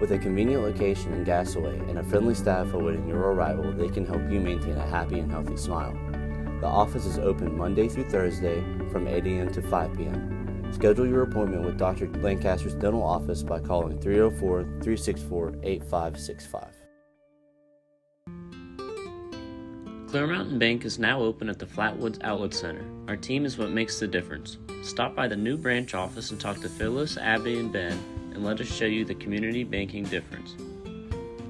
With a convenient location in Gassaway and a friendly staff awaiting your arrival, they can help you maintain a happy and healthy smile. The office is open Monday through Thursday from 8 a.m. to 5 p.m. Schedule your appointment with Dr. Lancaster's dental office by calling 304-364-8565. Clear Mountain Bank is now open at the Flatwoods Outlet Center. Our team is what makes the difference. Stop by the new branch office and talk to Phyllis, Abby, and Ben, and let us show you the community banking difference.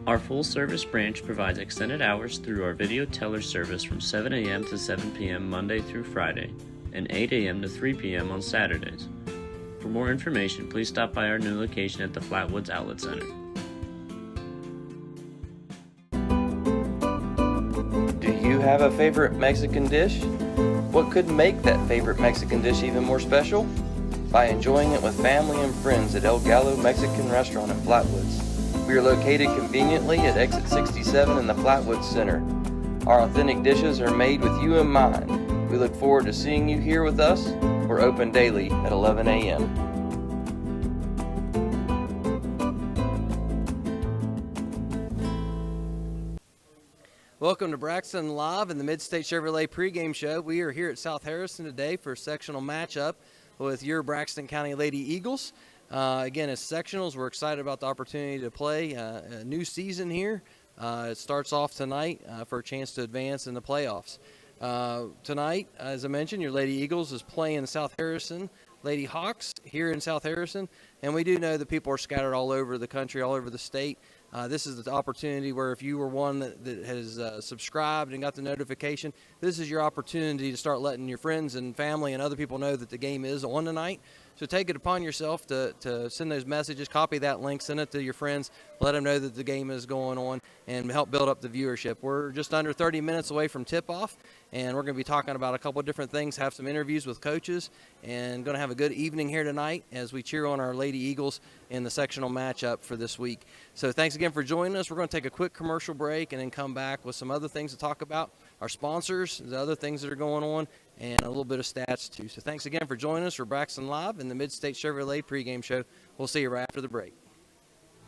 Our full-service branch provides extended hours through our video teller service from 7 a.m. to 7 p.m. Monday through Friday, and 8 a.m. to 3 p.m. on Saturdays. For more information, please stop by our new location at the Flatwoods Outlet Center. Do you have a favorite Mexican dish? What could make that favorite Mexican dish even more special? By enjoying it with family and friends at El Gallo Mexican Restaurant in Flatwoods. We are located conveniently at exit 67 in the Flatwoods Center. Our authentic dishes are made with you in mind. We look forward to seeing you here with us. We're open daily at 11 a.m. Welcome to Braxton Live and the Mid-State Chevrolet Pregame Show. We are here at South Harrison today for a sectional matchup with your Braxton County Lady Eagles. Again, as sectionals, we're excited about the opportunity to play a new season here. It starts off tonight for a chance to advance in the playoffs. Tonight, as I mentioned, your Lady Eagles is playing South Harrison Lady Hawks here in South Harrison, and we do know that people are scattered all over the country, all over the state. This is the opportunity where if you were one that has subscribed and got the notification, this is your opportunity to start letting your friends and family and other people know that the game is on tonight. So take it upon yourself to send those messages, copy that link, send it to your friends, let them know that the game is going on, and help build up the viewership. We're just under 30 minutes away from tip-off, and we're going to be talking about a couple of different things, have some interviews with coaches, and going to have a good evening here tonight as we cheer on our Lady Eagles in the sectional matchup for this week. So thanks again for joining us. We're going to take a quick commercial break and then come back with some other things to talk about, our sponsors, the other things that are going on, and a little bit of stats too. So thanks again for joining us for Braxton Live and the Mid-State Chevrolet Pregame Show. We'll see you right after the break.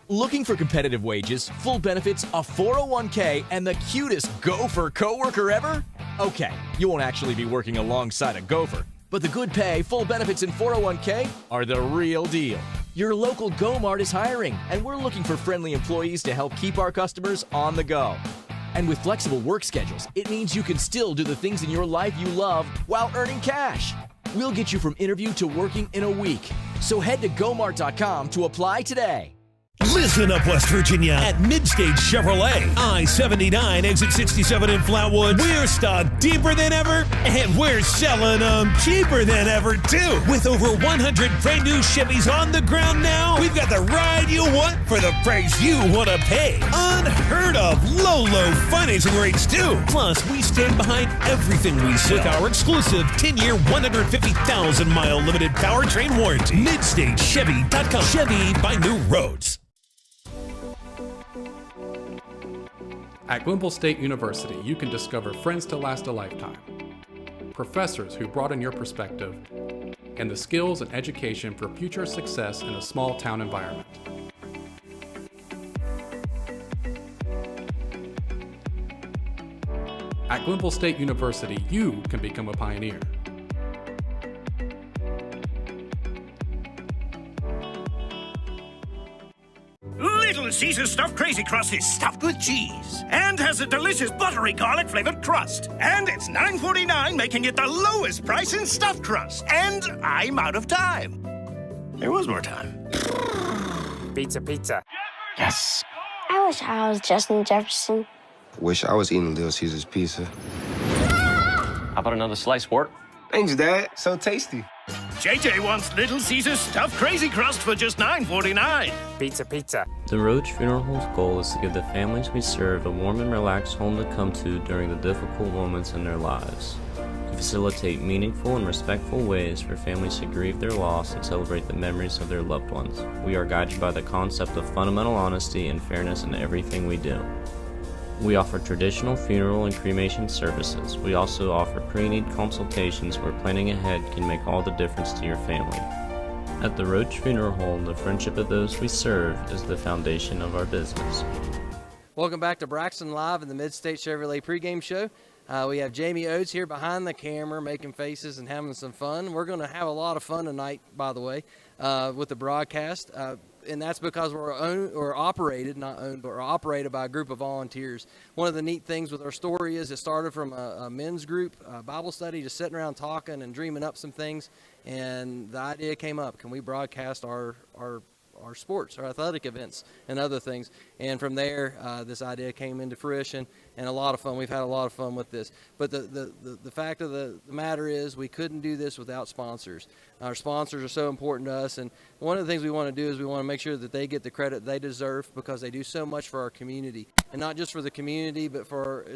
Looking for competitive wages, full benefits, a 401k, and the cutest gopher coworker ever? Okay, you won't actually be working alongside a gopher, but the good pay, full benefits, and 401k are the real deal. Your local Mart is hiring, and we're looking for friendly employees to help keep our customers on the go. And with flexible work schedules, it means you can still do the things in your life you love while earning cash. We'll get you from interview to working in a week. So head to gomart.com to apply today. Listen up, West Virginia, at Mid-State Chevrolet, I-79, exit 67 in Flatwoods. We're stocked deeper than ever, and we're selling them cheaper than ever, too. With over 100 brand new Chevys on the ground now, we've got the ride you want for the price you want to pay. Unheard of low financing rates, too. Plus, we stand behind everything we sell with our exclusive 10-year, 150,000-mile limited powertrain warranty. MidStateChevy.com. Chevy by New Roads. At Glenville State University, you can discover friends to last a lifetime, professors who broaden your perspective, and the skills and education for future success in a small town environment. At Glenville State University, you can become a pioneer. Little Caesar's Stuffed Crazy Crust is stuffed with cheese and has a delicious buttery garlic flavored crust. And it's $9.49, making it the lowest price in stuffed crust. And I'm out of time. There was more time. Pizza. Yes. I wish I was Justin Jefferson. Wish I was eating Little Caesar's pizza. How about another slice, Sport? Thanks, Dad. So tasty. JJ wants Little Caesar's Stuffed Crazy Crust for just $9.49. Pizza. The Roach Funeral Home's goal is to give the families we serve a warm and relaxed home to come to during the difficult moments in their lives. To facilitate meaningful and respectful ways for families to grieve their loss and celebrate the memories of their loved ones. We are guided by the concept of fundamental honesty and fairness in everything we do. We offer traditional funeral and cremation services. We also offer pre-need consultations where planning ahead can make all the difference to your family. At the Roach Funeral Home, the friendship of those we serve is the foundation of our business. Welcome back to Braxton Live in the Mid-State Chevrolet pregame show. We have Jamie Oates here behind the camera making faces and having some fun. We're going to have a lot of fun tonight, by the way, with the broadcast. And that's because we're operated by a group of volunteers. One of the neat things with our story is it started from a men's group, Bible study, just sitting around talking and dreaming up some things. And the idea came up, can we broadcast our sports, our athletic events, and other things? And from there, this idea came into fruition, and a lot of fun. We've had a lot of fun with this. But the fact of the matter is we couldn't do this without sponsors. Our sponsors are so important to us, and one of the things we want to do is we want to make sure that they get the credit they deserve because they do so much for our community. And not just for the community, but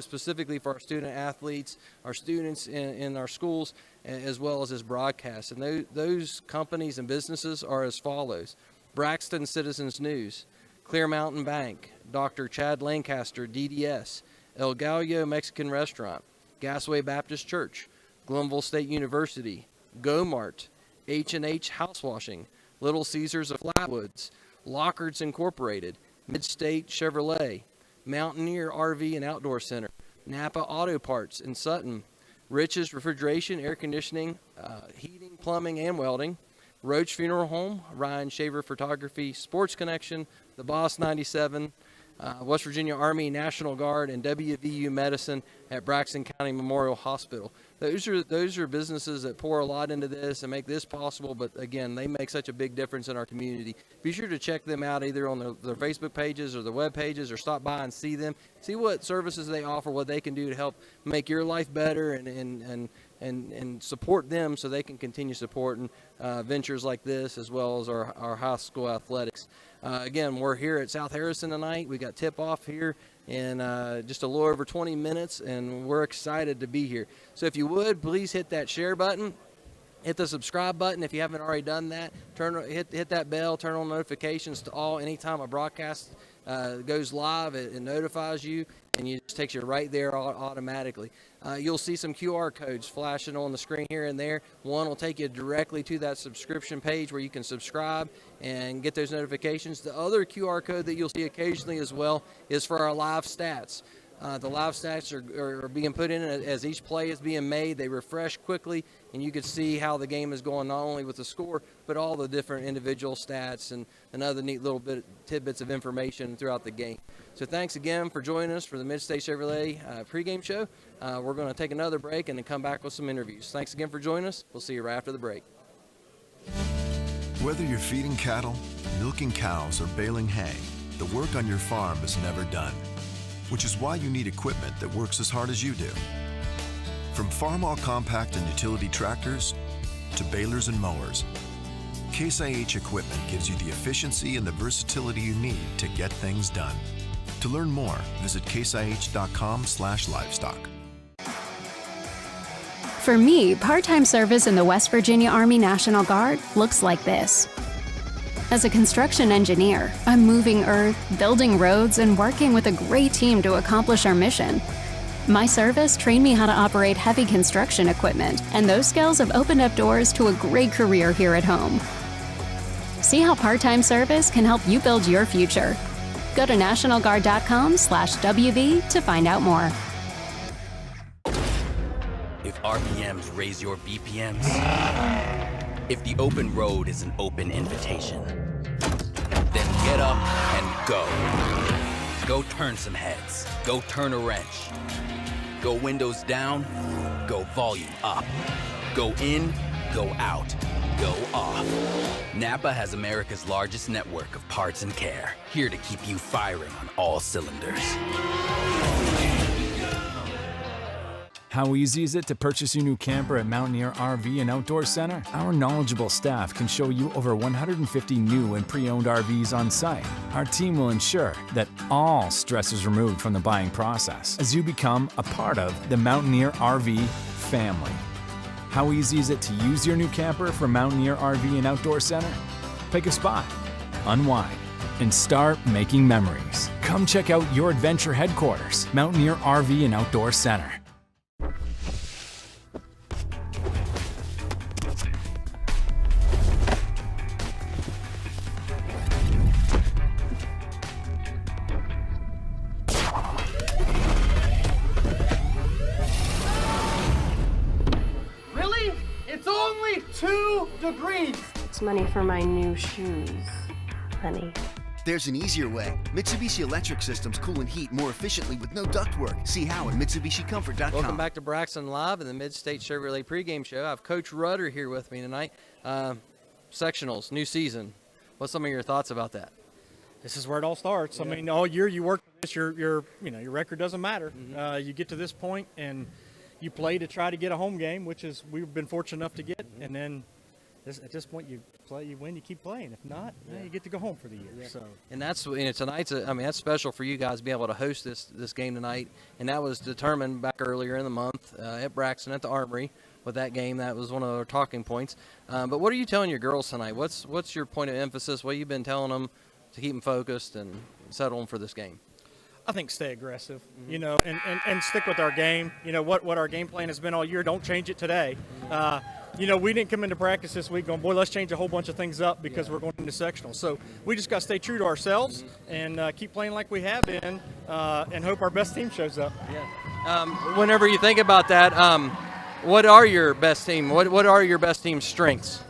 specifically for our student athletes, our students in our schools, as well as this broadcast. And those companies and businesses are as follows: Braxton Citizens News, Clear Mountain Bank, Dr. Chad Lancaster, DDS, El Gallo Mexican Restaurant, Gassaway Baptist Church, Glenville State University, Mart, H&H Housewashing, Little Caesars of Flatwoods, Lockards Inc, Mid-State Chevrolet, Mountaineer RV and Outdoor Center, NAPA Auto Parts in Sutton, Rich's Refrigeration, Air Conditioning, Heating, Plumbing, and Welding, Roach Funeral Home, Ryan Shaver Photography, Sports Connection, The Boss 97, West Virginia Army National Guard, and WVU Medicine at Braxton County Memorial Hospital. Those are businesses that pour a lot into this and make this possible, but again, they make such a big difference in our community. Be sure to check them out either on their Facebook pages or their web pages, or stop by and see them. See what services they offer, what they can do to help make your life better, and support them so they can continue supporting ventures like this, as well as our high school athletics. Again, we're here at South Harrison tonight. We got tip-off here in just a little over 20 minutes, and we're excited to be here. So if you would, please hit that share button. Hit the subscribe button if you haven't already done that. Hit that bell, turn on notifications to all. Anytime a broadcast goes live, it notifies you, and it just takes you right there automatically. You'll see some QR codes flashing on the screen here and there. One will take you directly to that subscription page where you can subscribe and get those notifications. The other QR code that you'll see occasionally as well is for our live stats. The live stats are being put in as each play is being made. They refresh quickly, and you can see how the game is going, not only with the score, but all the different individual stats and other neat little tidbits of information throughout the game. So thanks again for joining us for the Mid-State Chevrolet pregame show. We're going to take another break and then come back with some interviews. Thanks again for joining us. We'll see you right after the break. Whether you're feeding cattle, milking cows, or baling hay, the work on your farm is never done. Which is why you need equipment that works as hard as you do. From farm-all compact and utility tractors to balers and mowers, Case IH equipment gives you the efficiency and the versatility you need to get things done. To learn more, visit caseih.com/livestock. For me, part-time service in the West Virginia Army National Guard looks like this. As a construction engineer, I'm moving earth, building roads, and working with a great team to accomplish our mission. My service trained me how to operate heavy construction equipment, and those skills have opened up doors to a great career here at home. See how part-time service can help you build your future. Go to nationalguard.com/WV to find out more. If RPMs raise your BPMs, if the open road is an open invitation, then get up and go. Go turn some heads. Go turn a wrench. Go windows down. Go volume up. Go in. Go out. Go off. NAPA has America's largest network of parts and care, here to keep you firing on all cylinders. How easy is it to purchase your new camper at Mountaineer RV and Outdoor Center? Our knowledgeable staff can show you over 150 new and pre-owned RVs on site. Our team will ensure that all stress is removed from the buying process as you become a part of the Mountaineer RV family. How easy is it to use your new camper from Mountaineer RV and Outdoor Center? Pick a spot, unwind, and start making memories. Come check out your adventure headquarters, Mountaineer RV and Outdoor Center. degrees. It's money for my new shoes, honey. There's an easier way. Mitsubishi Electric Systems cool and heat more efficiently with no ductwork. See how at MitsubishiComfort.com. Welcome back to Braxton Live in the Mid-State Chevrolet Pregame Show. I have Coach Rudder here with me tonight. Sectionals, new season. What's some of your thoughts about that? This is where it all starts. Yeah. I mean, all year you work for this. Your record doesn't matter. Mm-hmm. You get to this point and you play to try to get a home game, which is we've been fortunate enough to get, and then at this point, you play, you win, you keep playing. If not, you get to go home for the year. Yeah. So, and that's tonight's. That's special for you guys to be able to host this game tonight. And that was determined back earlier in the month at Braxton at the Armory with that game. That was one of our talking points. But what are you telling your girls tonight? What's your point of emphasis? What you've been telling them to keep them focused and settle them for this game? I think stay aggressive, and stick with our game. What our game plan has been all year. Don't change it today. We didn't come into practice this week going, boy, let's change a whole bunch of things up because we're going into sectional. So we just got to stay true to ourselves and keep playing like we have been and hope our best team shows up. Yeah. Whenever you think about that, what are your best team? What are your best team strengths?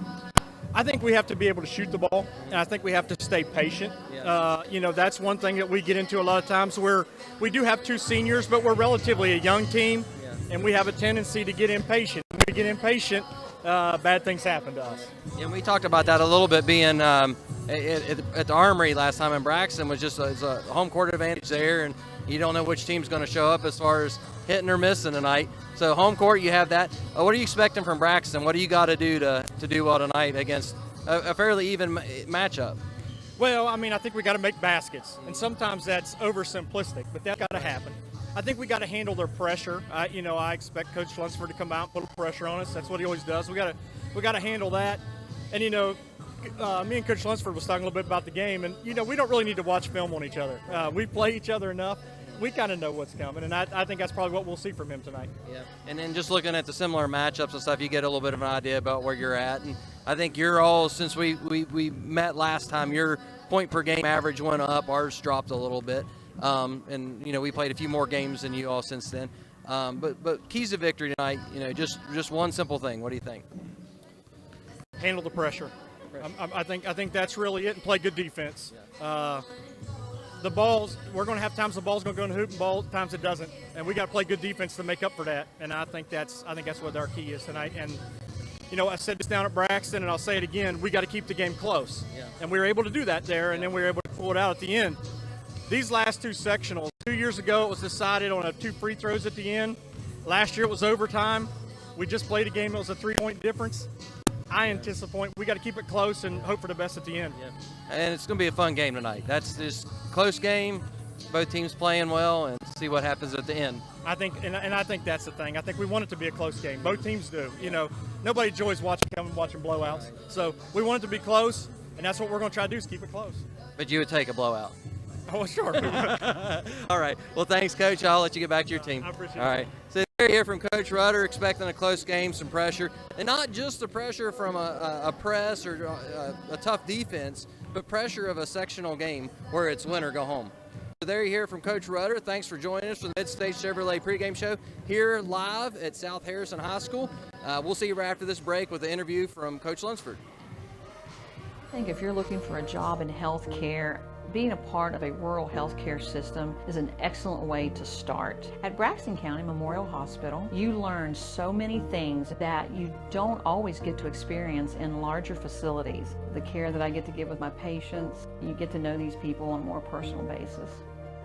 I think we have to be able to shoot the ball, and I think we have to stay patient. Yeah. That's one thing that we get into a lot of times where we do have two seniors, but we're relatively a young team, and we have a tendency to get impatient. When we get impatient, bad things happen to us. And we talked about that a little bit being at the Armory last time in Braxton was just a home court advantage there, and you don't know which team's going to show up as far as hitting or missing tonight. So home court, you have that. What are you expecting from Braxton? What do you got to do to do well tonight against a fairly even matchup? Well, I think we got to make baskets, and sometimes that's oversimplistic, but that's got to happen. I think we got to handle their pressure. I expect Coach Lunsford to come out and put pressure on us. That's what he always does. We got to handle that. And me and Coach Lunsford was talking a little bit about the game, and we don't really need to watch film on each other. We play each other enough. We kind of know what's coming, and I think that's probably what we'll see from him tonight. Yeah. And then just looking at the similar matchups and stuff, you get a little bit of an idea about where you're at. And I think you're all, since we met last time, your point per game average went up. Ours dropped a little bit. And we played a few more games than you all since then. But keys to victory tonight, just one simple thing. What do you think? Handle the pressure. I think that's really it, and play good defense. Yeah. The balls, we're going to have times the ball's going to go in the hoop, and times it doesn't, and we got to play good defense to make up for that. And I think that's what our key is tonight. And I said this down at Braxton, and I'll say it again: we got to keep the game close. Yeah. And we were able to do that there, and then we were able to pull it out at the end. These last two sectionals, 2 years ago, it was decided on 2 free throws at the end. Last year, it was overtime. We just played a game. It was a 3-point difference. I anticipate we got to keep it close and hope for the best at the end. Yeah. And it's going to be a fun game tonight. That's just close game, both teams playing well, and see what happens at the end. I think, and I think that's the thing. I think we want it to be a close game. Both teams do. Nobody enjoys watching blowouts. So we want it to be close, and that's what we're going to try to do is keep it close. But you would take a blowout. Oh, sure. All right. Well, thanks, Coach. I'll let you get back to your team. I appreciate it. All right. So here you hear from Coach Rudder, expecting a close game, some pressure. And not just the pressure from a press or a tough defense, but pressure of a sectional game where it's win or go home. So there you hear from Coach Rudder. Thanks for joining us for the Mid-State Chevrolet Pregame Show here live at South Harrison High School. We'll see you right after this break with the interview from Coach Lunsford. I think if you're looking for a job in health care, being a part of a rural healthcare system is an excellent way to start. At Braxton County Memorial Hospital, you learn so many things that you don't always get to experience in larger facilities. The care that I get to give with my patients, you get to know these people on a more personal basis.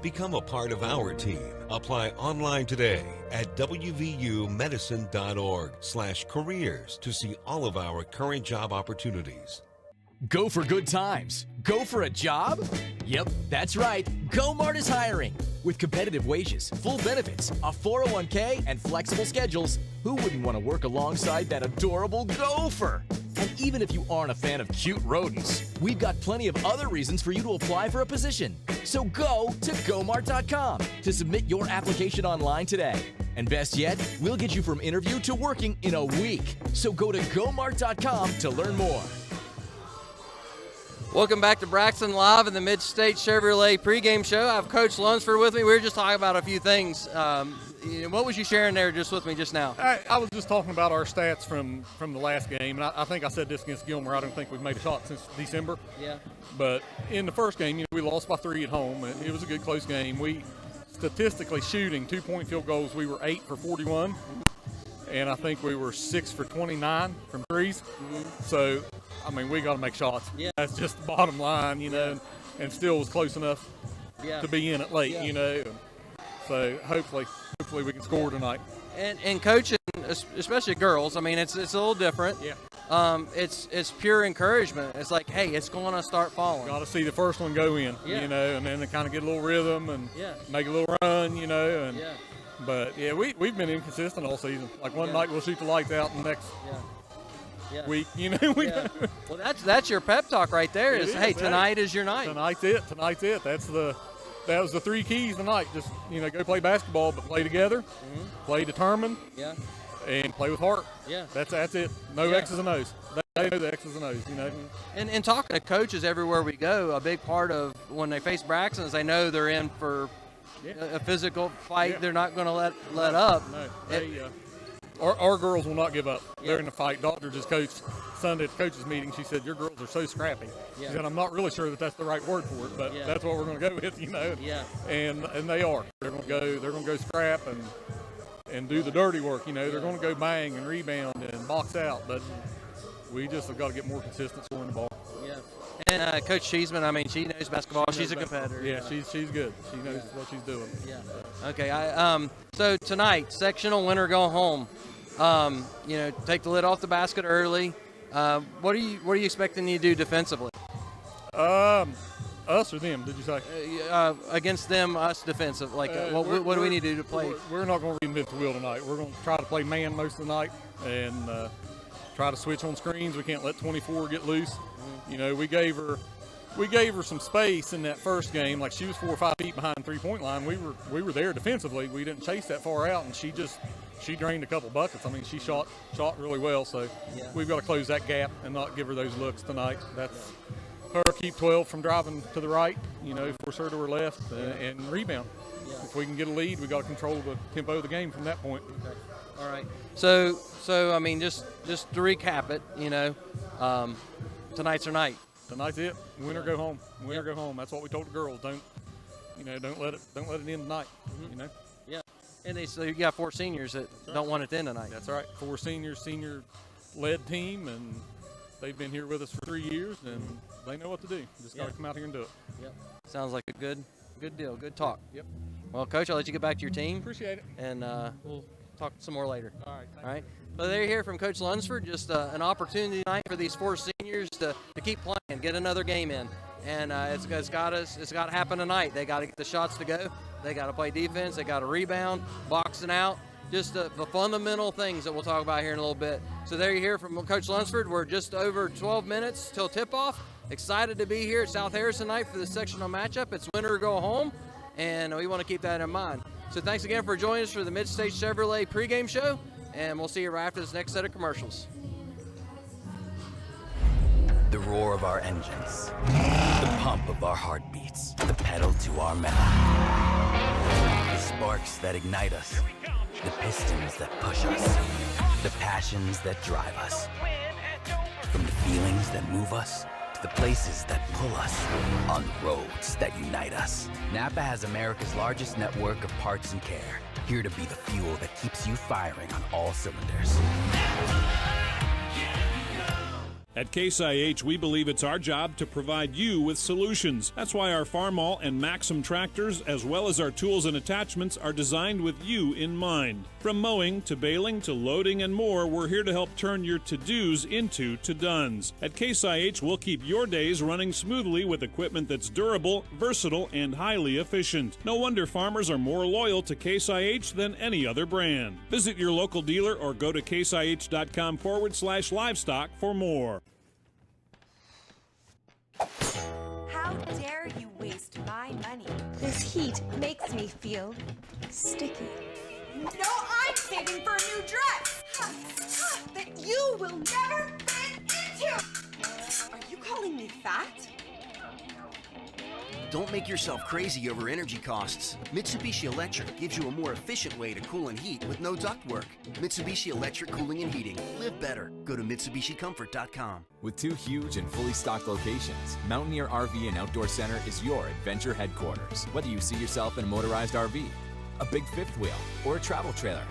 Become a part of our team. Apply online today at wvumedicine.org/careers to see all of our current job opportunities. Go for good times. Go for a job? Yep, that's right. Mart is hiring. With competitive wages, full benefits, a 401k, and flexible schedules, who wouldn't want to work alongside that adorable gopher? And even if you aren't a fan of cute rodents, we've got plenty of other reasons for you to apply for a position. So go to gomart.com to submit your application online today. And best yet, we'll get you from interview to working in a week. So go to gomart.com to learn more. Welcome back to Braxton Live in the Mid-State Chevrolet pregame show. I have Coach Lunsford with me. We were just talking about a few things. What was you sharing there just with me just now? I was just talking about our stats from the last game, and I think I said this against Gilmer. I don't think we've made a shot since December. Yeah. But in the first game, we lost by 3 at home. It was a good, close game. We statistically shooting 2-point field goals, we were 8 for 41. And I think we were 6 for 29 from threes. So, I mean, we got to make shots. Yeah. That's just the bottom line, and still was close enough to be in it late, So hopefully we can score tonight. And coaching, especially girls, I mean, it's a little different. Yeah. It's pure encouragement. It's like, hey, it's going to start falling. Got to see the first one go in, and then they kind of get a little rhythm and make a little run, and. Yeah. But, we've been inconsistent all season. Like one night we'll shoot the lights out, and the next week, Well, that's your pep talk right there is, hey, tonight is your night. Tonight's it. That was the 3 keys tonight. Just, go play basketball, but play together, play determined, and play with heart. Yeah. That's it. No X's and O's. They know the X's and O's, And talking to coaches everywhere we go, a big part of when they face Braxton is they know they're in for a physical fight. They're not going to let up. No, our girls will not give up. They're in a fight. Doctor just coached Sunday at the coaches meeting. She said, your girls are so scrappy. She said, I'm not really sure that's the right word for it, but that's what we're going to go with, Yeah. And they are. They're going to go scrap and do the dirty work, They're going to go bang and rebound and box out, but we just have got to get more consistent scoring the ball. Yeah. And Coach Cheeseman, I mean, she knows basketball. She's a competitor. Yeah, she's good. She knows what she's doing. Yeah. Okay. So tonight, sectional winner go home. Take the lid off the basket early. What are you expecting you to do defensively? Us or them? Did you say? Against them, us defensive. Like, what do we need to do to play? We're not going to reinvent the wheel tonight. We're going to try to play man most of the night and try to switch on screens. We can't let 24 get loose. We gave her some space in that first game. Like, she was 4 or 5 feet behind the 3-point line. We were there defensively. We didn't chase that far out, and she drained a couple buckets. I mean, she shot really well. So we've got to close that gap and not give her those looks tonight. That's her keep 12 from driving to the right. Force her to her left and rebound. If we can get a lead, we got to control the tempo of the game from that point. Okay. All right. So I mean, just to recap it, tonight's our night. Tonight's it. Win or go home. Win or go home. That's what we told the girls. Don't let it end tonight. Yeah. And so you got 4 seniors that don't want it to end tonight. That's right. 4 senior-led team, and they've been here with us for 3 years, and they know what to do. Just got to come out here and do it. Yep. Sounds like a good deal. Good talk. Yep. Well, Coach, I'll let you get back to your team. Appreciate it. And we'll talk some more later. All right. All right. Well, there you hear from Coach Lunsford. Just an opportunity tonight for these 4 seniors to keep playing, get another game in. And it's got to happen tonight. They got to get the shots to go. They got to play defense. They got to rebound, boxing out. Just the fundamental things that we'll talk about here in a little bit. So there you hear from Coach Lunsford. We're just over 12 minutes till tip-off. Excited to be here at South Harrison tonight for the sectional matchup. It's winner or go home, and we want to keep that in mind. So thanks again for joining us for the Mid-State Chevrolet pregame show, and we'll see you right after this next set of commercials. The roar of our engines, the pump of our heartbeats, the pedal to our metal. The sparks that ignite us, the pistons that push us, the passions that drive us. From the feelings that move us to the places that pull us, on roads that unite us. NAPA has America's largest network of parts and care, here to be the fuel that keeps you firing on all cylinders. At Case IH, we believe it's our job to provide you with solutions. That's why our Farmall and Maxim tractors, as well as our tools and attachments, are designed with you in mind. From mowing to baling to loading and more, we're here to help turn your to-dos into to-dones. At Case IH, we'll keep your days running smoothly with equipment that's durable, versatile, and highly efficient. No wonder farmers are more loyal to Case IH than any other brand. Visit your local dealer or go to caseih.com/livestock for more. How dare you waste my money? This heat makes me feel sticky. No, I'm saving for a new dress that you will never fit into. enough. Are you calling me fat? Don't make yourself crazy over energy costs. Mitsubishi Electric gives you a more efficient way to cool and heat with no ductwork. Mitsubishi Electric Cooling and Heating. Live better. Go to MitsubishiComfort.com. With 2 huge and fully stocked locations, Mountaineer RV and Outdoor Center is your adventure headquarters. Whether you see yourself in a motorized RV, a big fifth wheel, or a travel trailer,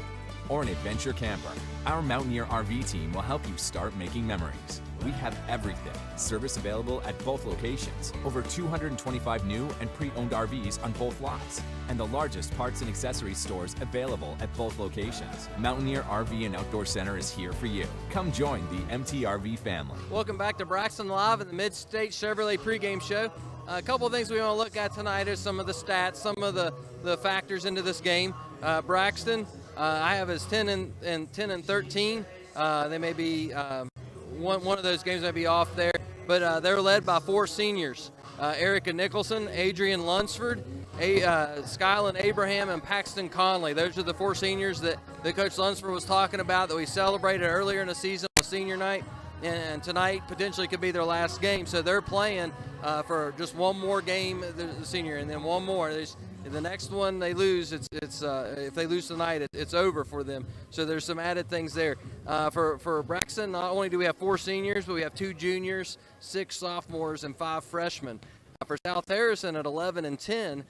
or an adventure camper, our Mountaineer RV team will help you start making memories. We have everything. Service available at both locations. Over 225 new and pre-owned RVs on both lots. And the largest parts and accessories stores available at both locations. Mountaineer RV and Outdoor Center is here for you. Come join the MTRV family. Welcome back to Braxton Live in the Mid-State Chevrolet pregame show. A couple of things we want to look at tonight is some of the stats, some of the factors into this game. Braxton, I have as 10 and 13. They may be one of those games may be off there, but they're led by 4 seniors: Erica Nicholson, Adrian Lunsford, Skyland Abraham, and Paxton Conley. Those are the 4 seniors that Coach Lunsford was talking about that we celebrated earlier in the season on senior night. And tonight potentially could be their last game. So they're playing for just one more game, the senior, and then one more. The next one they lose, if they lose tonight, it's over for them. So there's some added things there. For Braxton, not only do we have 4 seniors, but we have 2 juniors, 6 sophomores, and 5 freshmen. For South Harrison at 11 and 10,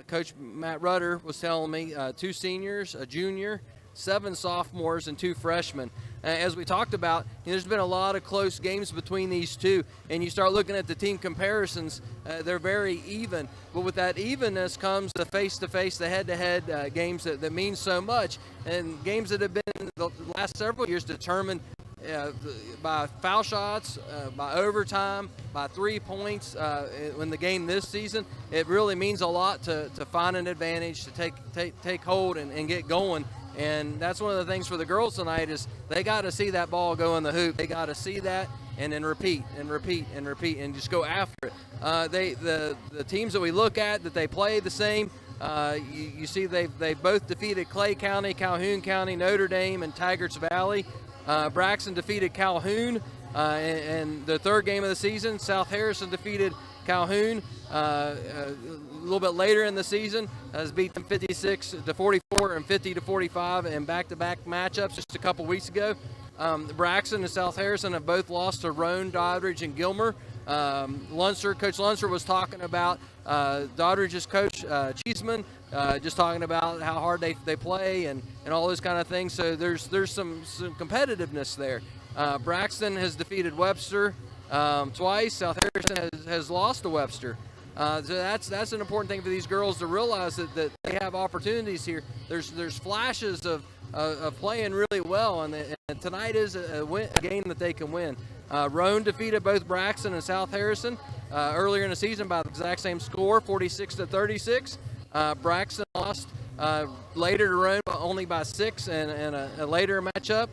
Coach Matt Rudder was telling me 2 seniors, a junior, 7 sophomores, and 2 freshmen. As we talked about, there's been a lot of close games between these two, and you start looking at the team comparisons, they're very even. But with that evenness comes the face-to-face, the head-to-head games that mean so much, and games that have been the last several years determined by foul shots, by overtime, by 3 points in the game this season. It really means a lot to find an advantage, to take hold and get going. And that's one of the things for the girls tonight is they got to see that ball go in the hoop. They got to see that and then repeat and repeat and repeat and just go after it. The teams that we look at that they play the same. You see they both defeated Clay County, Calhoun County, Notre Dame, and Taggarts Valley. Braxton defeated Calhoun in the 3rd game of the season. South Harrison defeated Calhoun a little bit later in the season, has beat them 56-44 and 50-45 in back-to-back matchups just a couple weeks ago. Braxton and South Harrison have both lost to Roan, Doddridge, and Gilmer. Coach Lunsford was talking about Doddridge's coach, Cheeseman, just talking about how hard they play and all those kind of things. So there's some competitiveness there. Braxton has defeated Webster twice. South Harrison has lost to Webster. So that's an important thing for these girls to realize that they have opportunities here. There's flashes of playing really well, and tonight is a game that they can win. Roan defeated both Braxton and South Harrison earlier in the season by the exact same score, 46-36. Braxton lost later to Roan only by 6 in a later matchup.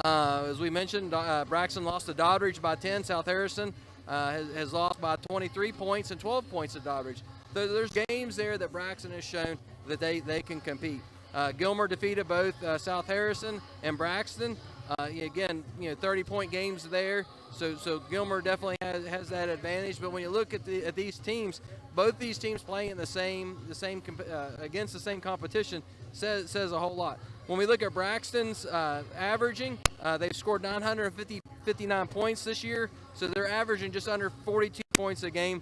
As we mentioned, Braxton lost to Doddridge by 10. South Harrison has lost by 23 points and 12 points to Doddridge. So there's games there that Braxton has shown that they can compete. Gilmer defeated both South Harrison and Braxton. Again, 30-point games there. So Gilmer definitely has that advantage. But when you look at these teams, both these teams playing against the same competition says a whole lot. When we look at Braxton's averaging, they've scored 959 points this year, so they're averaging just under 42 points a game.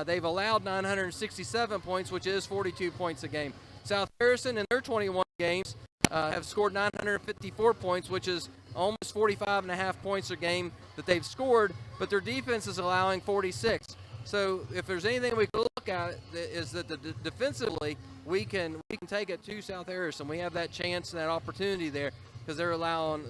They've allowed 967 points, which is 42 points a game. South Harrison in their 21 games have scored 954 points, which is almost 45.5 points a game that they've scored, but their defense is allowing 46. So if there's anything we can look at is that defensively we can take it to South Harrison. We have that chance and that opportunity there because they're allowing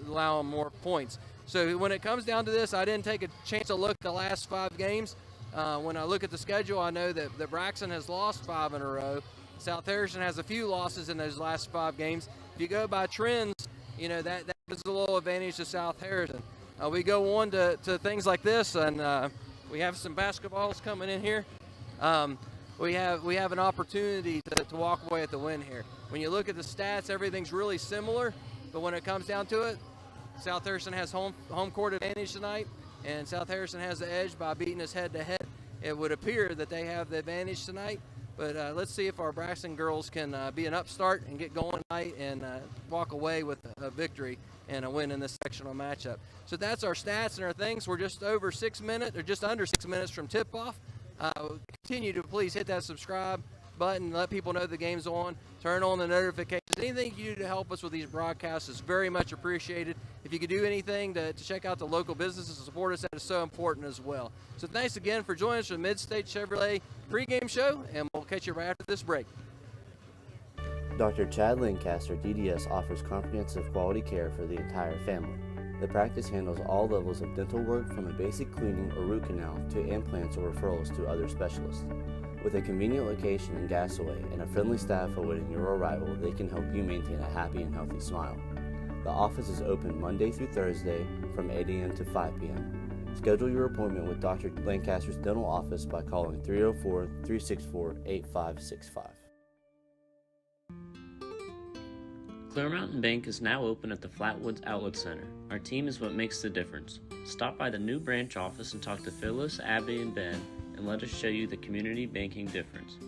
more points. So when it comes down to this, I didn't take a chance to look at the last 5 games. When I look at the schedule, I know that Braxton has lost 5 in a row. South Harrison has a few losses in those last 5 games. If you go by trends, that is a little advantage to South Harrison. We go on to things like this, and we have some basketballs coming in here. We have an opportunity to walk away at the win here. When you look at the stats, everything's really similar, but when it comes down to it, South Harrison has home court advantage tonight. and South Harrison has the edge by beating us head-to-head. It would appear that they have the advantage tonight, but let's see if our Braxton girls can be an upstart and get going tonight and walk away with a victory and a win in this sectional matchup. So that's our stats and our things. We're just over 6 minutes, or just under 6 minutes from tip-off. Continue to please hit that subscribe button, let people know the game's on, turn on the notifications. Anything you do to help us with these broadcasts is very much appreciated. If you could do anything to check out the local businesses and support us, that is so important as well. So thanks again for joining us for the Mid-State Chevrolet pregame show, and we'll catch you right after this break. Dr. Chad Lancaster, DDS, offers comprehensive quality care for the entire family. The practice handles all levels of dental work, from a basic cleaning or root canal to implants or referrals to other specialists. With a convenient location in Gassaway and a friendly staff awaiting your arrival, they can help you maintain a happy and healthy smile. The office is open Monday through Thursday from 8 a.m. to 5 p.m. Schedule your appointment with Dr. Lancaster's dental office by calling 304-364-8565. Clear Mountain Bank is now open at the Flatwoods Outlet Center. Our team is what makes the difference. Stop by the new branch office and talk to Phyllis, Abby, and Ben, and let us show you the community banking difference.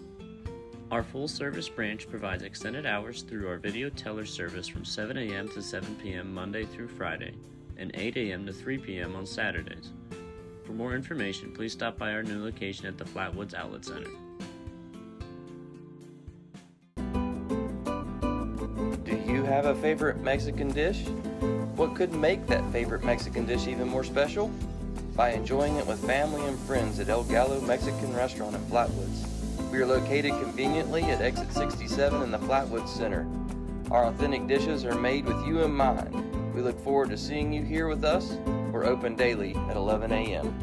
Our full-service branch provides extended hours through our video teller service from 7 a.m. to 7 p.m. Monday through Friday, and 8 a.m. to 3 p.m. on Saturdays. For more information, please stop by our new location at the Flatwoods Outlet Center. Do you have a favorite Mexican dish? What could make that favorite Mexican dish even more special? By enjoying it with family and friends at El Gallo Mexican Restaurant in Flatwoods. We are located conveniently at exit 67 in the Flatwoods Center. Our authentic dishes are made with you in mind. We look forward to seeing you here with us. We're open daily at 11 a.m.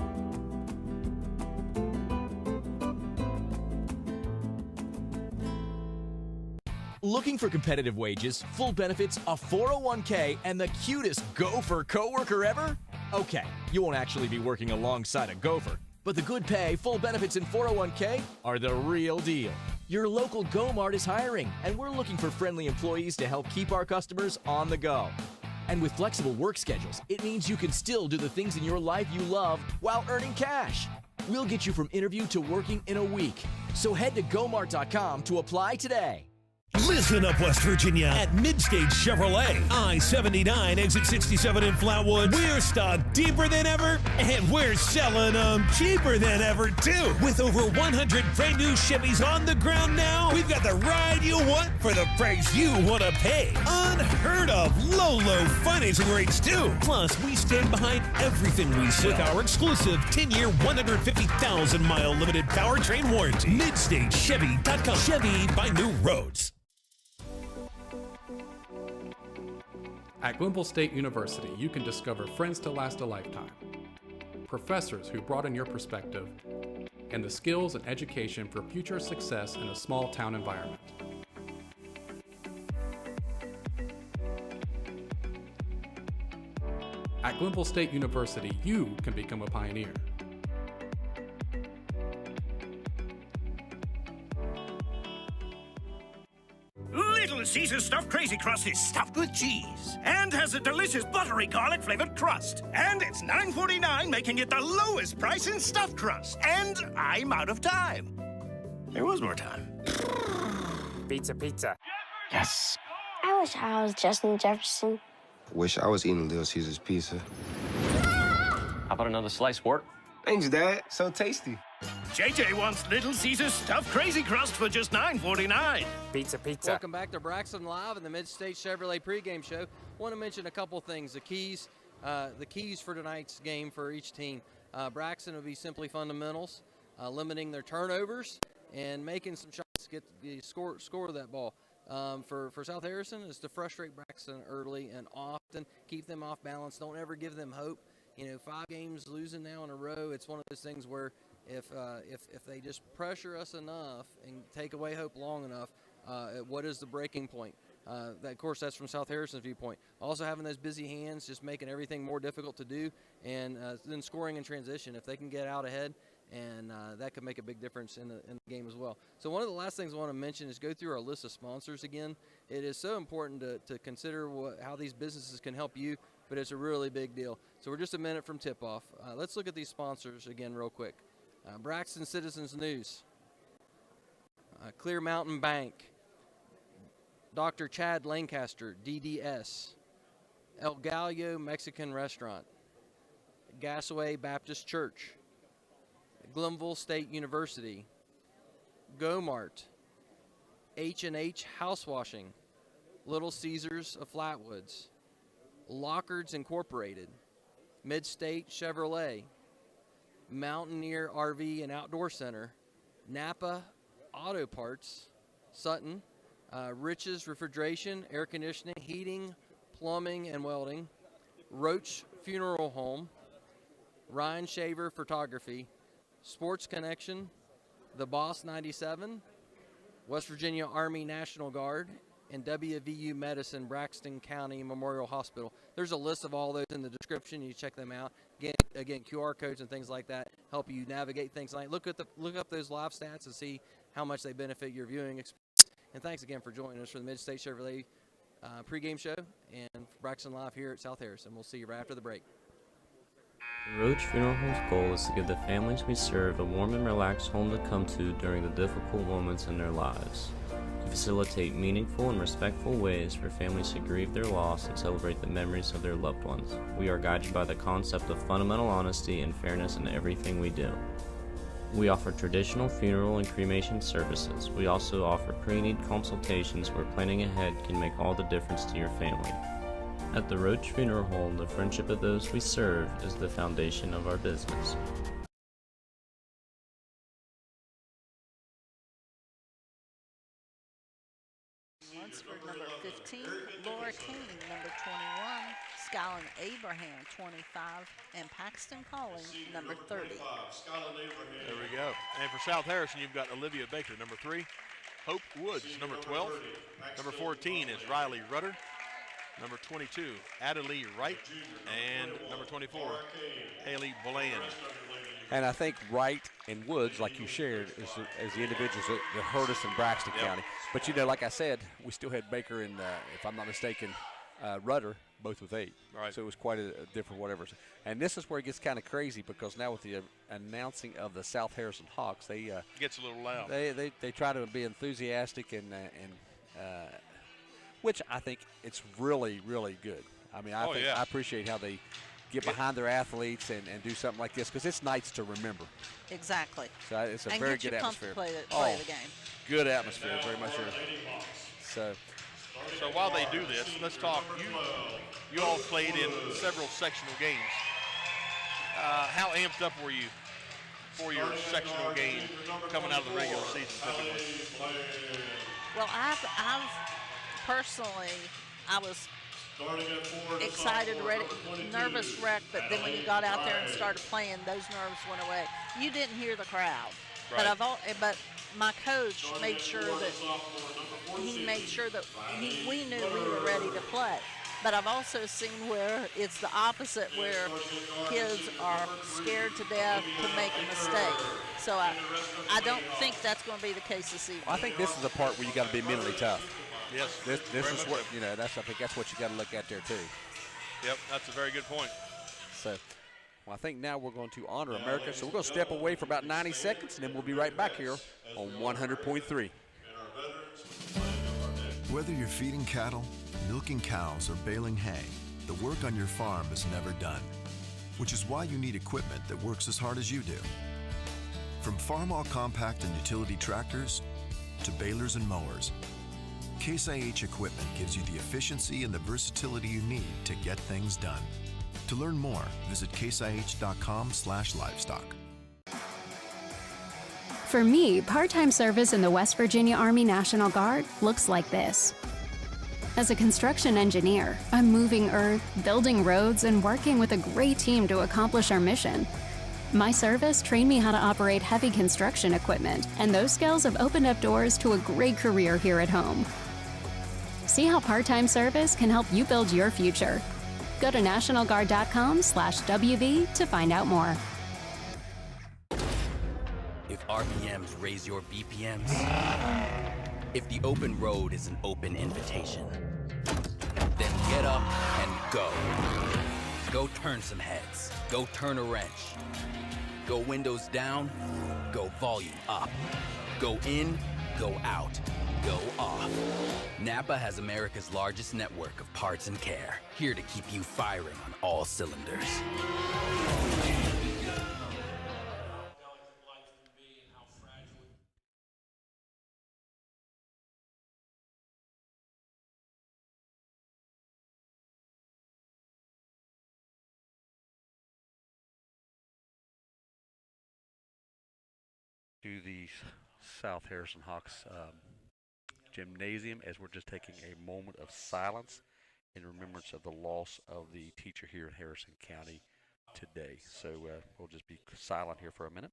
Looking for competitive wages, full benefits, a 401k, and the cutest gopher coworker ever? Okay, you won't actually be working alongside a gopher, but the good pay, full benefits, and 401k are the real deal. Your local Mart is hiring, and we're looking for friendly employees to help keep our customers on the go. And with flexible work schedules, it means you can still do the things in your life you love while earning cash. We'll get you from interview to working in a week. So head to gomart.com to apply today. Listen up, West Virginia. At Mid-State Chevrolet, I-79, exit 67 in Flatwood. We're stocked deeper than ever, and we're selling them cheaper than ever, too. With over 100 brand new Chevys on the ground now, we've got the ride you want for the price you want to pay. Unheard of low financing rates, too. Plus, we stand behind everything we sell with our exclusive 10-year, 150,000-mile limited powertrain warranty. MidStateChevy.com. Chevy by new roads. At Glenville State University, you can discover friends to last a lifetime, professors who broaden your perspective, and the skills and education for future success in a small town environment. At Glenville State University, you can become a pioneer. Little Caesars stuffed crazy crust is stuffed with cheese and has a delicious buttery garlic flavored crust. And it's $9.49, making it the lowest price in stuffed crust. And I'm out of time. There was more time. Pizza, pizza. Yes. I wish I was Justin Jefferson. Wish I was eating Little Caesars pizza. How about another slice, Wart? Thanks, Dad. So tasty. JJ wants Little Caesars stuffed crazy crust for just $9.49. Pizza, pizza. Welcome back to Braxton Live in the Mid-State Chevrolet pregame show. Want to mention a couple things. The keys for tonight's game for each team. Braxton will be simply fundamentals, limiting their turnovers and making some shots to get score that ball. For South Harrison is to frustrate Braxton early and often, keep them off balance. Don't ever give them hope. 5 games losing now in a row. It's one of those things where if they just pressure us enough and take away hope long enough, what is the breaking point? Of course, that's from South Harrison's viewpoint. Also having those busy hands, just making everything more difficult to do, and then scoring in transition. If they can get out ahead, and that could make a big difference in the game as well. So one of the last things I want to mention is go through our list of sponsors again. It is so important to consider how these businesses can help you but it's a really big deal. So we're just a minute from tip-off. Let's look at these sponsors again real quick. Braxton Citizens News, Clear Mountain Bank, Dr. Chad Lancaster, DDS, El Gallo Mexican Restaurant, Gassaway Baptist Church, Glenville State University, Mart, H&H Housewashing, Little Caesars of Flatwoods, Lockards Incorporated, Mid-State Chevrolet, Mountaineer RV and Outdoor Center, NAPA Auto Parts, Sutton, Rich's Refrigeration, Air Conditioning, Heating, Plumbing, and Welding, Roach Funeral Home, Ryan Shaver Photography, Sports Connection, The Boss 97, West Virginia Army National Guard, and WVU Medicine, Braxton County Memorial Hospital. There's a list of all those in the description. You check them out. Again, QR codes and things like that help you navigate things like look up those live stats and see how much they benefit your viewing experience. And thanks again for joining us for the Mid-State Chevrolet pregame show and Braxton Live here at South Harrison. We'll see you right after the break. The Roach Funeral Home's goal is to give the families we serve a warm and relaxed home to come to during the difficult moments in their lives. We facilitate meaningful and respectful ways for families to grieve their loss and celebrate the memories of their loved ones. We are guided by the concept of fundamental honesty and fairness in everything we do. We offer traditional funeral and cremation services. We also offer pre-need consultations where planning ahead can make all the difference to your family. At the Roach Funeral Home, the friendship of those we serve is the foundation of our business. Lunsford, number 15, Laura King, number 21, Skyland Abraham, 25, and Paxton Collins, number 30. There we go. And for South Harrison, you've got Olivia Baker, number 3, Hope Woods, number 12, number 14 is Riley Rudder, number 22, Adelie Wright, and number 24, Haley Bland. And I think Wright and Woods, like you shared, is the individuals that hurt us in Braxton County. But, you know, like I said, we still had Baker and, if I'm not mistaken, Rudder, both with 8. Right. So it was quite a different whatever. And this is where it gets kind of crazy because now with the announcing of the South Harrison Hawks, they gets a little loud. They try to be enthusiastic and which I think it's really, really good. I mean, I appreciate how they get behind their athletes and do something like this because it's nights to remember. Exactly. So it's a very good atmosphere. Play the game. Good atmosphere, very much so. So while they do this, let's talk. You all played in several sectional games. How amped up were you for your sectional game coming out of the regular season typically? Well, I've personally, I was excited, ready, nervous wreck, but then when you got out there and started playing, those nerves went away. You didn't hear the crowd, right. but my coach made sure that we knew we were ready to play. But I've also seen where it's the opposite, where kids are scared to death to make a mistake. So I don't think that's going to be the case this evening. Well, I think this is the part where you got to be mentally tough. Yes. This is what I think that's what you got to look at there too. Yep, that's a very good point. So, well, I think now we're going to honor America. So we're going to step away for about 90 seconds, and then we'll be right back here on 100.3. Whether you're feeding cattle, milking cows, or baling hay, the work on your farm is never done, which is why you need equipment that works as hard as you do. From farm-all compact and utility tractors to balers and mowers, Case IH equipment gives you the efficiency and the versatility you need to get things done. To learn more, visit caseih.com/livestock. For me, part-time service in the West Virginia Army National Guard looks like this. As a construction engineer, I'm moving earth, building roads, and working with a great team to accomplish our mission. My service trained me how to operate heavy construction equipment, and those skills have opened up doors to a great career here at home. See how part-time service can help you build your future. Go to nationalguard.com/WV to find out more. If RPMs raise your BPMs, if the open road is an open invitation, then get up and go. Go turn some heads. Go turn a wrench. Go windows down. Go volume up. Go in. Go out. Go off. NAPA has America's largest network of parts and care, here to keep you firing on all cylinders. To the South Harrison Hawks gymnasium, as we're just taking a moment of silence in remembrance of the loss of the teacher here in Harrison County today. So we'll just be silent here for a minute.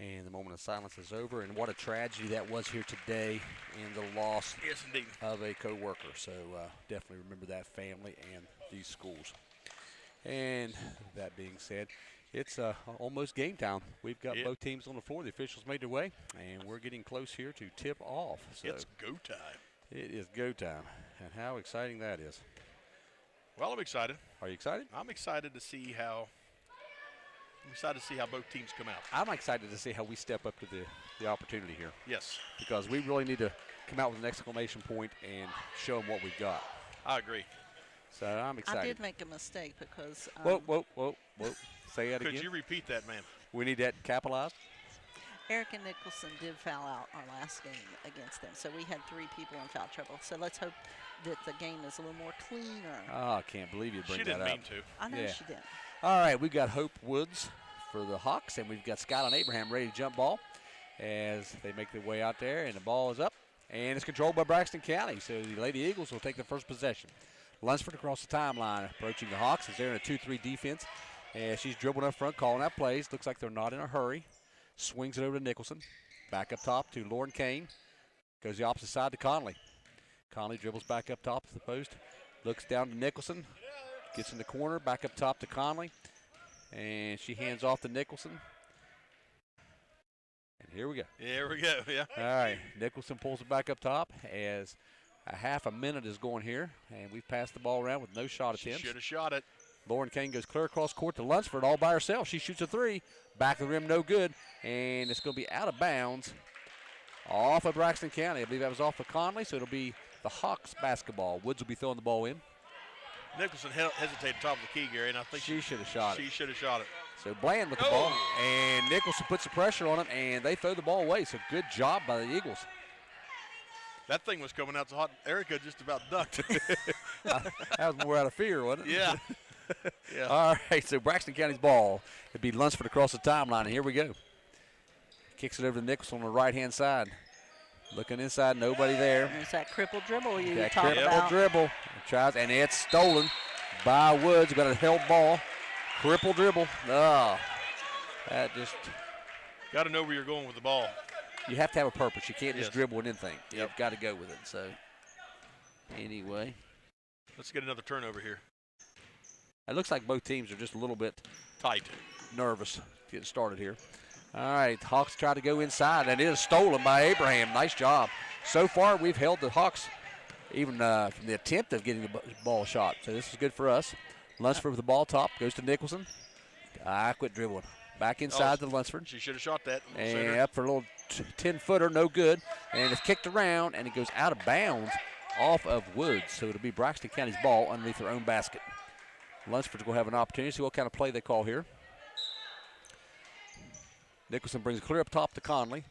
And the moment of silence is over, and what a tragedy that was here today in the loss of a co-worker. So definitely remember that family and these schools. And that being said, it's almost game time. We've got both teams on the floor. The officials made their way, and we're getting close here to tip off. So it's go time. It is go time, and how exciting that is. Well, I'm excited. Are you excited? I'm excited to see how both teams come out. I'm excited to see how we step up to the opportunity here. Yes. Because we really need to come out with an exclamation point and show them what we've got. I agree. So I'm excited. I did make a mistake because. Whoa. Say that again. Could you repeat that, ma'am? We need that capitalized. Erica Nicholson did foul out our last game against them. So we had 3 people in foul trouble. So let's hope that the game is a little more cleaner. Oh, I can't believe you bring that up. She didn't mean to. I know she didn't. All right, we've got Hope Woods for the Hawks, and we've got Skyline Abraham ready to jump ball as they make their way out there, and the ball is up, and it's controlled by Braxton County. So the Lady Eagles will take the first possession. Lunsford across the timeline approaching the Hawks as they're in a 2-3 defense. And she's dribbling up front, calling out plays. Looks like they're not in a hurry. Swings it over to Nicholson. Back up top to Lauren Kane. Goes the opposite side to Conley. Conley dribbles back up top to the post. Looks down to Nicholson. Gets in the corner, back up top to Conley. And she hands off to Nicholson. And here we go. Here we go, yeah. All right, Nicholson pulls it back up top as a half a minute is going here. And we've passed the ball around with no shot attempts. She should have shot it. Lauren Kane goes clear across court to Lunsford all by herself. She shoots a 3. Back of the rim, no good. And it's going to be out of bounds off of Braxton County. I believe that was off of Conley, so it'll be the Hawks basketball. Woods will be throwing the ball in. Nicholson hesitated top of the key, Gary, and I think she should have shot it. She should have shot it. So Bland with the ball, and Nicholson puts the pressure on him, and they throw the ball away. So good job by the Eagles. That thing was coming out so hot, Erica just about ducked. That was more out of fear, wasn't it? Yeah. Yeah. All right, so Braxton County's ball. It'd be Lunsford across the timeline, and here we go. Kicks it over to Nicholson on the right-hand side. Looking inside, nobody there. There's that crippled dribble you that talked about. Crippled dribble. Tries, and it's stolen by Woods. Got a held ball. Crippled dribble. Oh, that just. Got to know where you're going with the ball. You have to have a purpose. You can't just dribble with anything. You've got to go with it. So, anyway. Let's get another turnover here. It looks like both teams are just a little bit tight, nervous getting started here. All right, Hawks try to go inside, and it is stolen by Abraham. Nice job. So far, we've held the Hawks even from the attempt of getting the ball shot. So this is good for us. Lunsford with the ball top, goes to Nicholson. Quit dribbling. Back inside to Lunsford. She should have shot that. And up for a little 10-footer, no good. And it's kicked around, and it goes out of bounds off of Woods. So it'll be Braxton County's ball underneath their own basket. Lunsford's going to have an opportunity to see what kind of play they call here. Nicholson brings it clear up top to Conley.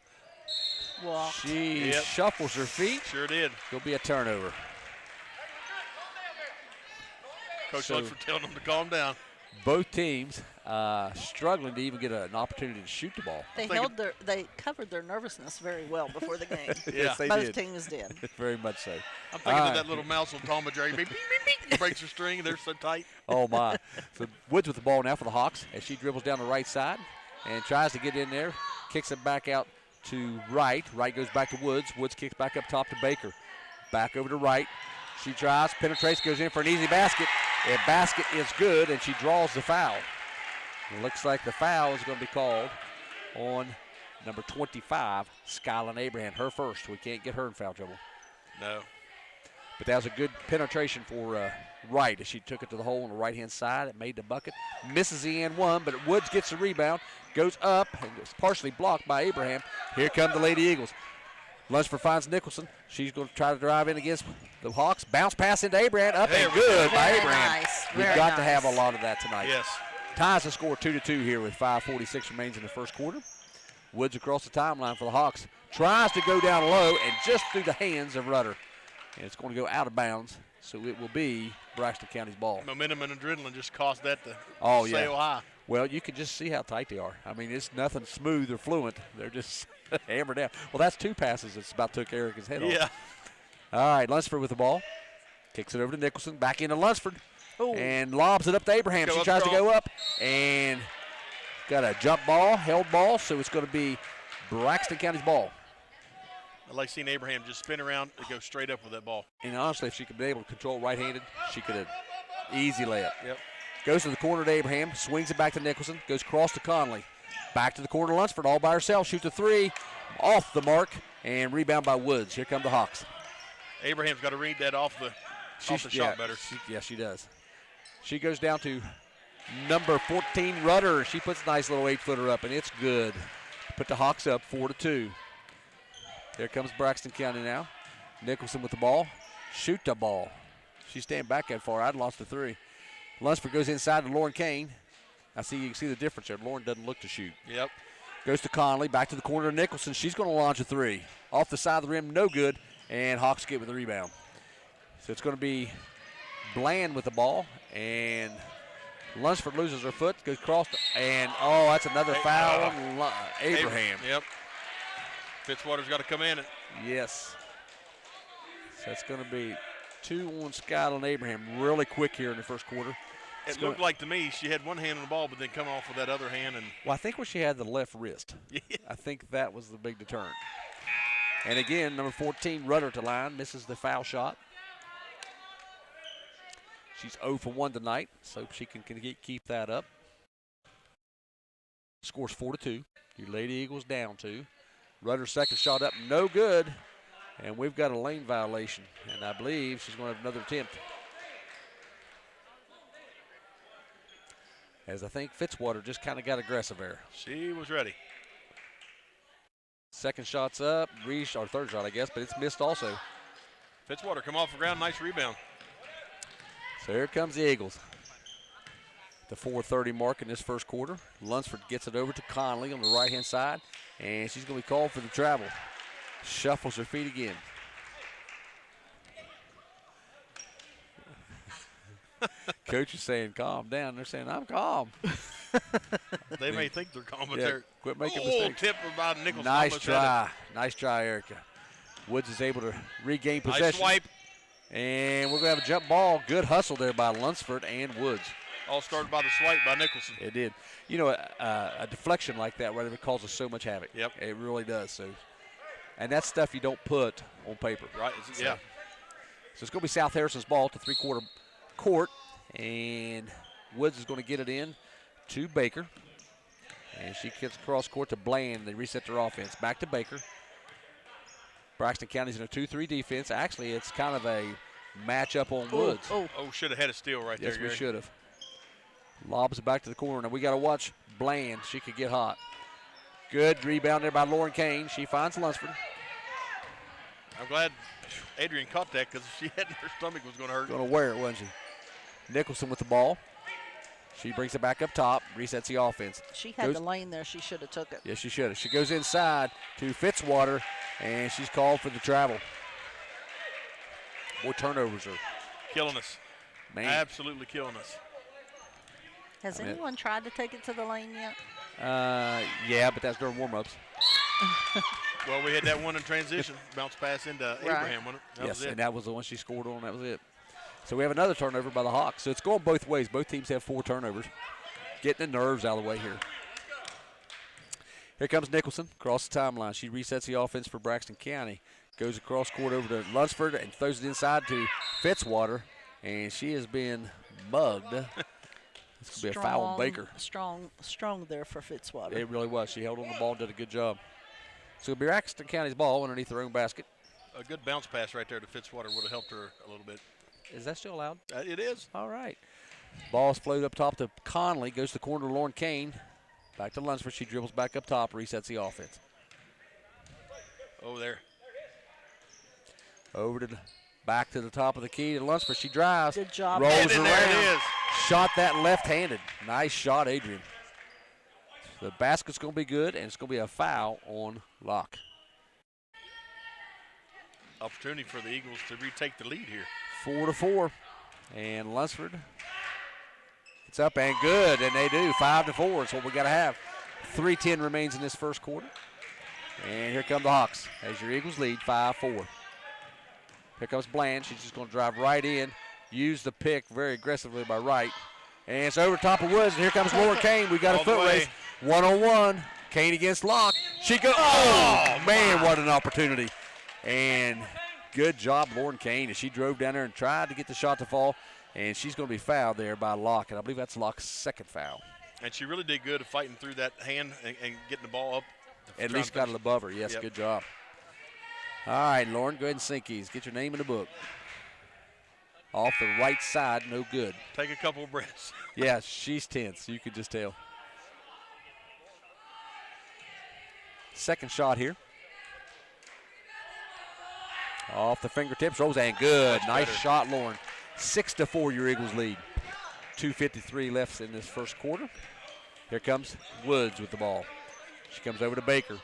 Walked. She shuffles her feet. Sure did. It'll be a turnover. Coach Lunsford telling them to calm down. Both teams struggling to even get an opportunity to shoot the ball. They covered their nervousness very well before the game. Yes, they Both did. teams did. Very much so. I'm thinking of that little mouse on Tom and Jerry. Beep, beep, beep, beep. Breaks her string. They're so tight. Oh, my. So Woods with the ball now for the Hawks as she dribbles down the right side and tries to get in there. Kicks it back out to Wright. Wright goes back to Woods. Woods kicks back up top to Baker. Back over to Wright. She tries, penetrates, goes in for an easy basket. A basket is good, and she draws the foul. It looks like the foul is going to be called on number 25, Skyline Abraham. Her first. We can't get her in foul trouble. No. But that was a good penetration for Wright as she took it to the hole on the right-hand side. It made the bucket. Misses the and one, but Woods gets the rebound. Goes up, and it's partially blocked by Abraham. Here come the Lady Eagles. Lunsford finds Nicholson. She's going to try to drive in against the Hawks. Bounce pass into Abraham. Up and good by Abraham. Nice. We've Very got to nice. have a lot of that tonight. Yes. Ties the score 2-2 here with 5:46 remains in the first quarter. Woods across the timeline for the Hawks. Tries to go down low and just through the hands of Rudder. And it's going to go out of bounds, so it will be Braxton County's ball. Momentum and adrenaline just caused that to sail high. Well, you can just see how tight they are. I mean, it's nothing smooth or fluent. They're just hammered down. Well, that's two passes that's about took Erica's head off. Yeah. All right, Lunsford with the ball. Kicks it over to Nicholson. Back into Lunsford. Ooh. And lobs it up to Abraham. Go She up tries strong. to go up. And got a jump ball, held ball, so it's going to be Braxton County's ball. I like seeing Abraham just spin around and go straight up with that ball. And honestly, if she could be able to control right-handed, she could have easy layup. Yep. Goes to the corner to Abraham, swings it back to Nicholson, goes across to Conley. Back to the corner, Lunsford all by herself, shoots a three, off the mark, and rebound by Woods. Here come the Hawks. Abraham's got to read that off the shot better. She does. She goes down to number 14, Rudder. She puts a nice little 8-footer up, and it's good. Put the Hawks up 4-2. Here comes Braxton County now. Nicholson with the ball. Shoot the ball. She's staying back that far. I'd lost the three. Lunsford goes inside to Lauren Kane. You can see the difference there. Lauren doesn't look to shoot. Yep. Goes to Conley, back to the corner to Nicholson. She's going to launch a three. Off the side of the rim, no good, and Hawks get with the rebound. So it's going to be Bland with the ball, and Lunsford loses her foot, goes across, and that's another foul on Abraham. Yep. Fitzwater's got to come in. Yes. So it's going to be 2 on Skyline Abraham really quick here in the first quarter. It looked like to me she had one hand on the ball, but then come off with that other hand. Well, I think when she had the left wrist. Yeah. I think that was the big deterrent. And again, number 14, Rudder to line, misses the foul shot. She's 0 for 1 tonight, so she can keep that up. Scores 4-2. Your Lady Eagles down 2. Rudder's second shot up, no good. And we've got a lane violation, and I believe she's going to have another attempt. As I think Fitzwater just kind of got aggressive there. She was ready. Second shot's up, or third shot, I guess, but it's missed also. Fitzwater come off the ground, nice rebound. So here comes the Eagles. The 4:30 mark in this first quarter. Lunsford gets it over to Conley on the right-hand side, and she's going to be called for the travel. Shuffles her feet again. Coach is saying, calm down. They're saying, I'm calm. They may think they're calm, but Yeah, they're quit making mistakes. tip about Nicholson. Nice almost try. had Nice try, Erica. Woods is able to regain possession. Nice swipe. And we're going to have a jump ball. Good hustle there by Lunsford and Woods. All started by the swipe by Nicholson. It did. You know, a deflection like that right, it causes so much havoc. Yep. It really does. So, and that's stuff you don't put on paper. Right. Yeah. So it's going to be South Harrison's ball to three-quarter court, and Woods is going to get it in to Baker. And she gets across court to Bland. They reset their offense. Back to Baker. Braxton County's in a 2-3 defense. Actually, it's kind of a matchup on Woods. Should have had a steal right there, Yes, we Gary. should have. Lobs it back to the corner. Now we got to watch Bland. She could get hot. Good rebound there by Lauren Kane. She finds Lunsford. I'm glad Adrian caught that because if she hadn't, her stomach was going to hurt. Going to wear it, wasn't she? Nicholson with the ball. She brings it back up top, resets the offense. She had the lane there. She should have took it. Yes, she should have. She goes inside to Fitzwater, and she's called for the travel. More turnovers are Killing us. Man. Absolutely killing us. Has anyone tried to take it to the lane yet? Yeah, but that's during warm-ups. Well, we had that one in transition. Bounce pass into Abraham, wasn't it? That was it. And that was the one she scored on. That was it. So we have another turnover by the Hawks. So it's going both ways. Both teams have 4 turnovers. Getting the nerves out of the way here. Here comes Nicholson across the timeline. She resets the offense for Braxton County. Goes across court over to Lunsford and throws it inside to Fitzwater. and she has been mugged. It's going to be a foul on Baker. Strong there for Fitzwater. It really was. She held on the ball and did a good job. So it'll be Braxton County's ball underneath their own basket. A good bounce pass right there to Fitzwater would have helped her a little bit. Is that still allowed? It is. All right. Ball's floated up top to Conley. Goes to the corner to Lauren Kane. Back to Lunsford. She dribbles back up top. Resets the offense. Oh, there. Over to back to the top of the key to Lunsford. She drives. Good job. Rolls And around. there it is. Shot that left-handed. Nice shot, Adrian. The basket's going to be good, and it's going to be a foul on Locke. Opportunity for the Eagles to retake the lead here. 4-4. And Lunsford, it's up and good, and they do. 5-4 is what we got to have. 3:10 remains in this first quarter. And here come the Hawks as your Eagles lead 5-4. Here comes Bland. She's just going to drive right in, use the pick very aggressively by Wright. And it's over top of Woods, and here comes Lauren Kane. We got a foot race. 1-on-1. Kane against Locke. She goes, oh, man, what an opportunity. And good job, Lauren Kane, as she drove down there and tried to get the shot to fall. And she's going to be fouled there by Locke, and I believe that's Locke's second foul. And she really did good at fighting through that hand and getting the ball up. At least got it above her. Yes, Good job. All right, Lauren, go ahead and sink these. Get your name in the book. Off the right side, no good. Take a couple of breaths. Yeah, she's tense. You could just tell. Second shot here. Off the fingertips, rolls and good. Nice shot, Lauren. 6-4, your Eagles lead. 2:53 left in this first quarter. Here comes Woods with the ball. She comes over to Baker.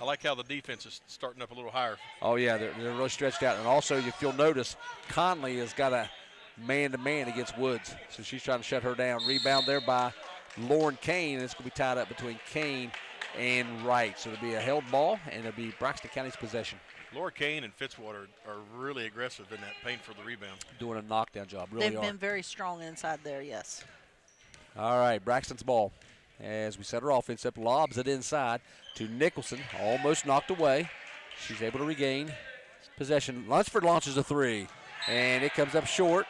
I like how the defense is starting up a little higher. Oh, yeah, they're really stretched out. And also, if you'll notice, Conley has got a man-to-man against Woods. So she's trying to shut her down. Rebound there by Lauren Kane, and it's going to be tied up between Kane and Wright. So it'll be a held ball, and it'll be Braxton County's possession. Laura Kane and Fitzwater are really aggressive in that paint for the rebound. Doing a knockdown job, really They've been very strong inside there, yes. All right, Braxton's ball. As we set her offense up, lobs it inside to Nicholson, almost knocked away. She's able to regain possession. Lunsford launches a three, and it comes up short.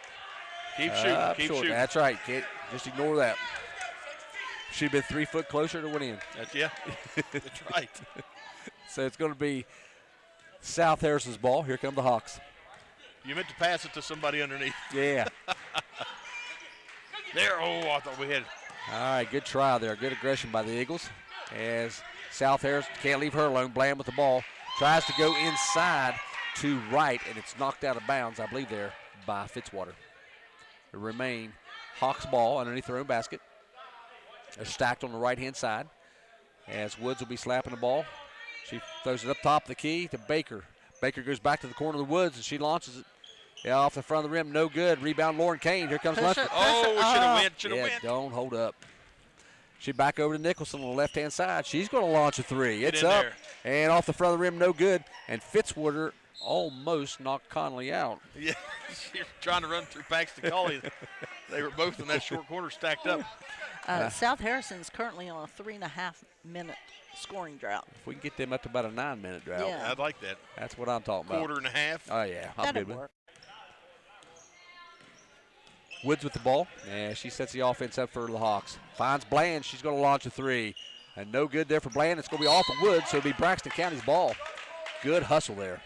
Keep shooting, keep shooting. That's right, can't just ignore that. She'd been 3 foot closer to win in. That's right. So it's going to be South Harrison's ball. Here come the Hawks. You meant to pass it to somebody underneath. Yeah. There, I thought we had it. All right, good try there. Good aggression by the Eagles as South Harrison can't leave her alone. Bland with the ball. Tries to go inside to Wright, and it's knocked out of bounds, I believe, there by Fitzwater. It remain Hawks ball underneath their own basket. They're stacked on the right-hand side as Woods will be slapping the ball. She throws it up top of the key to Baker. Baker goes back to the corner of the Woods, and she launches it. Yeah, off the front of the rim, no good. Rebound, Lauren Kane. Here comes Lunsford. Should have went. Don't hold up. She back over to Nicholson on the left-hand side. She's going to launch a three. It's up, and off the front of the rim, no good. And Fitzwater almost knocked Conley out. Yeah, she's trying to run through Paxton Colley. They were both in that short corner stacked up. South Harrison's currently on a 3.5-minute scoring drought. If we can get them up to about a 9-minute drought. Yeah. I'd like that. That's what I'm talking about. Quarter and a half. Oh, yeah. I'm That'd good with it. work. Woods with the ball, and she sets the offense up for the Hawks. Finds Bland. She's going to launch a three. And no good there for Bland. It's going to be off of Woods, so it'll be Braxton County's ball. Good hustle there.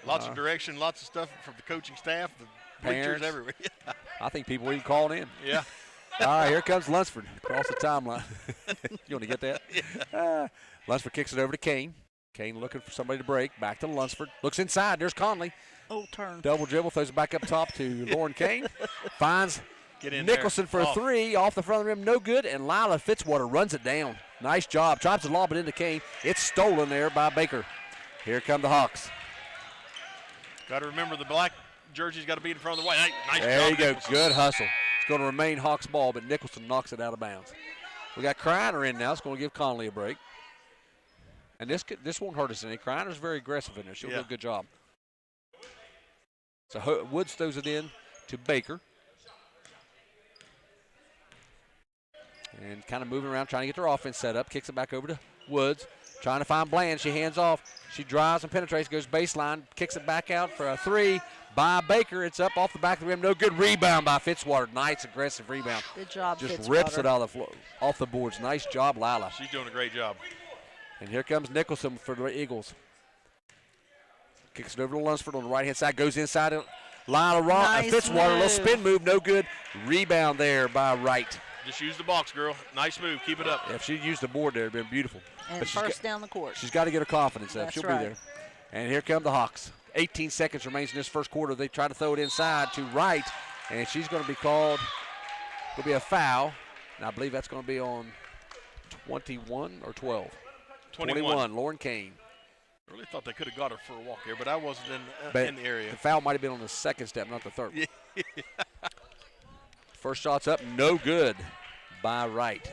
Lots of direction, lots of stuff from the coaching staff, the bleachers everywhere. I think people even calling in. Yeah. All right, here comes Lunsford across the timeline. You want to get that? Yeah. Lunsford kicks it over to Kane. Kane looking for somebody to break. Back to Lunsford. Looks inside. There's Conley. Oh, turn. Double dribble. Throws it back up top to Lauren Kane. Finds Nicholson there. for a three. Off the front of the rim. No good. And Lila Fitzwater runs it down. Nice job. Tries to lob it into Kane. It's stolen there by Baker. Here come the Hawks. Got to remember the black jersey's got to be in front of the white. Nice there job, you go. Nicholson. Good hustle. It's going to remain Hawks ball, but Nicholson knocks it out of bounds. We got Kreiner in now. It's going to give Conley a break. And this won't hurt us any. Kreiner's very aggressive in there. She'll do a good job. So Woods throws it in to Baker. And kind of moving around, trying to get their offense set up. Kicks it back over to Woods. Trying to find Bland. She hands off. She drives and penetrates, goes baseline, kicks it back out for a 3 by Baker. It's up off the back of the rim. No good. Rebound by Fitzwater. Nice aggressive rebound. Good job, Just Fitzwater. rips it off the boards. Nice job, Lila. She's doing a great job. And here comes Nicholson for the Eagles. Kicks it over to Lunsford on the right-hand side. Goes inside. Lila Nice Fitzwater. A little move. spin move. No good. Rebound there by Wright. Just use the box, girl. Nice move. Keep it up. If she used the board there, it would have been beautiful. And But first down the court. She's got to get her confidence up. That's She'll right. be there. And here come the Hawks. 18 seconds remains in this first quarter. They try to throw it inside to Wright, and she's going to be called. It'll be a foul, and I believe that's going to be on 21 or 12. 21. Lauren Kane. I really thought they could have got her for a walk here, but I wasn't But in the area. The foul might have been on the second step, not the third. First shot's up, no good by Wright.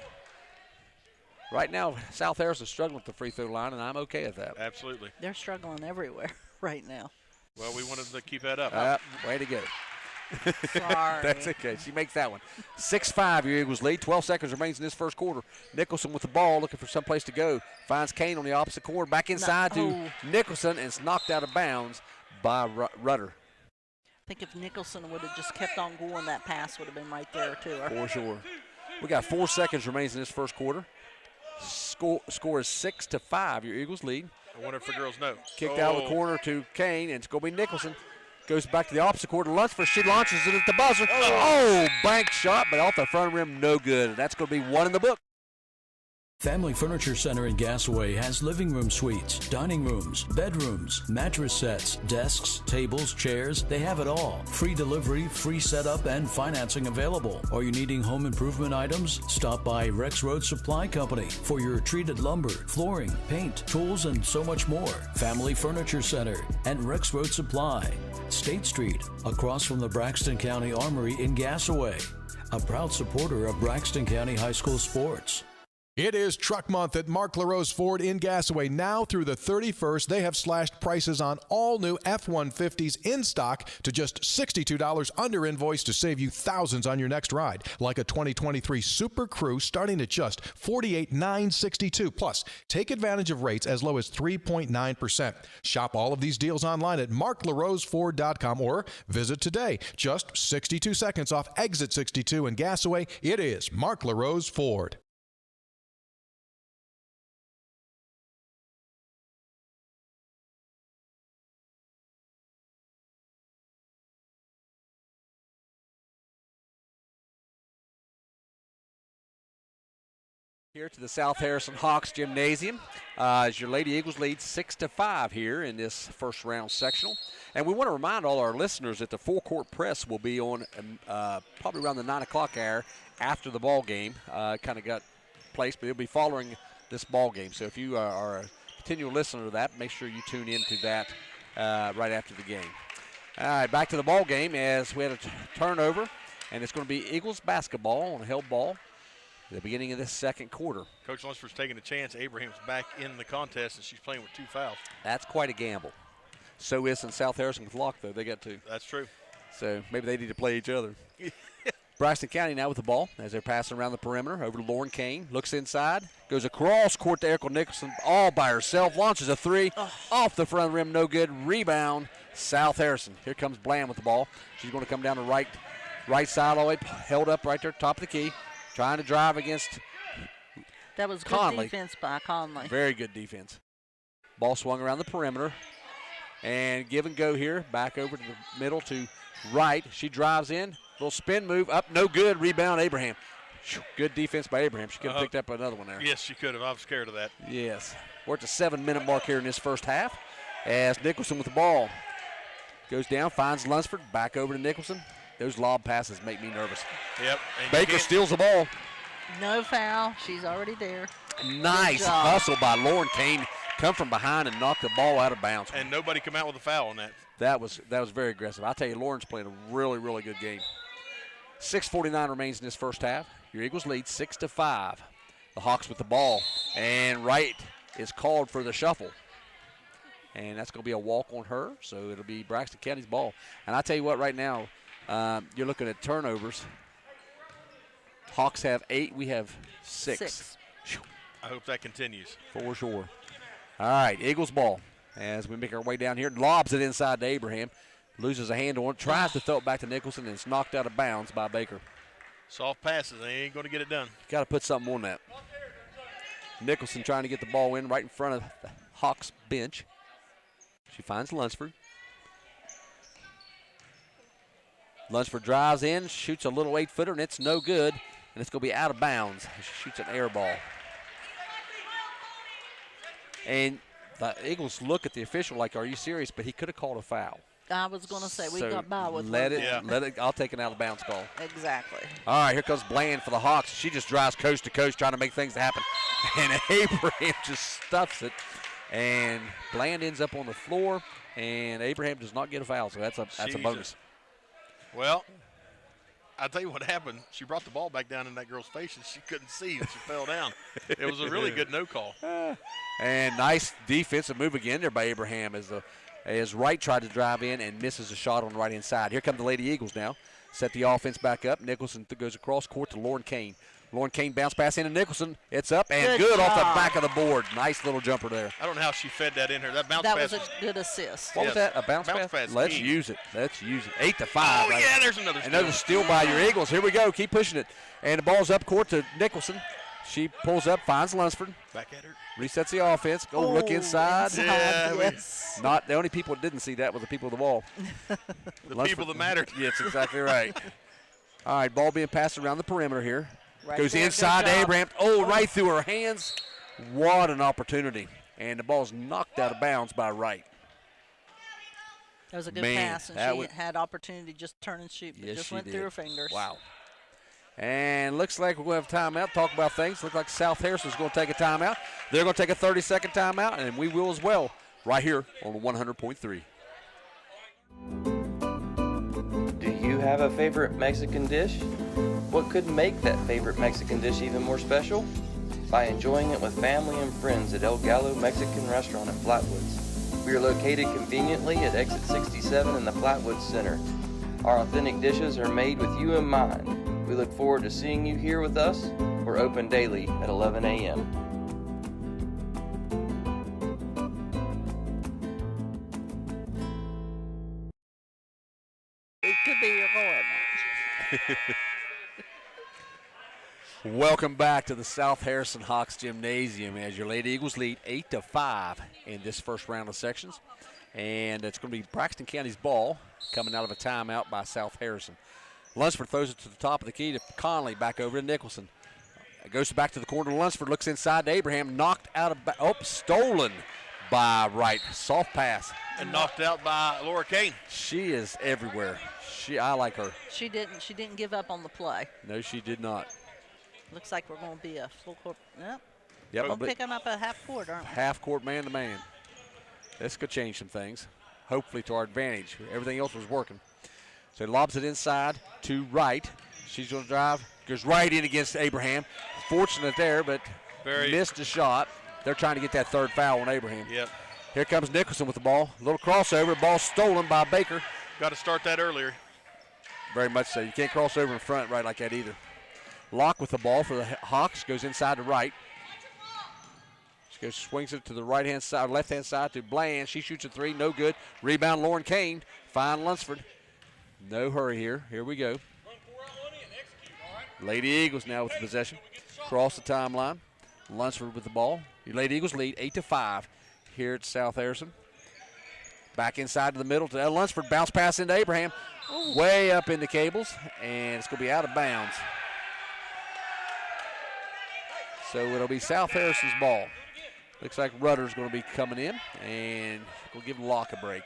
Right now, South Harris is struggling with the free throw line, and I'm okay with that. Absolutely. They're struggling everywhere right now. Well, we wanted to keep that up. Way to go. Sorry. That's okay. She makes that one. 6-5, your Eagles lead. 12 seconds remains in this first quarter. Nicholson with the ball, looking for someplace to go. Finds Kane on the opposite corner. Back inside to Nicholson, and it's knocked out of bounds by Rudder. I think if Nicholson would have just kept on going, that pass would have been right there to her. For sure. We got 4 seconds remains in this first quarter. Score is 6-5, your Eagles lead. I wonder if the girls know. Kicked out of the corner to Kane, and it's going to be Nicholson. Goes back to the opposite court to Lunsford. She launches it at the buzzer. Oh, bank shot, but off the front rim, no good. And that's going to be one in the book. Family Furniture Center in Gassaway has living room suites, dining rooms, bedrooms, mattress sets, desks, tables, chairs. They have it all. Free delivery, free setup, and financing available. Are you needing home improvement items? Stop by Rex Road Supply Company for your treated lumber, flooring, paint, tools, and so much more. Family Furniture Center and Rex Road Supply. State Street, across from the Braxton County Armory in Gassaway. A proud supporter of Braxton County High School sports. It is Truck Month at Mark LaRose Ford in Gassaway. Now through the 31st, they have slashed prices on all new F-150s in stock to just $62 under invoice to save you thousands on your next ride. Like a 2023 Super Crew starting at just $48,962. Plus, take advantage of rates as low as 3.9%. Shop all of these deals online at marklaroseford.com or visit today. Just 62 seconds off exit 62 in Gassaway. It is Mark LaRose Ford. Here to the South Harrison Hawks Gymnasium as your Lady Eagles lead 6-5 here in this first round sectional. And we want to remind all our listeners that the full court press will be on probably around the 9 o'clock hour after the ball game. Kind of got placed, but it'll be following this ball game. So if you are a continual listener to that, make sure you tune into that right after the game. All right, back to the ball game as we had a turnover, and it's going to be Eagles basketball on a held ball. The beginning of this second quarter. Coach Lunsford's taking a chance. Abraham's back in the contest, and she's playing with 2 fouls. That's quite a gamble. So is in South Harrison with Locke, though. They got 2. That's true. So maybe they need to play each other. Braxton County now with the ball as they're passing around the perimeter over to Lauren Kane. Looks inside, goes across court to Erica Nicholson all by herself. Launches a 3 off the front rim, no good. Rebound, South Harrison. Here comes Bland with the ball. She's going to come down the right side all the way, held up right there, top of the key. Trying to drive against That was good Conley. defense by Conley. Very good defense. Ball swung around the perimeter. And give and go here. Back over to the middle to Wright. She drives in. Little spin move. Up, no good. Rebound, Abraham. Good defense by Abraham. She could have picked up another one there. Yes, she could have. I was scared of that. Yes. We're at the 7-minute mark here in this first half. As Nicholson with the ball. Goes down, finds Lunsford. Back over to Nicholson. Those lob passes make me nervous. Yep. Baker steals the ball. No foul. She's already there. Nice hustle by Lauren Kane. Come from behind and knock the ball out of bounds. And nobody come out with a foul on that. That was very aggressive. I tell you, Lauren's playing a really, really good game. 6:49 remains in this first half. Your Eagles lead 6-5. The Hawks with the ball. And Wright is called for the shuffle. And that's going to be a walk on her. So it'll be Braxton County's ball. And I tell you what, right now, you're looking at turnovers. Hawks have 8. We have 6. I hope that continues. For sure. All right, Eagles ball as we make our way down here. Lobs it inside to Abraham. Loses a hand on it. Tries to throw it back to Nicholson, and it's knocked out of bounds by Baker. Soft passes. They ain't going to get it done. Got to put something on that. Nicholson trying to get the ball in right in front of the Hawks bench. She finds Lunsford. Lunsford drives in, shoots a little 8-footer, and it's no good. And it's going to be out of bounds. She shoots an air ball. And the Eagles look at the official like, are you serious? But he could have called a foul. I was going to say, we got by with let it. I'll take an out of bounds call. Exactly. All right, here comes Bland for the Hawks. She just drives coast to coast trying to make things happen. And Abraham just stuffs it. And Bland ends up on the floor, and Abraham does not get a foul, so that's a bonus. Well, I'll tell you what happened. She brought the ball back down in that girl's face, and she couldn't see, and she fell down. It was a really good no call. And nice defensive move again there by Abraham as Wright tried to drive in and misses a shot on the right-hand side. Here come the Lady Eagles now. Set the offense back up. Nicholson goes across court to Lauren Kane. Lauren Kane bounce pass into Nicholson. It's up and good off the back of the board. Nice little jumper there. I don't know how she fed that in her. That bounce pass. That was a good assist. What was that? A bounce pass? Let's use it. 8-5. Oh, right? Yeah, there's another steal. Another steal by your Eagles. Here we go. Keep pushing it. And the ball's up court to Nicholson. She pulls up, finds Lunsford. Back at her. Resets the offense. Look inside. Yeah, yes. Not the only people that didn't see that were the people of the ball. The people that mattered. Yeah, that's exactly right. All right, ball being passed around the perimeter here. Right goes there, inside to Abraham. Right through her hands. What an opportunity. And the ball's knocked out of bounds by Wright. That was a good pass, and she had opportunity to just turn and shoot, but just went through her fingers. Wow. And looks like we're going to have a timeout, talk about things. Looks like South Harrison's going to take a timeout. They're going to take a 30-second timeout, and we will as well, right here on 100.3. Do you have a favorite Mexican dish? What could make that favorite Mexican dish even more special? By enjoying it with family and friends at El Gallo Mexican Restaurant in Flatwoods. We are located conveniently at exit 67 in the Flatwoods Center. Our authentic dishes are made with you in mind. We look forward to seeing you here with us. We're open daily at 11 a.m. It could be your boy. Welcome back to the South Harrison Hawks Gymnasium as your Lady Eagles lead 8-5 in this first round of sections. And it's going to be Braxton County's ball coming out of a timeout by South Harrison. Lunsford throws it to the top of the key to Conley, back over to Nicholson. It goes back to the corner to Lunsford, looks inside to Abraham, knocked out of, stolen by Wright. Soft pass. And knocked out by Laura Kane. She is everywhere. I like her. She didn't give up on the play. No, she did not. Looks like we're going to be a full court. Yep. We're picking up a half court, aren't we? Half court man to man. This could change some things, hopefully to our advantage. Everything else was working. So lobs it inside to Wright. She's going to drive, goes right in against Abraham. Fortunate there, but missed a shot. They're trying to get that third foul on Abraham. Yep. Here comes Nicholson with the ball. A little crossover, ball stolen by Baker. Got to start that earlier. Very much so. You can't cross over in front right like that either. Locke with the ball for the Hawks, goes inside to Wright. She goes, swings it to the right-hand side, left-hand side to Bland. She shoots a three, no good. Rebound, Lauren Kane. Fine Lunsford. No hurry here. Here we go. Lady Eagles now with the possession. Cross the timeline. Lunsford with the ball. Your Lady Eagles lead 8-5 here at South Harrison. Back inside to the middle to Lunsford. Bounce pass into Abraham. Way up in the cables, and it's going to be out of bounds. So it'll be South Harrison's ball. Looks like Rudder's going to be coming in, and we'll give Locke a break.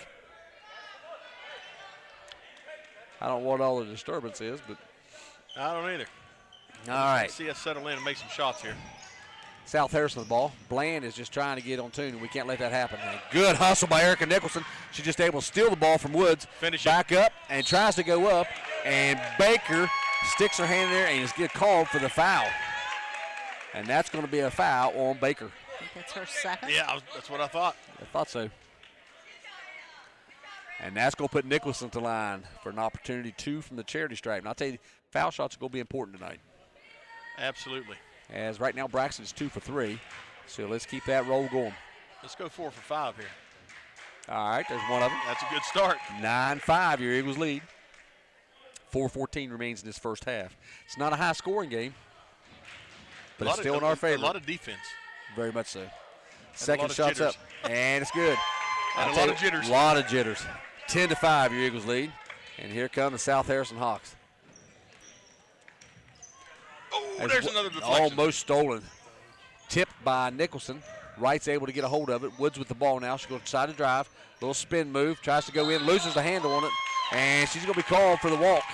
I don't know what all the disturbance is, but I don't either. All right. See us settle in and make some shots here. South Harrison's ball. Bland is just trying to get on tune, and we can't let that happen. And good hustle by Erica Nicholson. She's just able to steal the ball from Woods. Back up and tries to go up, and Baker sticks her hand in there and is get called for the foul. And that's going to be a foul on Baker. I think that's her second. Yeah, that's what I thought. I thought so. And that's going to put Nicholson to line for an opportunity 2 from the charity stripe. And I'll tell you, foul shots are going to be important tonight. Absolutely. As right now Braxton is 2 for 3. So let's keep that roll going. Let's go 4 for 5 here. All right, there's one of them. That's a good start. 9-5, your Eagles lead. 4:14 remains in this first half. It's not a high-scoring game, but it's still in our favor. A lot of defense. Very much so. Second shot's up, and it's good. And a lot of jitters. A lot of jitters. 10-5, your Eagles lead. And here come the South Harrison Hawks. Oh, there's another deflection. Almost stolen. Tipped by Nicholson. Wright's able to get a hold of it. Woods with the ball now. She's going to try to drive. Little spin move. Tries to go in. Loses the handle on it. And she's going to be called for the walk.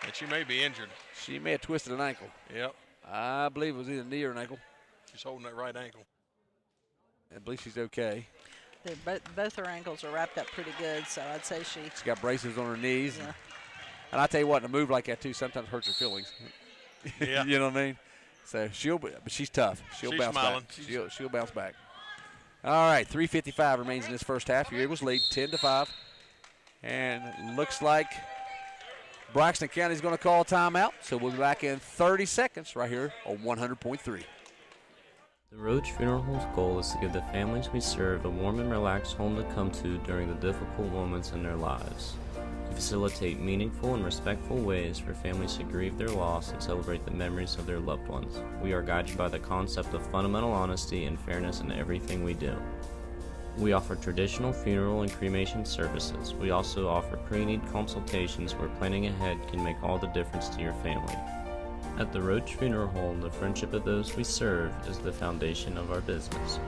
And she may be injured. She may have twisted an ankle. Yep. I believe it was either knee or an ankle. She's holding that right ankle. I believe she's okay. Both her ankles are wrapped up pretty good, so I'd say She's got braces on her knees. Yeah. And I tell you what, a move like that, too, sometimes hurts her feelings. Yeah. You know what I mean? So but she's tough. She's bounce smiling. back. She'll bounce back. All right, 3:55 remains in this first half. Your Eagles lead 10-5. And looks like Braxton County is going to call a timeout. So we'll be back in 30 seconds right here on 100.3. The Roach Funeral Home's goal is to give the families we serve a warm and relaxed home to come to during the difficult moments in their lives. We facilitate meaningful and respectful ways for families to grieve their loss and celebrate the memories of their loved ones. We are guided by the concept of fundamental honesty and fairness in everything we do. We offer traditional funeral and cremation services. We also offer pre-need consultations where planning ahead can make all the difference to your family. At the Roach Funeral Home, the friendship of those we serve is the foundation of our business.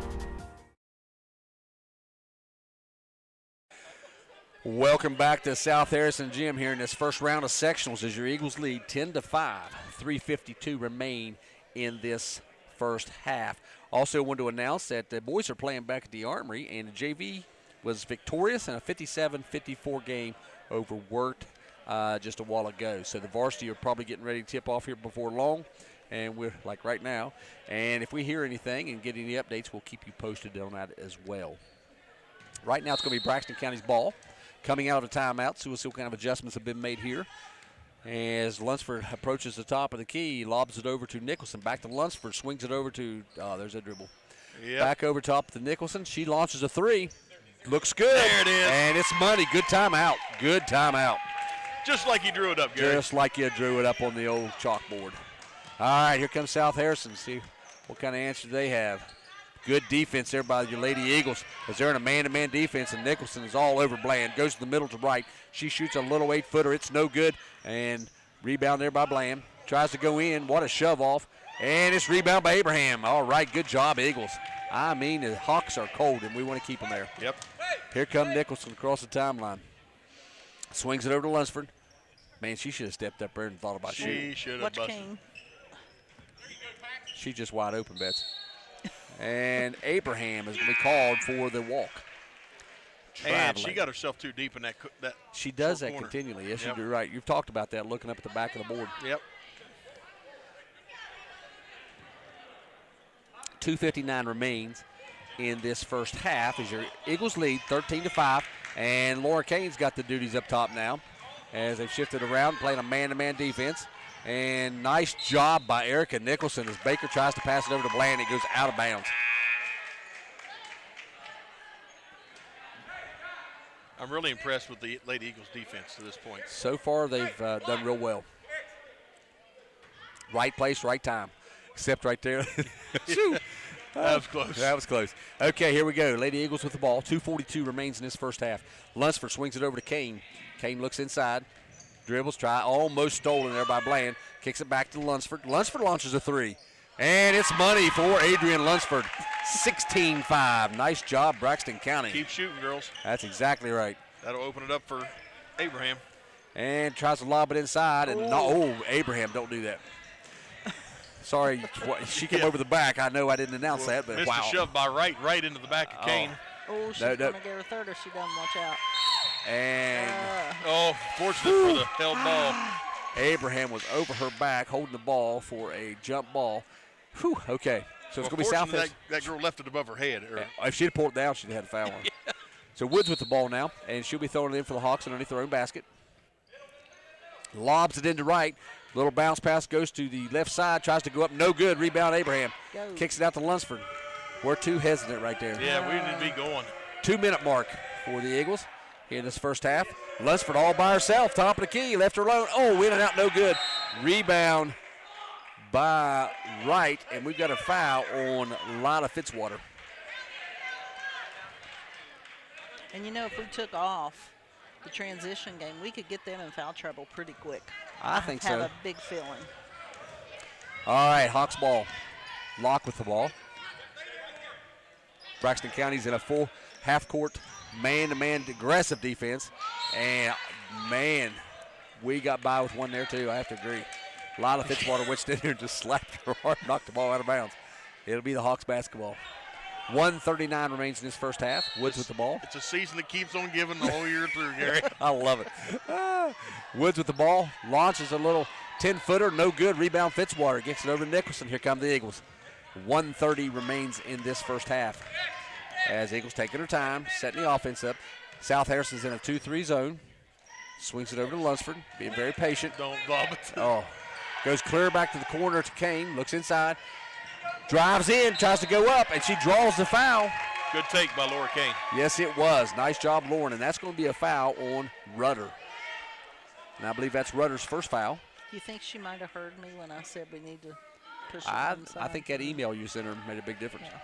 Welcome back to South Harrison Gym here in this first round of sectionals as your Eagles lead 10-5. 3:52 remain in this first half. Also want to announce that the boys are playing back at the Armory, and the JV was victorious in a 57-54 game over Wirt just a while ago. So the varsity are probably getting ready to tip off here before long, and we're like right now. And if we hear anything and get any updates, we'll keep you posted on that as well. Right now it's going to be Braxton County's ball. Coming out of a timeout, so we'll see what kind of adjustments have been made here. As Lunsford approaches the top of the key, lobs it over to Nicholson. Back to Lunsford, swings it over to, there's a dribble. Yep. Back over top to Nicholson. She launches a three. Looks good. There it is. And it's money. Good timeout. Good timeout. Just like you drew it up, Gary. Just like you drew it up on the old chalkboard. All right, here comes South Harrison. See what kind of answer they have. Good defense there by your Lady Eagles as they're in a man-to-man defense, and Nicholson is all over Bland. Goes to the middle to right. She shoots a little 8-footer. It's no good. And rebound there by Bland. Tries to go in. What a shove off. And it's rebound by Abraham. All right, good job, Eagles. I mean, the Hawks are cold, and we want to keep them there. Yep. Here comes Nicholson across the timeline. Swings it over to Lunsford. Man, she should have stepped up there and thought about shooting. She should have busted. She's just wide open, Betsy. And Abraham is going to be called for the walk. And she got herself too deep in that. She does that corner. continually. Yes, Yep. you're right. You've talked about that, looking up at the back of the board. Yep. 2:59 remains in this first half as your Eagles lead 13-5. And Laura Kane's got the duties up top now as they've shifted around, playing a man-to-man defense. And nice job by Erica Nicholson as Baker tries to pass it over to Bland. It goes out of bounds. I'm really impressed with the Lady Eagles defense to this point. So far, they've done real well. Right place, right time. Except right there. Shoot. That was close. That was close. Okay, here we go. Lady Eagles with the ball. 2:42 remains in this first half. Lunsford swings it over to Kane. Kane looks inside. Dribbles, try, almost stolen there by Bland. Kicks it back to Lunsford. Lunsford launches a three. And it's money for Adrian Lunsford. 16-5. Nice job, Braxton County. Keep shooting, girls. That's exactly right. That'll open it up for Abraham. And tries to lob it inside. And Abraham, don't do that. Sorry, she came over the back. I know I didn't announce that, but missed wow. a shove by right into the back of Kane. Oh, she's going to get her third if she doesn't watch out. And fortunate for the held ball. Abraham was over her back holding the ball for a jump ball. Whew, okay. So it's going to be South. That girl left it above her head. If she'd have pulled it down, she'd have had a foul on. Yeah. So Woods with the ball now, and she'll be throwing it in for the Hawks underneath their own basket. Lobs it into right. Little bounce pass goes to the left side. Tries to go up. No good. Rebound Abraham. Kicks it out to Lunsford. We're too hesitant right there. Yeah, we need to be going. 2-minute mark for the Eagles here in this first half. Lunsford all by herself, top of the key, left her alone. Oh, in and out, no good. Rebound by Wright, and we've got a foul on Lana Fitzwater. And you know, if we took off the transition game, we could get them in foul trouble pretty quick. I think so. have a big feeling. All right, Hawks ball. Lock with the ball. Braxton County's in a full half-court man-to-man aggressive defense. And, man, we got by with one there, too. I have to agree. Lila Fitzwater went in here and just slapped her hard, knocked the ball out of bounds. It'll be the Hawks basketball. 1:39 remains in this first half. Woods with the ball. It's a season that keeps on giving the whole year through, Gary. I love it. Woods with the ball. Launches a little 10-footer. No good. Rebound Fitzwater. Gets it over to Nicholson. Here come the Eagles. 1:30 remains in this first half. As Eagles taking their time, setting the offense up. South Harrison's in a 2-3 zone. Swings it over to Lunsford. Being very patient. Don't lob it. Oh. Goes clear back to the corner to Kane. Looks inside. Drives in, tries to go up, and she draws the foul. Good take by Laura Kane. Yes, it was. Nice job, Lauren, and that's going to be a foul on Rudder. And I believe that's Rudder's first foul. Do you think she might have heard me when I said we need to push it I inside? think that email you sent her made a big difference. Yeah.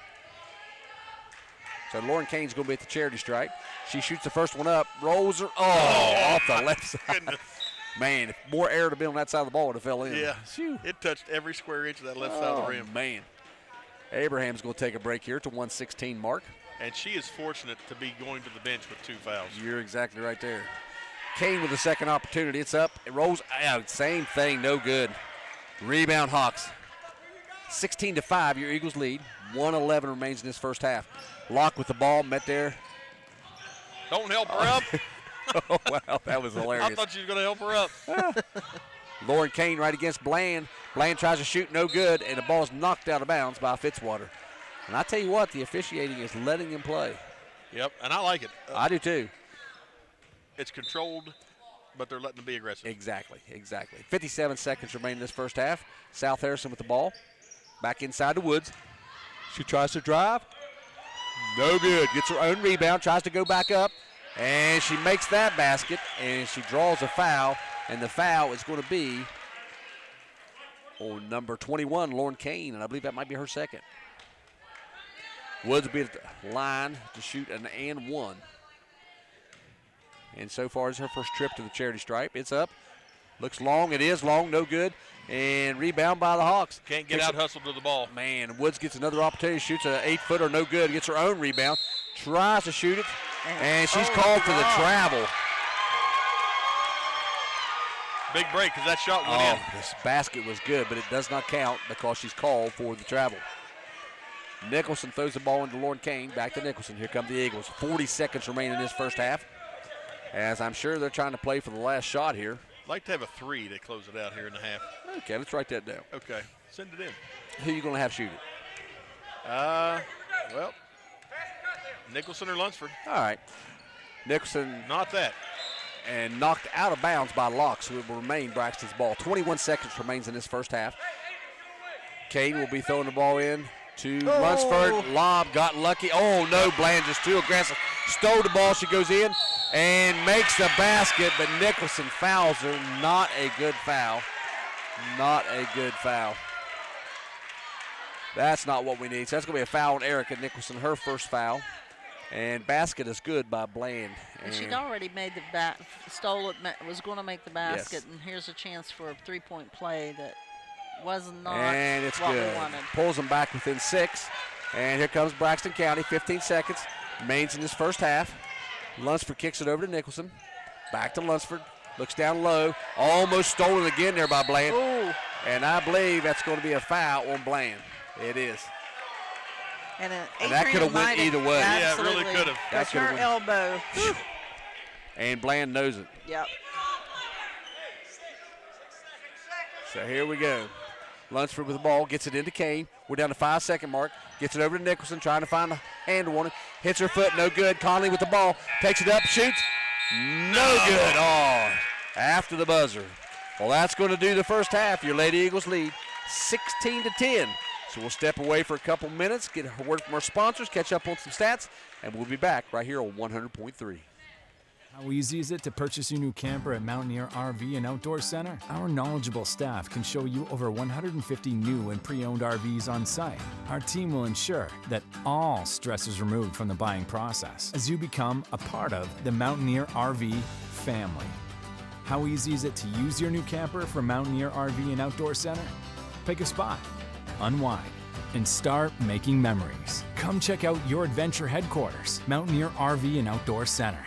So Lauren Kane's going to be at the charity stripe. She shoots the first one up, rolls her, off the left side. Goodness. Man, if more air to be on that side of the ball, it would have fell in. Yeah, it touched every square inch of that left side of the rim. Man. Abraham's going to take a break here to 1:16 mark. And she is fortunate to be going to the bench with 2 fouls. You're exactly right there. Kane with the second opportunity. It's up. It rolls out. Same thing. No good. Rebound Hawks. 16-5, your Eagles lead. 1:11 remains in this first half. Locke with the ball. Met there. Don't help her up. Oh, wow. That was hilarious. I thought she was going to help her up. Lauren Kane right against Bland. Bland tries to shoot, no good, and the ball is knocked out of bounds by Fitzwater. And I tell you what, the officiating is letting him play. Yep, and I like it. I do too. It's controlled, but they're letting them be aggressive. Exactly. 57 seconds remain in this first half. South Harrison with the ball. Back inside the Woods. She tries to drive. No good. Gets her own rebound, tries to go back up, and she makes that basket, and she draws a foul, and the foul is going to be on number 21, Lauren Kane, and I believe that might be her second. Woods will be at the line to shoot an and one. And so far, it's her first trip to the charity stripe. It's up. Looks long. It is long. No good. And rebound by the Hawks. Can't get out hustled to the ball. Man, Woods gets another opportunity. Shoots an 8-footer. No good. Gets her own rebound. Tries to shoot it. And she's called for the travel. Big break because that shot went in. This basket was good, but it does not count because she's called for the travel. Nicholson throws the ball into Lauren Kane. Back to Nicholson. Here come the Eagles. 40 seconds remain in this first half. As I'm sure they're trying to play for the last shot here. I'd like to have a 3 to close it out here in the half. Okay, let's write that down. Okay, send it in. Who are you going to have shoot it? Well, Nicholson or Lunsford. All right. Nicholson. Not that. And knocked out of bounds by Locke, so it will remain Braxton's ball. 21 seconds remains in this first half. Kane will be throwing the ball in to Lunsford. Lob, got lucky. Oh, no, Bland just too aggressive. Stole the ball. She goes in and makes the basket, but Nicholson fouls her. Not a good foul. Not a good foul. That's not what we need. So that's going to be a foul on Erica Nicholson, her first foul. And basket is good by Bland. And she'd already made the stole it, was going to make the basket, and here's a chance for a three-point play that was not and it's what good. we wanted. Pulls them back within 6. And here comes Braxton County. 15 seconds remains in this first half. Lunsford kicks it over to Nicholson. Back to Lunsford. Looks down low. Almost stolen again there by Bland. Ooh. And I believe that's going to be a foul on Bland. It is. And that could have went either way. Yeah, it really could have. That's her elbow. And Bland knows it. Yep. So here we go. Lunsford with the ball, gets it into Kane. We're down to 5-second mark. Gets it over to Nicholson, trying to find a handle on it. Hits her foot, no good. Conley with the ball, takes it up, shoots. No good. Oh, after the buzzer. Well, that's going to do the first half. Your Lady Eagles lead 16-10. So we'll step away for a couple minutes, get a word from our sponsors, catch up on some stats, and we'll be back right here on 100.3. How easy is it to purchase your new camper at Mountaineer RV and Outdoor Center? Our knowledgeable staff can show you over 150 new and pre-owned RVs on site. Our team will ensure that all stress is removed from the buying process as you become a part of the Mountaineer RV family. How easy is it to use your new camper from Mountaineer RV and Outdoor Center? Pick a spot, unwind, and start making memories. Come check out your adventure headquarters, Mountaineer RV and Outdoor Center.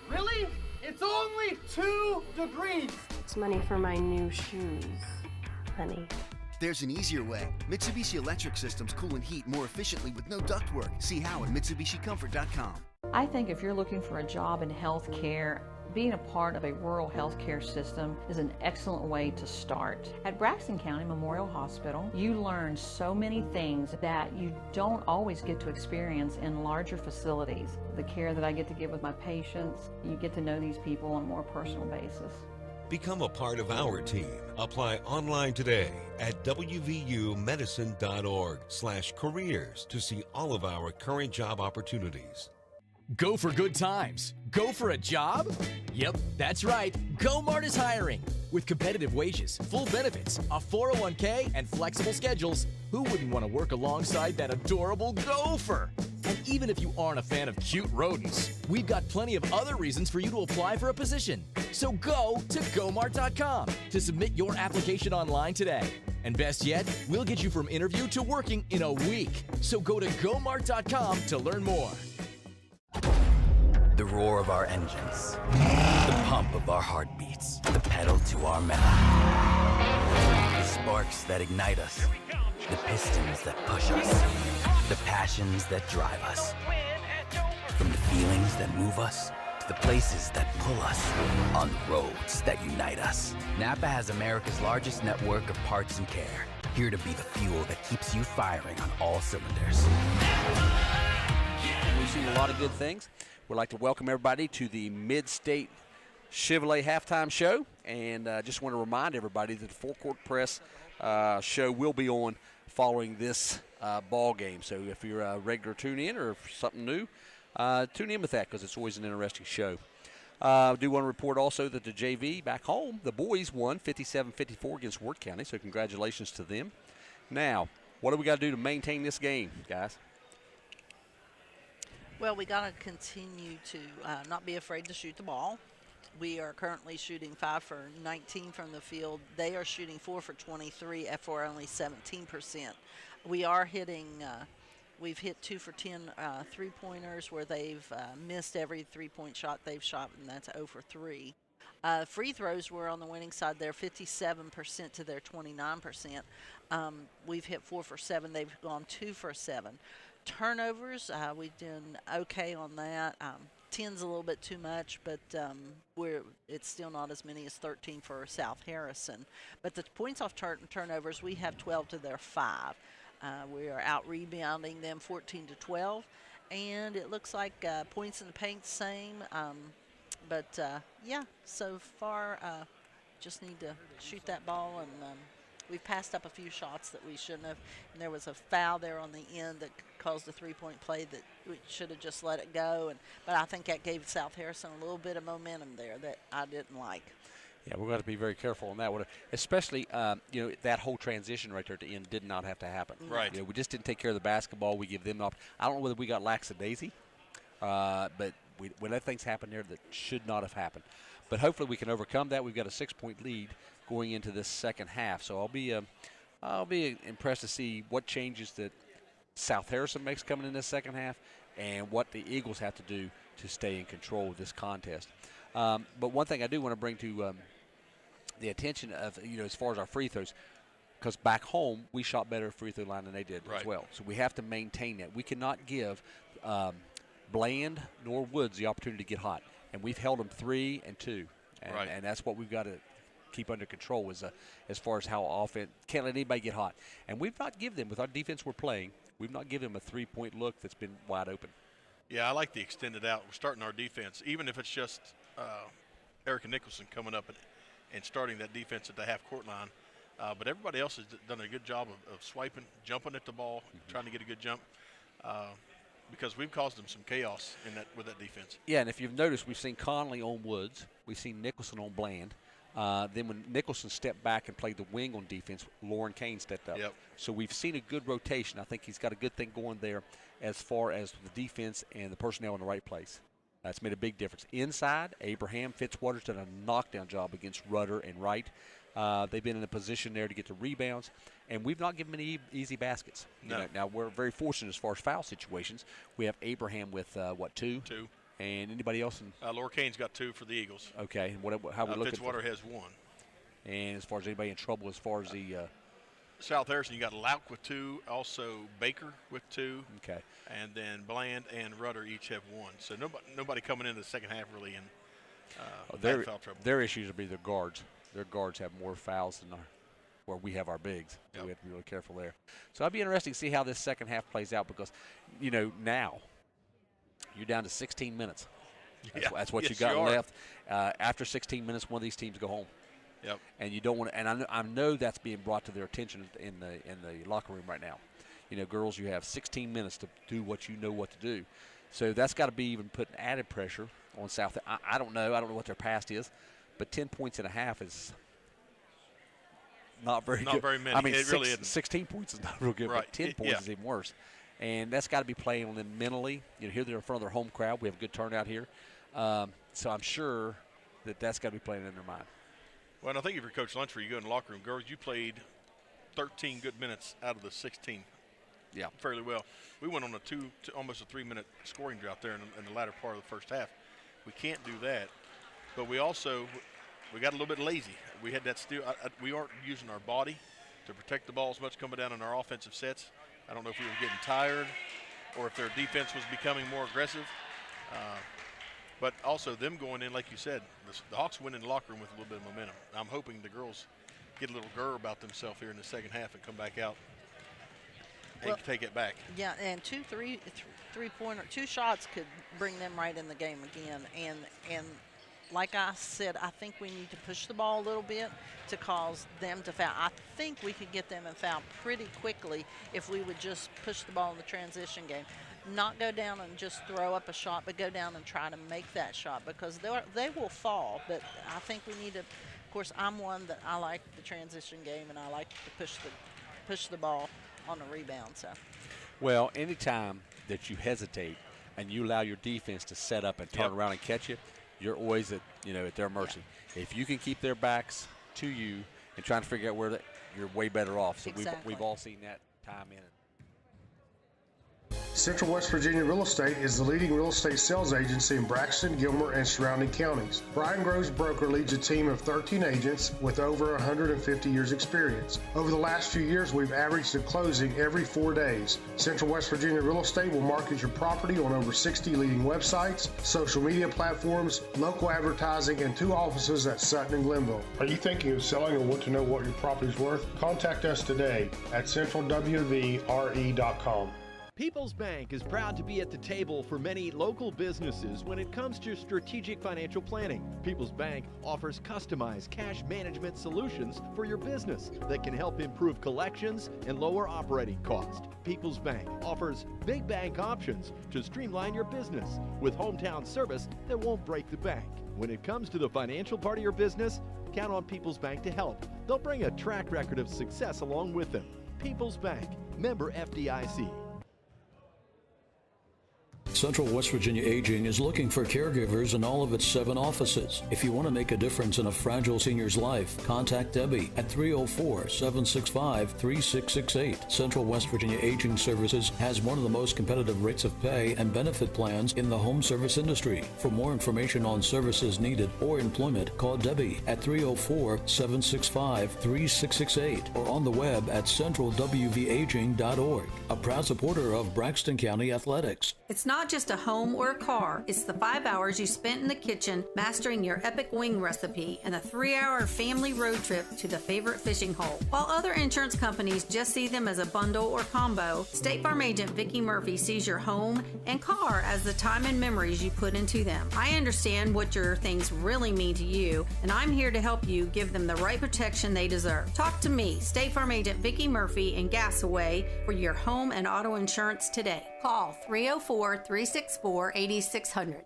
Really? It's only 2 degrees. It's money for my new shoes, honey. There's an easier way. Mitsubishi Electric Systems cool and heat more efficiently with no ductwork. See how at MitsubishiComfort.com. I think if you're looking for a job in healthcare, being a part of a rural healthcare system is an excellent way to start. At Braxton County Memorial Hospital, you learn so many things that you don't always get to experience in larger facilities. The care that I get to give with my patients, you get to know these people on a more personal basis. Become a part of our team. Apply online today at wvumedicine.org/careers to see all of our current job opportunities. Go for good times. Go for a job? Yep, that's right. Mart is hiring. With competitive wages, full benefits, a 401k, and flexible schedules, who wouldn't want to work alongside that adorable gopher? And even if you aren't a fan of cute rodents, we've got plenty of other reasons for you to apply for a position. So go to gomart.com to submit your application online today. And best yet, we'll get you from interview to working in a week. So go to gomart.com to learn more. The roar of our engines, the pump of our heartbeats, the pedal to our metal. The sparks that ignite us, the pistons that push us, the passions that drive us. From the feelings that move us to the places that pull us, on the roads that unite us. NAPA has America's largest network of parts and care, here to be the fuel that keeps you firing on all cylinders. We've seen a lot of good things. We'd like to welcome everybody to the Mid-State Chevrolet halftime show, and just want to remind everybody that the Forecourt Press show will be on following this ball game. So if you're a regular tune-in or something new, tune in with that because it's always an interesting show. I do want to report also that the JV back home, the boys won 57-54 against Worth County, so congratulations to them. Now, what do we got to do to maintain this game, guys? Well, we got to continue to not be afraid to shoot the ball. We are currently shooting 5 for 19 from the field. They are shooting 4 for 23 for only 17%. We are hitting, we've hit 2 for 10 3-pointers where they've missed every 3-point shot they've shot, and that's 0 for 3. Free throws were on the winning side there, 57% to their 29%. We've hit 4 for 7. They've gone 2 for 7. Turnovers, we've done okay on that. 10's a little bit too much, but it's still not as many as 13 for South Harrison. But the points off turnovers, we have 12 to their 5. We are out rebounding them 14 to 12, and it looks like points in the paint same. But yeah, so far just need to shoot that ball, and we've passed up a few shots that we shouldn't have. And there was a foul there on the end that caused a 3-point play that we should have just let it go. But I think that gave South Harrison a little bit of momentum there that I didn't like. Yeah, we're going to be very careful on that one, especially that whole transition right there at the end did not have to happen. Right. We just didn't take care of the basketball. We give them up. I don't know whether we got lackadaisy, but we let things happen there that should not have happened. But hopefully we can overcome that. We've got a 6-point lead going into this second half, so I'll be impressed to see what changes that South Harrison makes coming in this second half, and what the Eagles have to do to stay in control of this contest. But one thing I do want to bring to the attention of, as far as our free throws, because back home we shot better free throw line than they did as well. So we have to maintain that. We cannot give Bland nor Woods the opportunity to get hot, and we've held them 3 and 2, and that's what we've got to keep under control as far as how offense can't let anybody get hot. And we've not given them, with our defense we're playing, we've not given them a 3-point look that's been wide open. Yeah, I like the extended out. We're starting our defense, even if it's just Erica Nicholson coming up and starting that defense at the half-court line. But everybody else has done a good job of swiping, jumping at the ball, trying to get a good jump, because we've caused them some chaos with that defense. Yeah, and if you've noticed, we've seen Conley on Woods. We've seen Nicholson on Bland. Then when Nicholson stepped back and played the wing on defense, Lauren Kane stepped up. Yep. So we've seen a good rotation. I think he's got a good thing going there as far as the defense and the personnel in the right place. That's made a big difference. Inside, Abraham Fitzwater's done a knockdown job against Rudder and Wright. They've been in a position there to get the rebounds, and we've not given them any easy baskets. No. You know, now, we're very fortunate as far as foul situations. We have Abraham with, 2? 2. And anybody else? Laura Kane's got 2 for the Eagles. Okay. How we looking? Fitzwater has 1. And as far as anybody in trouble, as far as the South Harrison, you got Lauk with 2, also Baker with 2. Okay. And then Bland and Rudder each have 1. So nobody coming into the second half really in bad foul trouble. Their issues will be their guards. Their guards have more fouls than where we have our bigs. So we have to be really careful there. So it'll be interesting to see how this second half plays out because, now you're down to 16 minutes. That's what you got left. After 16 minutes, one of these teams go home. Yep. And you don't want to. And I know that's being brought to their attention in the locker room right now. Girls, you have 16 minutes to do what you know what to do. So that's got to be even putting added pressure on South. I don't know. I don't know what their past is, but 10 points and a half is not very good. Not very many. I mean, it really isn't. 16 points is not real good, right. But 10 points is even worse. And that's got to be playing on them mentally. Here they're in front of their home crowd. We have a good turnout here. So I'm sure that's got to be playing in their mind. Well, and I think if you're Coach Lunsford, you go in the locker room. Girls, you played 13 good minutes out of the 16. Yeah. Fairly well. We went on almost a 3-minute scoring drought there in the latter part of the first half. We can't do that. But we got a little bit lazy. We had that we aren't using our body to protect the ball as much coming down in our offensive sets. I don't know if we were getting tired or if their defense was becoming more aggressive. But also them going in, like you said, the Hawks went in the locker room with a little bit of momentum. I'm hoping the girls get a little grr about themselves here in the second half and come back out and take it back. Yeah, and 2 3-pointer, 2 shots could bring them right in the game again. And like I said, I think we need to push the ball a little bit to cause them to foul. I think we could get them in foul pretty quickly if we would just push the ball in the transition game. Not go down and just throw up a shot, but go down and try to make that shot because they will fall. But I think we need to, of course, I'm one that I like the transition game and I like to push the ball on the rebound. So. Well, anytime that you hesitate and you allow your defense to set up and turn around and catch you, you're always at their mercy. Yeah. If you can keep their backs to you and trying to figure out where you're way better off. So we've all seen that time in it. Central West Virginia Real Estate is the leading real estate sales agency in Braxton, Gilmer, and surrounding counties. Brian Groves Broker leads a team of 13 agents with over 150 years experience. Over the last few years, we've averaged a closing every 4 days. Central West Virginia Real Estate will market your property on over 60 leading websites, social media platforms, local advertising, and 2 offices at Sutton and Glenville. Are you thinking of selling or want to know what your property is worth? Contact us today at centralwvre.com. People's Bank is proud to be at the table for many local businesses when it comes to strategic financial planning. People's Bank offers customized cash management solutions for your business that can help improve collections and lower operating costs. People's Bank offers big bank options to streamline your business with hometown service that won't break the bank. When it comes to the financial part of your business, count on People's Bank to help. They'll bring a track record of success along with them. People's Bank, member FDIC. Central West Virginia Aging is looking for caregivers in all of its 7 offices. If you want to make a difference in a fragile senior's life, contact Debbie at 304-765-3668. Central West Virginia Aging Services has one of the most competitive rates of pay and benefit plans in the home service industry. For more information on services needed or employment, call Debbie at 304-765-3668 or on the web at centralwvaging.org. A proud supporter of Braxton County Athletics. It's not just a home or a car. It's the 5 hours you spent in the kitchen mastering your epic wing recipe and a 3-hour family road trip to the favorite fishing hole. While other insurance companies just see them as a bundle or combo, State Farm agent Vicki Murphy sees your home and car as the time and memories you put into them. I understand what your things really mean to you, and I'm here to help you give them the right protection they deserve. Talk to me, State Farm agent Vicki Murphy in Gassaway, for your home and auto insurance today. Call 304-364-8600.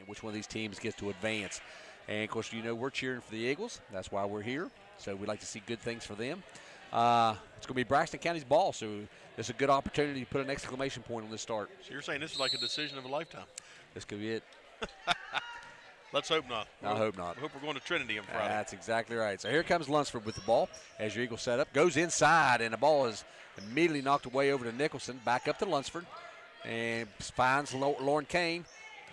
Which one of these teams gets to advance? And of course, you know we're cheering for the Eagles. That's why we're here. So we like to see good things for them. It's going to be Braxton County's ball, so it's a good opportunity to put an exclamation point on this start. So you're saying this is like a decision of a lifetime? This could be it. Let's hope not. I hope not. I hope we're going to Trinity on Friday. That's exactly right. So here comes Lunsford with the ball as your Eagles set up. Goes inside, and the ball is immediately knocked away over to Nicholson. Back up to Lunsford, and finds Lauren Kane.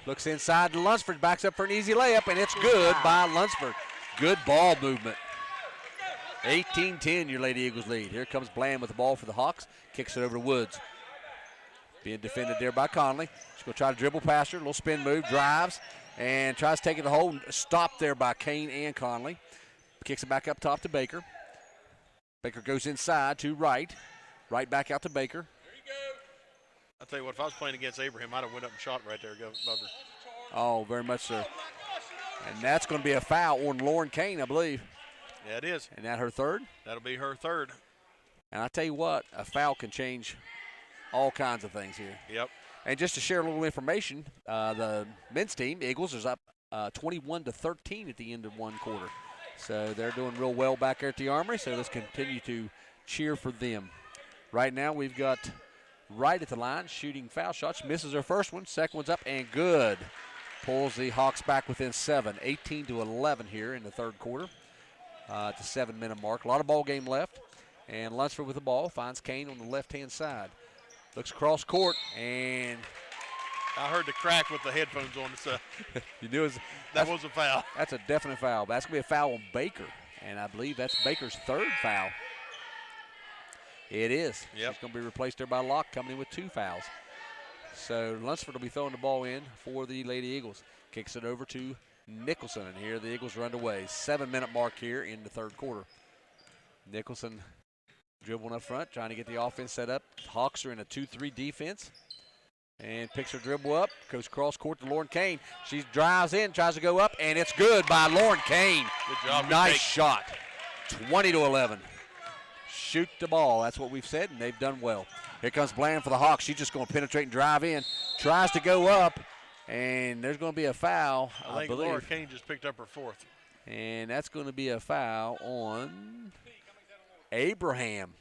Looks inside to Lunsford, backs up for an easy layup, and it's good by Lunsford. Good ball movement. 18-10, your Lady Eagles lead. Here comes Bland with the ball for the Hawks. Kicks it over to Woods. Being defended there by Conley. She's going to try to dribble past her. A little spin move, drives, and tries to take it to the hole. Stopped there by Kane and Conley. Kicks it back up top to Baker. Baker goes inside to Wright. Right back out to Baker. I'll tell you what, if I was playing against Abraham, I'd have went up and shot right there, above her. Oh, very much so. And that's going to be a foul on Lauren Kane, I believe. Yeah, it is. And that her third? That'll be her third. And I tell you what, a foul can change all kinds of things here. Yep. And just to share a little information, the men's team, Eagles, is up 21-13 at the end of one quarter. So they're doing real well back there at the Armory, so let's continue to cheer for them. Right now we've got Wright at the line, shooting foul shots. Misses her first one, second one's up, and good. Pulls the Hawks back within 7, 18-11 here in the third quarter. At the 7-minute mark. A lot of ball game left. And Lunsford with the ball finds Kane on the left-hand side. Looks across court, and I heard the crack with the headphones on. You knew that was a foul. That's a definite foul. But that's going to be a foul on Baker, and I believe that's Baker's third foul. It is. Yep. She's going to be replaced there by Locke, coming in with 2 fouls. So Lunsford will be throwing the ball in for the Lady Eagles. Kicks it over to Nicholson, and here the Eagles are underway. 7-minute mark here in the third quarter. Nicholson dribbling up front, trying to get the offense set up. Hawks are in a 2-3 defense. And picks her dribble up, goes cross court to Lauren Kane. She drives in, tries to go up, and it's good by Lauren Kane. Good job. Nice shot. 20-11. Shoot the ball. That's what we've said, and they've done well. Here comes Bland for the Hawks. She's just going to penetrate and drive in. Tries to go up, and there's going to be a foul, I think believe. Laura Kane just picked up her fourth. And that's going to be a foul on Abraham.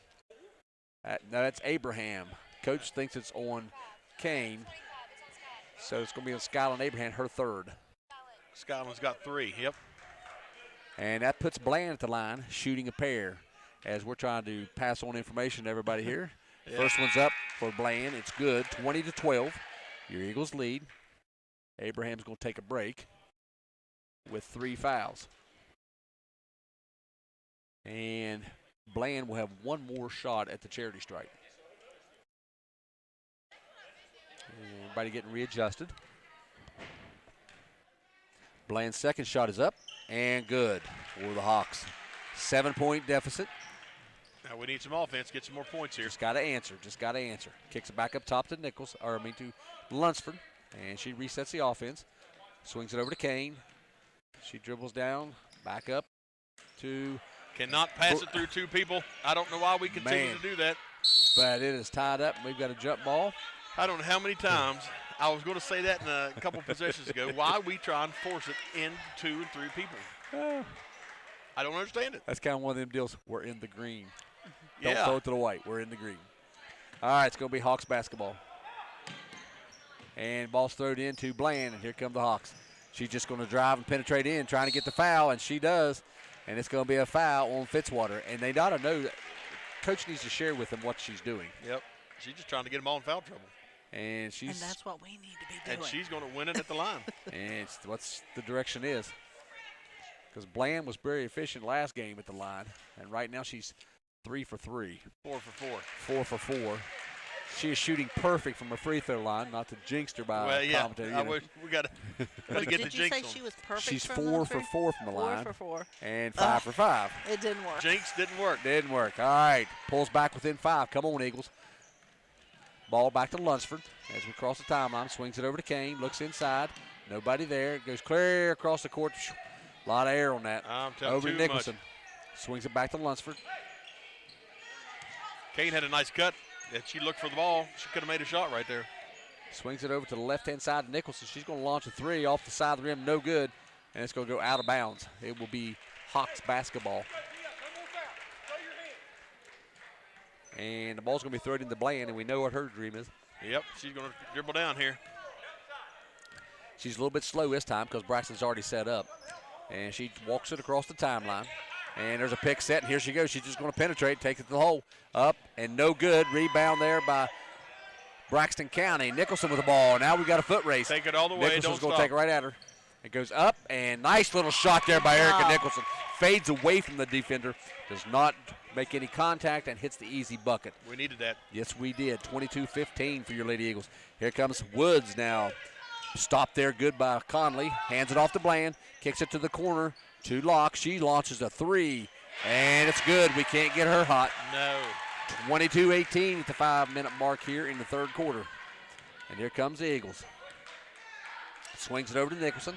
No, that's Abraham. Coach thinks it's on Kane. So it's going to be on Skyline Abraham, her third. Skyland's got 3, yep. And that puts Bland at the line, shooting a pair, as we're trying to pass on information to everybody here. Yeah. First one's up for Bland. It's good, 20-12. Your Eagles lead. Abraham's going to take a break with 3 fouls. And Bland will have one more shot at the charity stripe. And everybody getting readjusted. Bland's second shot is up and good for the Hawks. 7-point deficit. Now we need some offense, get some more points here. Just got to answer. Kicks it back up top to to Lunsford, and she resets the offense. Swings it over to Kane. She dribbles down, back up to. Cannot pass it through 2 people. I don't know why we continue to do that. But it is tied up. We've got a jump ball. I don't know how many times I was going to say that in a couple possessions ago. Why we try and force it in 2 and 3 people? I don't understand it. That's kind of one of them deals. We're in the green. Don't Yeah. throw it to the white. We're in the green. All right, it's going to be Hawks basketball. And ball's thrown into Bland, and here come the Hawks. She's just going to drive and penetrate in, trying to get the foul, and she does. And it's going to be a foul on Fitzwater. And they got to know that Coach needs to share with them what she's doing. Yep. She's just trying to get them all in foul trouble. And that's what we need to be doing. And she's going to win it at the line. And it's what's the direction is. Because Bland was very efficient last game at the line. And right now she's 3 for 3. 4 for 4. 4 for 4. She is shooting perfect from a free throw line, not to jinx her by commentator. I wish we got to get the jinx on. Did you say she was perfect? She's from 4 the for free? 4 from the line. 4 for 4. And 5 for 5. It didn't work. Jinx didn't work. Didn't work. All right. Pulls back within 5. Come on, Eagles. Ball back to Lunsford as we cross the timeline. Swings it over to Kane. Looks inside. Nobody there. It goes clear across the court. A lot of air on that. I'm telling over you to Nicholson. Swings it back to Lunsford. Kane had a nice cut. If she looked for the ball, she could have made a shot right there. Swings it over to the left-hand side of Nicholson. She's going to launch a 3 off the side of the rim. No good. And it's going to go out of bounds. It will be Hawks basketball. And the ball's going to be thrown into Bland, and we know what her dream is. Yep, she's going to dribble down here. She's a little bit slow this time because Braxton's already set up. And she walks it across the timeline. And there's a pick set, and here she goes. She's just going to penetrate, takes it to the hole. Up, and no good. Rebound there by Braxton County. Nicholson with the ball. Now we've got a foot race. Take it all the way, Nicholson's don't going to take it right at her. It goes up, and nice little shot there by Erica Nicholson. Fades away from the defender. Does not make any contact and hits the easy bucket. We needed that. Yes, we did. 22-15 for your Lady Eagles. Here comes Woods now. Stopped there, good by Conley. Hands it off to Bland. Kicks it to the corner to Locke. She launches a 3, and it's good. We can't get her hot. No. 22-18 at the 5-minute mark here in the third quarter. And here comes the Eagles. Swings it over to Nicholson.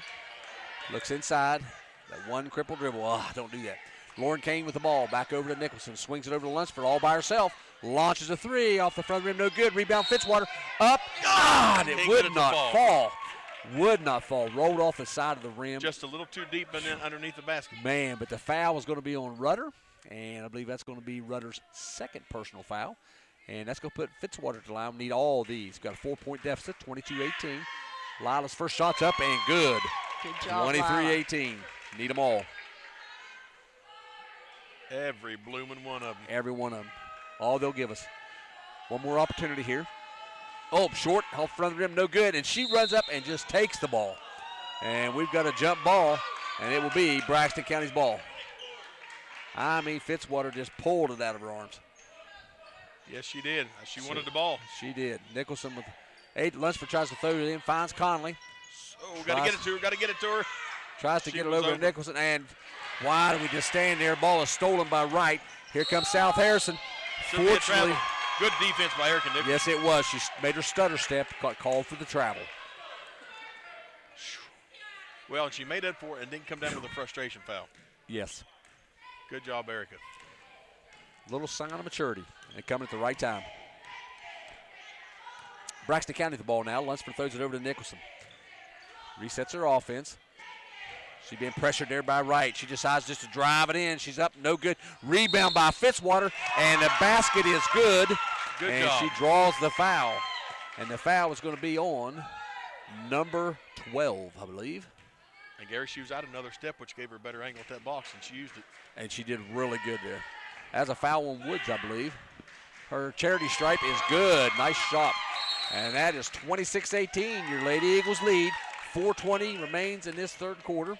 Looks inside. That one crippled dribble. Oh, don't do that. Lauren Kane with the ball. Back over to Nicholson. Swings it over to Lunsford all by herself. Launches a 3 off the front rim. No good. Rebound Fitzwater. Up. God, it would not fall. Would not fall. Rolled off the side of the rim. Just a little too deep underneath the basket. Man, but the foul is going to be on Rudder. And I believe that's going to be Rudder's second personal foul. And that's going to put Fitzwater to the line. We need all these. Got a 4-point deficit, 22-18. Lila's first shot's up and good. Good job, 23-18. Need them all. Every blooming one of them. Every one of them. All they'll give us. One more opportunity here. Oh, short, off front of the rim, no good. And she runs up and just takes the ball. And we've got a jump ball, and it will be Braxton County's ball. I mean, Fitzwater just pulled it out of her arms. Yes, she did. She wanted the ball. She did. Nicholson with 8. Lunsford tries to throw it in, finds Conley. Oh, got to get it to her, got to get it to her. Tries to get it over to Nicholson, and why do we just stand there? Ball is stolen by Wright. Here comes South Harrison. Fortunately, good defense by Erica Nicholson. Yes, it was. She made her stutter step, got called for the travel. Well, and she made up for it and didn't come down with a frustration foul. Yes. Good job, Erica. Little sign of maturity and coming at the right time. Braxton County with the ball now. Lunsford throws it over to Nicholson. Resets her offense. She's being pressured there by Wright. She decides just to drive it in. She's up, no good. Rebound by Fitzwater, and the basket is good. Good job. She draws the foul. And the foul is going to be on number 12, I believe. And Gary, she was out another step, which gave her a better angle at that box, and she used it. And she did really good there. That's a foul on Woods, I believe. Her charity stripe is good. Nice shot. And that is 26-18. Your Lady Eagles lead. 4:20 remains in this third quarter.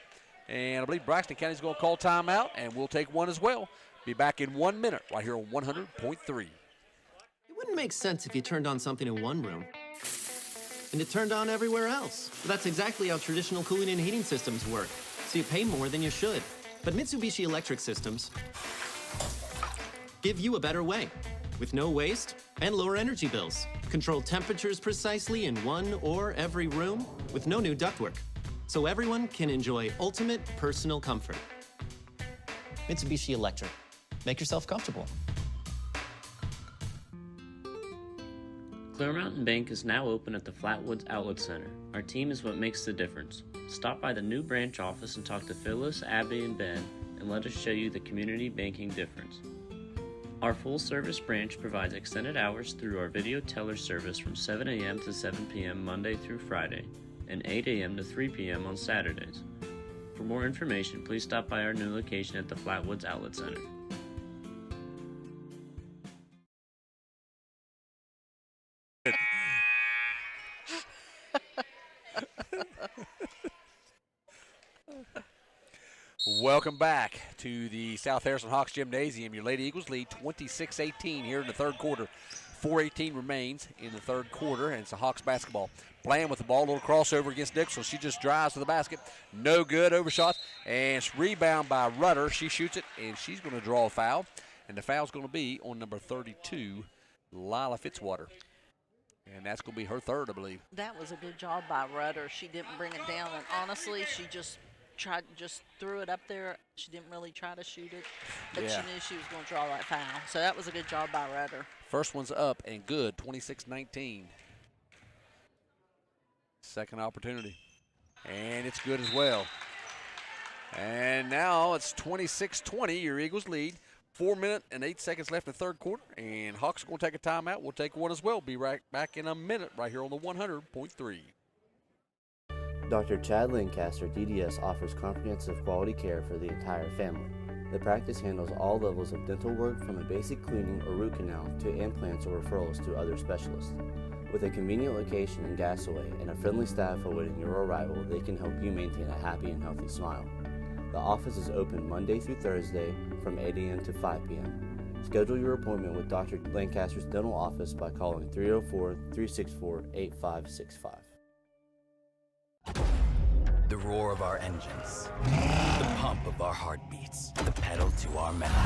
And I believe Braxton County's going to call timeout, and we'll take one as well. Be back in 1 minute right here on 100.3. It wouldn't make sense if you turned on something in one room and it turned on everywhere else. But that's exactly how traditional cooling and heating systems work. So you pay more than you should. But Mitsubishi Electric Systems give you a better way with no waste and lower energy bills. Control temperatures precisely in one or every room with no new ductwork. So everyone can enjoy ultimate personal comfort. Mitsubishi Electric. Make yourself comfortable. Clear Mountain Bank is now open at the Flatwoods Outlet Center. Our team is what makes the difference. Stop by the new branch office and talk to Phyllis, Abby, and Ben, and let us show you the community banking difference. Our full-service branch provides extended hours through our video teller service from 7 a.m. to 7 p.m. Monday through Friday, and 8 a.m. to 3 p.m. on Saturdays. For more information, please stop by our new location at the Flatwoods Outlet Center. Welcome back to the South Harrison Hawks Gymnasium. Your Lady Eagles lead 26-18 here in the third quarter. 4:18 remains in the third quarter, and it's the Hawks basketball. Bland with the ball, a little crossover against Dixon. She just drives to the basket. No good, overshot, and it's rebound by Rudder. She shoots it, and she's going to draw a foul, and the foul's going to be on number 32, Lila Fitzwater. And that's going to be her third, I believe. That was a good job by Rudder. She didn't bring it down, and honestly, she just threw it up there. She didn't really try to shoot it, but she knew she was going to draw that foul. So that was a good job by Rudder. First one's up and good, 26-19. Second opportunity, and it's good as well. And now it's 26-20, your Eagles lead. 4 minutes and 8 seconds left in the third quarter, and Hawks are going to take a timeout. We'll take one as well. Be right back in a minute right here on the 100.3. Dr. Chad Lancaster, DDS, offers comprehensive quality care for the entire family. The practice handles all levels of dental work, from a basic cleaning or root canal to implants or referrals to other specialists. With a convenient location in Gassaway and a friendly staff awaiting your arrival, they can help you maintain a happy and healthy smile. The office is open Monday through Thursday from 8 a.m. to 5 p.m. Schedule your appointment with Dr. Lancaster's dental office by calling 304-364-8565. The roar of our engines, the pump of our heartbeats, the pedal to our metal.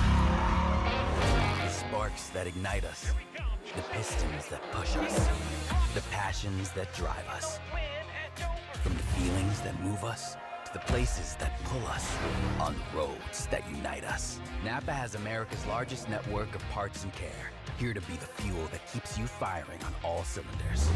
The sparks that ignite us, the pistons that push us, the passions that drive us. From the feelings that move us, to the places that pull us, on the roads that unite us. NAPA has America's largest network of parts and care, here to be the fuel that keeps you firing on all cylinders.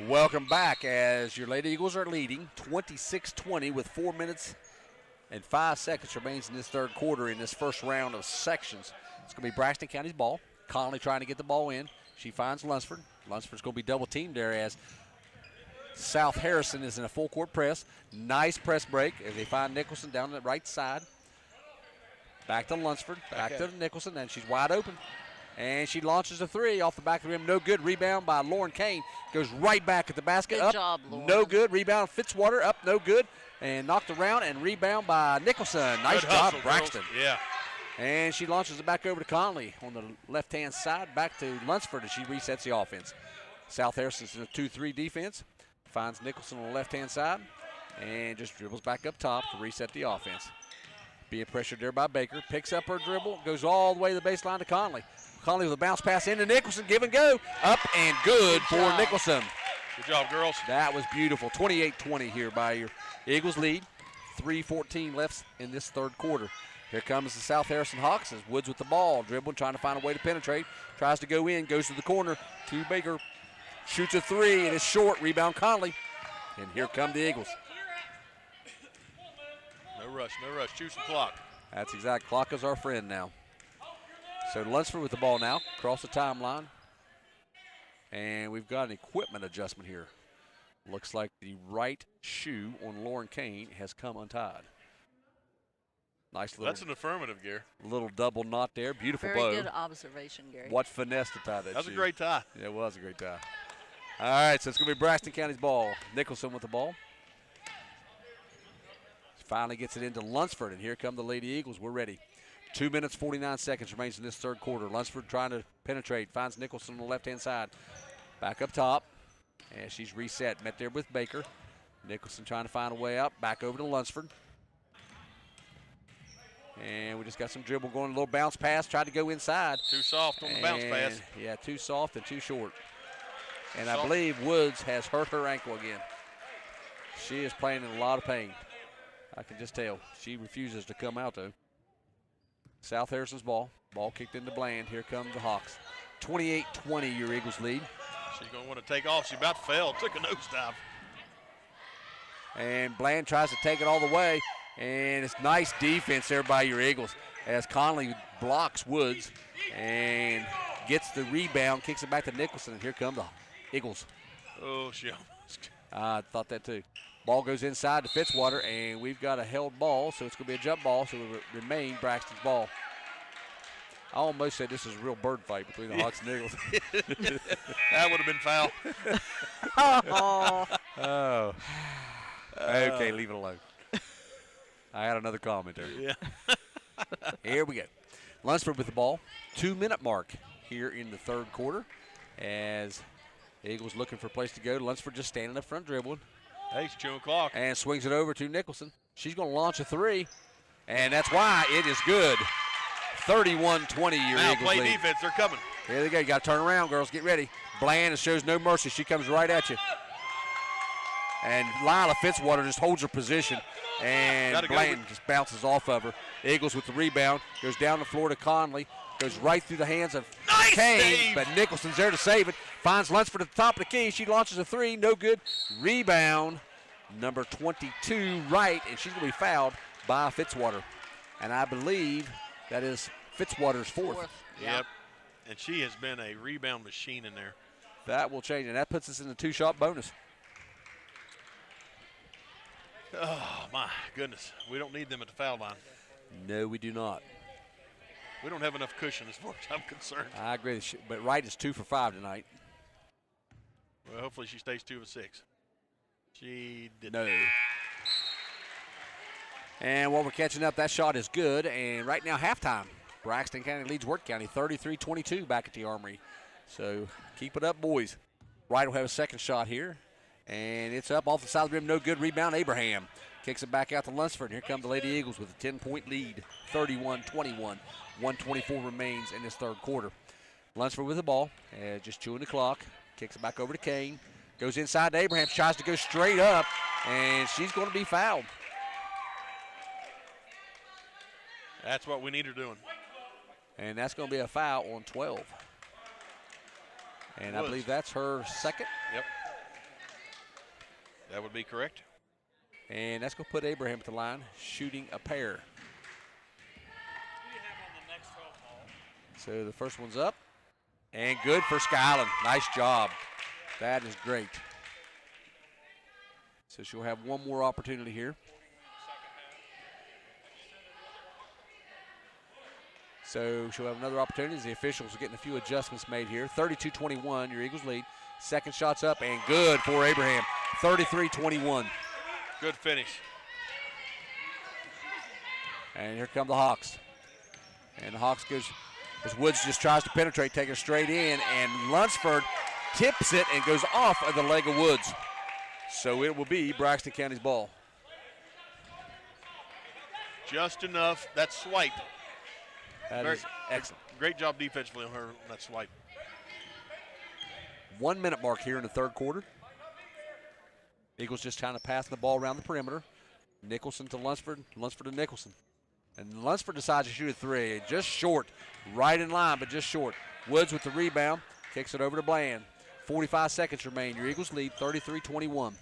Welcome back as your Lady Eagles are leading 26-20 with 4 minutes and 5 seconds remains in this third quarter in this first round of sections. It's going to be Braxton County's ball. Conley trying to get the ball in. She finds Lunsford. Lunsford's going to be double teamed there as South Harrison is in a full court press. Nice press break as they find Nicholson down the right side. Back to Lunsford, back to Nicholson, and she's wide open. And she launches a three off the back of the rim. No good. Rebound by Lauren Kane. Goes right back at the basket. Good job, Lauren. No good. Rebound Fitzwater. Up. No good. And knocked around. And rebound by Nicholson. Nice Good job, hustle, Braxton. girls. Yeah. And she launches it back over to Conley on the left-hand side. Back to Lunsford as she resets the offense. South Harrison's in a 2-3 defense. Finds Nicholson on the left-hand side. And just dribbles back up top to reset the offense. Being pressured there by Baker. Picks up her dribble. Goes all the way to the baseline to Conley. Conley with a bounce pass into Nicholson. Give and go. Up and good for Nicholson. Good job, girls. That was beautiful. 28-20 here by your Eagles lead. 3:14 left in this third quarter. Here comes the South Harrison Hawks as Woods with the ball. Dribbling, trying to find a way to penetrate. Tries to go in, goes to the corner to Baker. Shoots a three, and it's short. Rebound Conley. And here come the Eagles. No rush, no rush. Choose the clock. That's exact. Clock is our friend now. So Lunsford with the ball now, across the timeline. And we've got an equipment adjustment here. Looks like the right shoe on Lauren Kane has come untied. Nice little. That's an affirmative, Gary. Little double knot there. Beautiful Very bow. good observation, Gary. What finesse to tie that That was shoe. a great tie. Yeah, it was a great tie. All right, so it's going to be Braxton County's ball. Nicholson with the ball. Finally gets it into Lunsford, and here come the Lady Eagles. We're ready. 2 minutes, 49 seconds remains in this third quarter. Lunsford trying to penetrate, finds Nicholson on the left-hand side. Back up top, and she's reset. Met there with Baker. Nicholson trying to find a way out. Back over to Lunsford. And we just got some dribble going, a little bounce pass. Tried to go inside. Too soft on the bounce pass. Yeah, too soft and too short. And I believe Woods has hurt her ankle again. She is playing in a lot of pain. I can just tell. She refuses to come out, though. South Harrison's ball. Ball kicked into Bland. Here come the Hawks. 28-20, your Eagles lead. She's going to want to take off. She's about to fail. Took a nosedive. And Bland tries to take it all the way. And it's nice defense there by your Eagles as Conley blocks Woods and gets the rebound, kicks it back to Nicholson, and here come the Eagles. Oh, she almost. I thought that too. Ball goes inside to Fitzwater, and we've got a held ball, so it's going to be a jump ball, so it will remain Braxton's ball. I almost said this is a real bird fight between the Hawks and Eagles. That would have been foul. Oh. Okay, leave it alone. I had another comment there. Yeah. Here we go. Lunsford with the ball. 2-minute mark here in the third quarter as the Eagles looking for a place to go. Lunsford just standing up front dribbling. Hey, it's 2 o'clock. And swings it over to Nicholson. She's going to launch a three, and that's why it is good. 31-20 your now Eagles play lead. defense. They're coming. Here they go. You got to turn around, girls. Get ready. Bland shows no mercy. She comes right at you. And Lila Fitzwater just holds her position, and Bland just bounces off of her. Eagles with the rebound. Goes down the floor to Conley. Goes right through the hands of Kane, save. but Nicholson's there to save it. Finds Lunsford at the top of the key. She launches a three. No good. Rebound, number 22, Wright, and she's going to be fouled by Fitzwater. And I believe that is Fitzwater's fourth. Yep. And she has been a rebound machine in there. That will change, and that puts us in the 2-shot bonus. Oh, my goodness. We don't need them at the foul line. No, we do not. We don't have enough cushion as far as I'm concerned. I agree, but Wright is 2 for 5 tonight. Well, hopefully she stays 2 of 6. She did no. And while we're catching up, that shot is good. And right now, halftime. Braxton County leads Wirt County 33-22 back at the Armory. So keep it up, boys. Wright will have a second shot here. And it's up off the side of the rim. No good. Rebound, Abraham. Kicks it back out to Lunsford. Here come the Lady Eagles with a 10-point lead. 31-21. 1:24 remains in this third quarter. Lunsford with the ball. Just chewing the clock. Kicks it back over to Kane. Goes inside to Abraham. Tries to go straight up. And she's going to be fouled. That's what we need her doing. And that's going to be a foul on 12. And I believe that's her second. Yep. That would be correct. And that's going to put Abraham at the line, shooting a pair. So the first one's up. And good for Skyland. Nice job. That is great. So she'll have one more opportunity here. So she'll have another opportunity as the officials are getting a few adjustments made here. 32-21, your Eagles lead. Second shot's up and good for Abraham. 33-21. Good finish. And here come the Hawks. And the Hawks goes, as Woods just tries to penetrate, take it straight in, and Lunsford tips it and goes off of the leg of Woods. So it will be Braxton County's ball. Just enough. That's swipe. That is excellent. Great job defensively on her. That swipe. 1 minute mark here in the third quarter. Eagles just trying to pass the ball around the perimeter. Nicholson to Lunsford, Lunsford to Nicholson. And Lunsford decides to shoot a three. Just short. Right in line, but just short. Woods with the rebound. Kicks it over to Bland. 45 seconds remain. Your Eagles lead 33-21.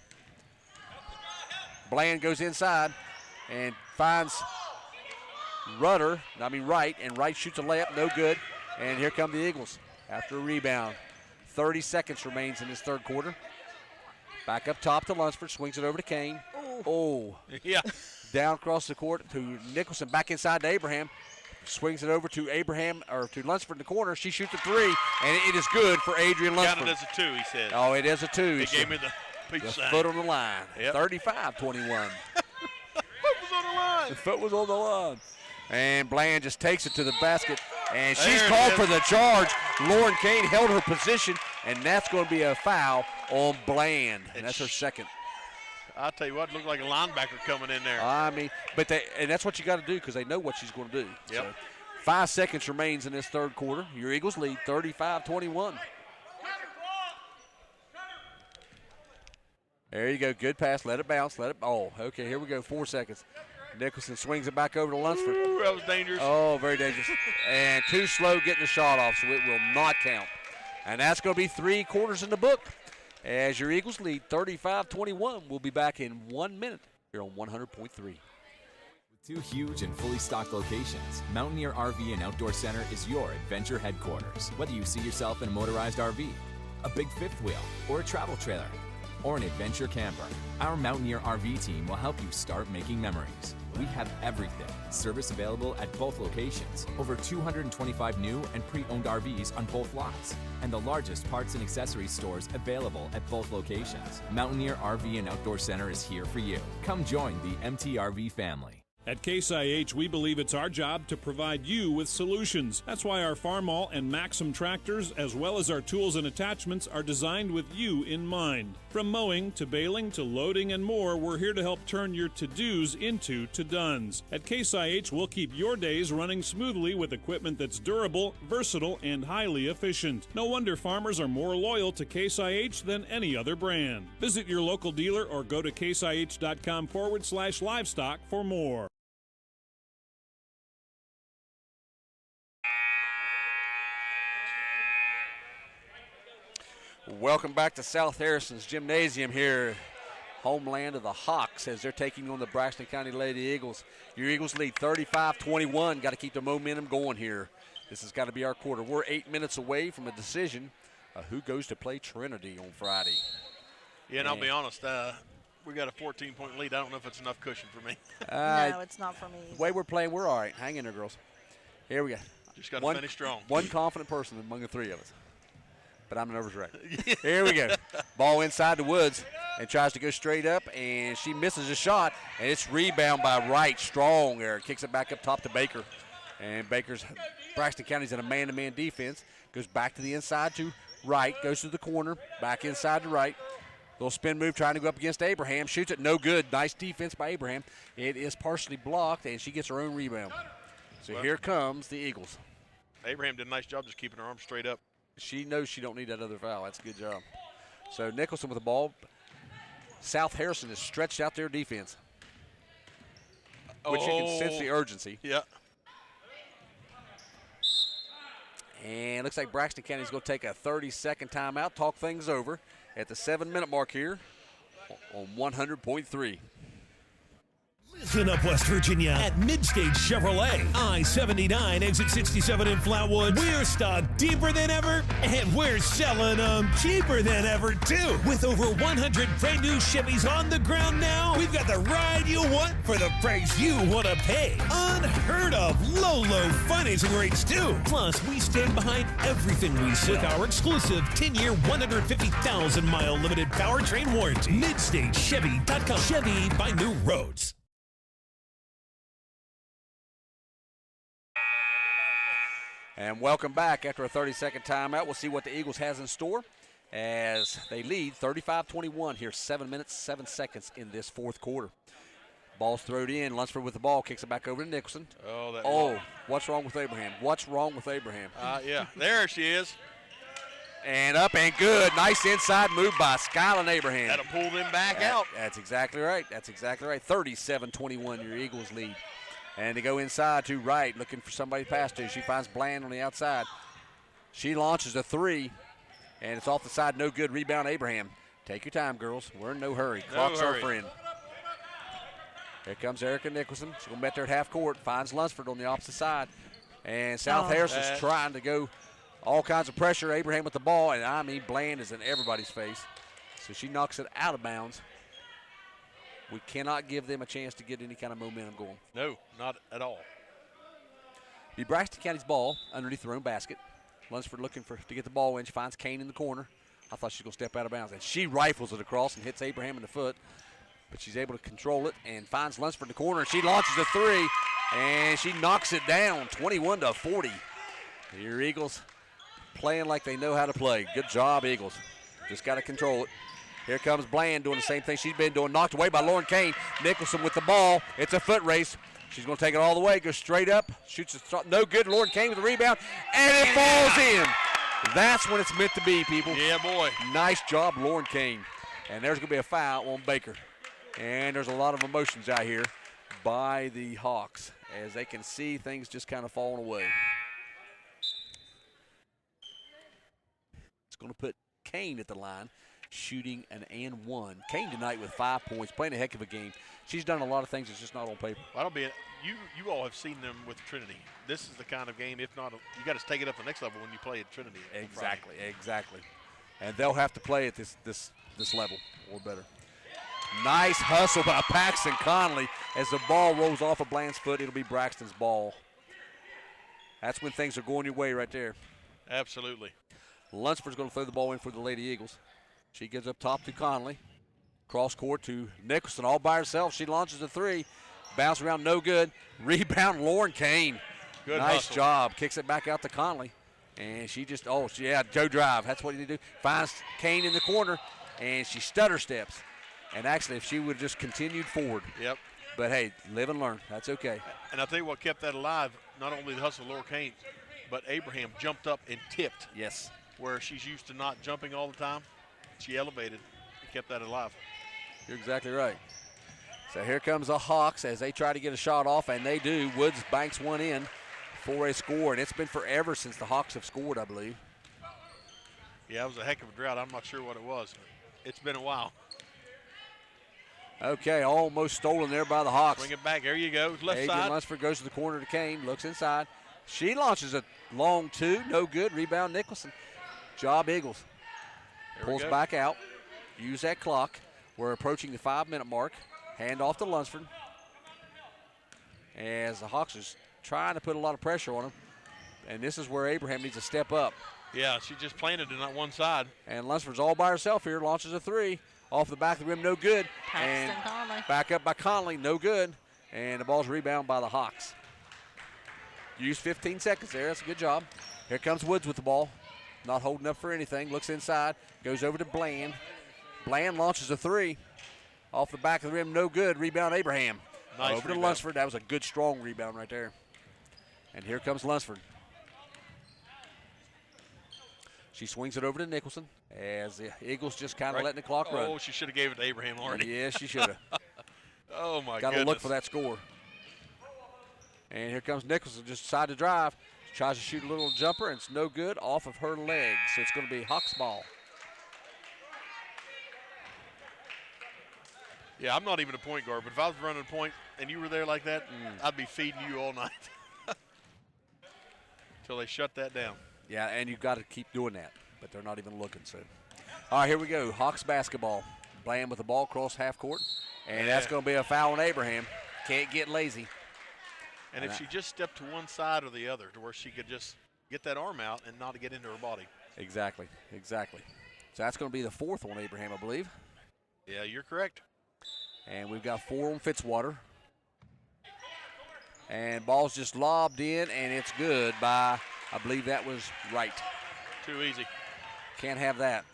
Bland goes inside and finds Wright, and Wright shoots a layup, no good. And here come the Eagles after a rebound. 30 seconds remains in this third quarter. Back up top to Lunsford, swings it over to Kane. Oh. Yeah. Down across the court to Nicholson, back inside to Abraham. Swings it over to Abraham, or to Lunsford in the corner. She shoots a three, and it is good for Adrian Lunsford. Counted as a two, he said. Oh, it is a two. He gave me the peace sign. Foot on the line. Yep. 35-21. Foot was on the line. The foot was on the line. And Bland just takes it to the basket, and she's There it called is. for the charge. Lauren Kane held her position, and that's going to be a foul on Bland. And that's her second. I'll tell you what, it looked like a linebacker coming in there. I mean, and that's what you got to do because they know what she's going to do. Yep. So 5 seconds remains in this third quarter. Your Eagles lead 35-21. There you go. Good pass. Let it bounce. Okay, here we go. 4 seconds. Nicholson swings it back over to Lunsford. Ooh, that was dangerous. Oh, very dangerous. And too slow getting the shot off, so it will not count. And that's going to be 3 quarters in the book. As your Eagles lead 35-21, we'll be back in 1 minute here on 100.3. With 2 huge and fully stocked locations, Mountaineer RV and Outdoor Center is your adventure headquarters. Whether you see yourself in a motorized RV, a big fifth wheel, or a travel trailer, or an adventure camper, our Mountaineer RV team will help you start making memories. We have everything. Service available at both locations. Over 225 new and pre-owned RVs on both lots. And the largest parts and accessories stores available at both locations. Mountaineer RV and Outdoor Center is here for you. Come join the MTRV family. At Case IH, we believe it's our job to provide you with solutions. That's why our Farmall and Maxim tractors, as well as our tools and attachments, are designed with you in mind. From mowing to baling to loading and more, we're here to help turn your to-dos into to-dones. At Case IH, we'll keep your days running smoothly with equipment that's durable, versatile, and highly efficient. No wonder farmers are more loyal to Case IH than any other brand. Visit your local dealer or go to caseih.com/livestock for more. Welcome back to South Harrison's Gymnasium here, homeland of the Hawks, as they're taking on the Braxton County Lady Eagles. Your Eagles lead 35-21. Got to keep the momentum going here. This has got to be our quarter. We're 8 minutes away from a decision of who goes to play Trinity on Friday. Yeah, and I'll be honest, we got a 14-point lead. I don't know if it's enough cushion for me. No, it's not for me. The way we're playing, we're all right. Hang in there, girls. Here we go. Just got to finish strong. One confident person among the three of us. But I'm a nervous wreck. Here we go. Ball inside the Woods and tries to go straight up, and she misses a shot, and it's rebound by Wright. Strong there. Kicks it back up top to Baker. And Braxton County's in a man-to-man defense. Goes back to the inside to Wright. Goes to the corner. Back inside to Wright. Little spin move trying to go up against Abraham. Shoots it. No good. Nice defense by Abraham. It is partially blocked, and she gets her own rebound. So here comes the Eagles. Abraham did a nice job just keeping her arms straight up. She knows she don't need that other foul. That's a good job. So Nicholson with the ball. South Harrison has stretched out their defense, which you can sense the urgency. Yeah. And looks like Braxton County is going to take a 30-second timeout, talk things over at the 7-minute mark here on 100.3. Listen up, West Virginia, at Mid-State Chevrolet, I-79, exit 67 in Flatwood. We're stocked deeper than ever, and we're selling them cheaper than ever, too. With over 100 brand new Chevys on the ground now, we've got the ride you want for the price you want to pay. Unheard of low financing rates, too. Plus, we stand behind everything we say with our exclusive 10-year, 150,000-mile limited powertrain warranty. MidStateChevy.com. Chevy by new roads. And welcome back after a 30-second timeout. We'll see what the Eagles has in store as they lead 35-21 here, 7 minutes, 7 seconds in this fourth quarter. Ball's thrown in. Lunsford with the ball, kicks it back over to Nicholson. What's wrong with Abraham? What's wrong with Abraham? Yeah, there she is. And up and good. Nice inside move by Skyline Abraham. That'll pull them back out. That's exactly right. 37-21, your Eagles lead. And they go inside to Wright, looking for somebody to pass to. She finds Bland on the outside. She launches a three, and it's off the side. No good. Rebound, Abraham. Take your time, girls. We're in no hurry. Clock's our friend. Here comes Erica Nicholson. She's going to bet there at half court. Finds Lunsford on the opposite side. And South Harrison's trying to go all kinds of pressure. Abraham with the ball, and I mean Bland is in everybody's face. So she knocks it out of bounds. We cannot give them a chance to get any kind of momentum going. No, not at all. Be Braxton County's ball underneath their own basket. Lunsford looking to get the ball in. She finds Kane in the corner. I thought she was going to step out of bounds. And she rifles it across and hits Abraham in the foot. But she's able to control it and finds Lunsford in the corner. She launches a three, and she knocks it down, 21-40. Your Eagles playing like they know how to play. Good job, Eagles. Just got to control it. Here comes Bland doing the same thing she's been doing. Knocked away by Lauren Kane. Nicholson with the ball. It's a foot race. She's going to take it all the way. Goes straight up. Shoots it. No good. Lauren Kane with the rebound. And it falls in. That's when it's meant to be, people. Yeah, boy. Nice job, Lauren Kane. And there's going to be a foul on Baker. And there's a lot of emotions out here by the Hawks as they can see things just kind of falling away. It's going to put Kane at the line, shooting an and one. Kane tonight with 5 points, playing a heck of a game. She's done a lot of things that's just not on paper. Well, you all have seen them with Trinity. This is the kind of game, if not, you got to take it up the next level when you play at Trinity. Exactly. And they'll have to play at this level or better. Nice hustle by Paxton Conley as the ball rolls off of Bland's foot. It'll be Braxton's ball. That's when things are going your way right there. Absolutely. Lunsford's going to throw the ball in for the Lady Eagles. She gives up top to Conley. Cross court to Nicholson all by herself. She launches a three, Bounce around, no good. Rebound, Lauren Kane. Good nice hustle. job. Kicks it back out to Conley. And she just, go drive. That's what you need to do. Finds Kane in the corner, and she stutter steps. And actually, if she would have just continued forward. Yep. But, hey, live and learn. That's okay. And I'll tell you what kept that alive, not only the hustle of Laura Kane, but Abraham jumped up and tipped. Yes. Where she's used to not jumping all the time. She elevated and kept that alive. You're exactly right. So here comes the Hawks as they try to get a shot off, and they do. Woods banks one in for a score, and it's been forever since the Hawks have scored, I believe. Yeah, it was a heck of a drought. I'm not sure what it was. It's been a while. Okay, almost stolen there by the Hawks. Bring it back. There you go. Left Adrian side. Lunsford goes to the corner to Kane, looks inside. She launches a long two, no good. Rebound Nicholson. Job Eagles. Pulls back out. Use that clock. We're approaching the 5-minute mark. Hand off to Lunsford. As the Hawks is trying to put a lot of pressure on him. And this is where Abraham needs to step up. Yeah, she just planted it on one side. And Lunsford's all by herself here. Launches a three. Off the back of the rim, no good. And back up by Conley, no good. And the ball's rebounded by the Hawks. Use 15 seconds there. That's a good job. Here comes Woods with the ball. Not holding up for anything. Looks inside. Goes over to Bland. Bland launches a three. Off the back of the rim, no good. Rebound Abraham. Nice over rebound. to Lunsford. That was a good, strong rebound right there. And here comes Lunsford. She swings it over to Nicholson as the Eagles just kind of letting the clock run. Oh, she should have gave it to Abraham already. Yeah, she should have. Oh, my Got goodness. to look for that score. And here comes Nicholson, just decided to drive. Tries to shoot a little jumper, and it's no good off of her leg. So it's going to be Hawks ball. Yeah, I'm not even a point guard, but if I was running a point and you were there like that, I'd be feeding you all night. Until they shut that down. Yeah, and you've got to keep doing that, but they're not even looking. So, all right, here we go. Hawks basketball. Bland with the ball across half court, and that's going to be a foul on Abraham. Can't get lazy. And if she just stepped to one side or the other to where she could just get that arm out and not get into her body. Exactly. So that's going to be the fourth on Abraham, I believe. Yeah, you're correct. And we've got 4 on Fitzwater. And ball's just lobbed in, and it's good by, I believe that was right. Too easy. Can't have that.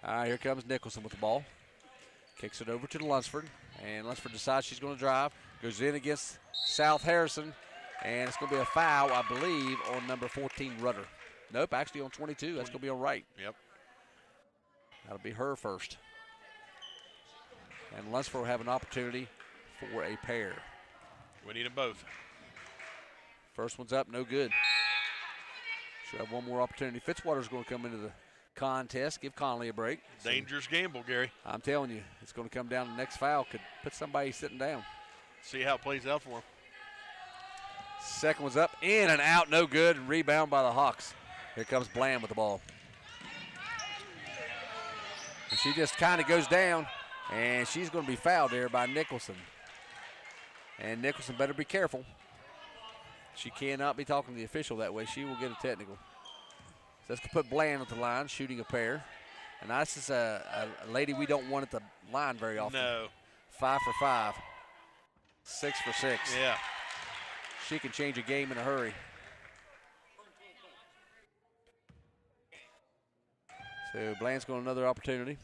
All right, here comes Nicholson with the ball. Kicks it over to Lunsford, and Lunsford decides she's going to drive. Goes in against South Harrison, and it's going to be a foul, I believe, on number 14, Rudder. Nope, actually on 22. That's going to be on right. Yep. That'll be her first. And Lunsford will have an opportunity for a pair. We need them both. First one's up, no good. Should have one more opportunity. Fitzwater's going to come into the contest, give Conley a break. Dangerous gamble, Gary. I'm telling you, it's going to come down to the next foul. Could put somebody sitting down. See how it plays out for him. Second one's up, in and out, no good. Rebound by the Hawks. Here comes Bland with the ball. And she just kind of goes down, and she's going to be fouled there by Nicholson. And Nicholson better be careful. She cannot be talking to the official that way. She will get a technical. So let's put Bland at the line, shooting a pair. And this is a lady we don't want at the line very often. No. 5 for 5. 6 for 6. Yeah. She can change a game in a hurry. So Bland's going another opportunity.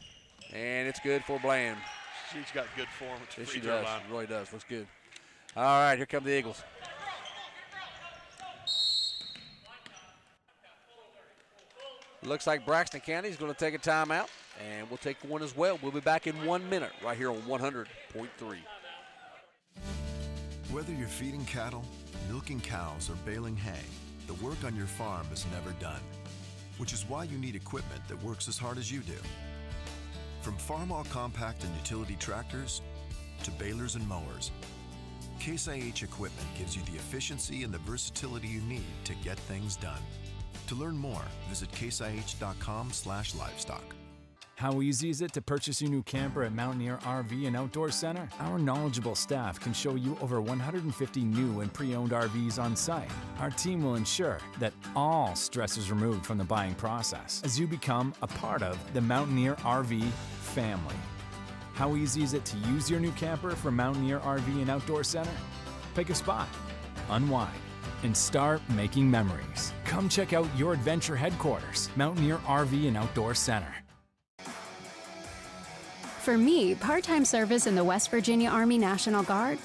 And it's good for Bland. She's got good form at the Yes, free she throw does. line. She really does. Looks good. All right, here come the Eagles. Looks like Braxton County is going to take a timeout, and we'll take one as well. We'll be back in 1 minute right here on 100.3. Whether you're feeding cattle, milking cows, or baling hay, the work on your farm is never done, which is why you need equipment that works as hard as you do. From farm-all compact and utility tractors to balers and mowers, Case IH equipment gives you the efficiency and the versatility you need to get things done. To learn more, visit caseih.com/livestock. How easy is it to purchase your new camper at Mountaineer RV and Outdoor Center? Our knowledgeable staff can show you over 150 new and pre-owned RVs on site. Our team will ensure that all stress is removed from the buying process as you become a part of the Mountaineer RV family. How easy is it to use your new camper from Mountaineer RV and Outdoor Center? Pick a spot, unwind, and start making memories. Come check out your adventure headquarters, Mountaineer RV and Outdoor Center. For me, part-time service in the West Virginia Army National Guard.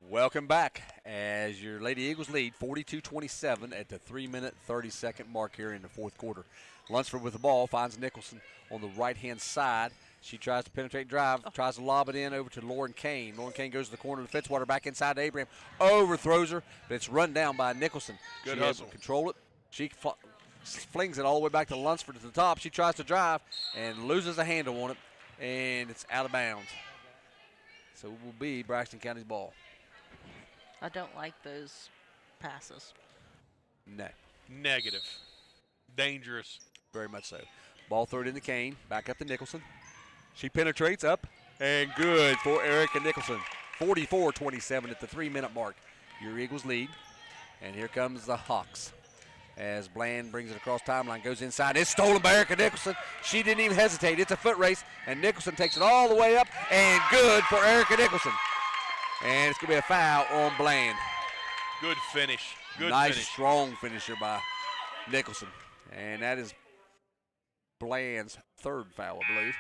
Welcome back as your Lady Eagles lead 42-27 at the 3-minute 30-second mark here in the fourth quarter. Lunsford with the ball finds Nicholson on the right-hand side. She tries to penetrate drive, tries to lob it in over to Lauren Kane. Lauren Kane goes to the corner to Fitzwater, back inside to Abraham. Overthrows her, but it's run down by Nicholson. Good she hustle. Able to control it. She flings it all the way back to Lunsford at the top. She tries to drive and loses a handle on it, and it's out of bounds. So it will be Braxton County's ball. I don't like those passes. No. Negative. Dangerous. Very much so. Ball thrown in the Kane. Back up to Nicholson. She penetrates up and good for Erica Nicholson. 44-27 at the 3-minute mark. Your Eagles lead. And here comes the Hawks. As Bland brings it across timeline, goes inside. It's stolen by Erica Nicholson. She didn't even hesitate. It's a foot race, and Nicholson takes it all the way up, and good for Erica Nicholson. And it's going to be a foul on Bland. Good finish. Good nice, finish. Strong finisher by Nicholson. And that is Bland's third foul, I believe.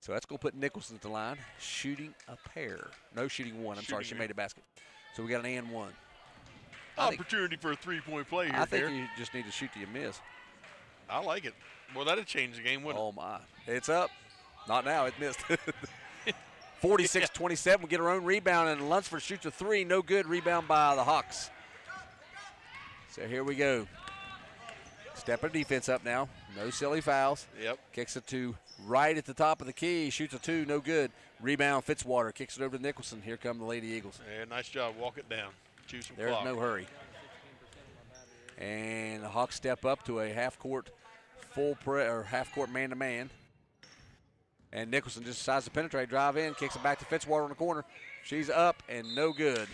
So that's going to put Nicholson at the line, shooting a pair. No, shooting one. I'm sorry, she made a basket. So we got an and one. Opportunity for a three-point play here. I think you just need to shoot till you miss. I like it. Well, that'd change the game, wouldn't it? Oh, my. It's up. Not now. It missed. 46-27. We get our own rebound, and Lunsford shoots a three. No good. Rebound by the Hawks. So here we go. Step of defense up now. No silly fouls. Yep. Kicks it to right at the top of the key. Shoots a two. No good. Rebound Fitzwater. Kicks it over to Nicholson. Here come the Lady Eagles. Yeah, nice job. Walk it down. Choose some There's clock. no hurry. And the Hawks step up to a half-court half-court man-to-man. And Nicholson just decides to penetrate, drive in, kicks it back to Fitzwater on the corner. She's up and no good.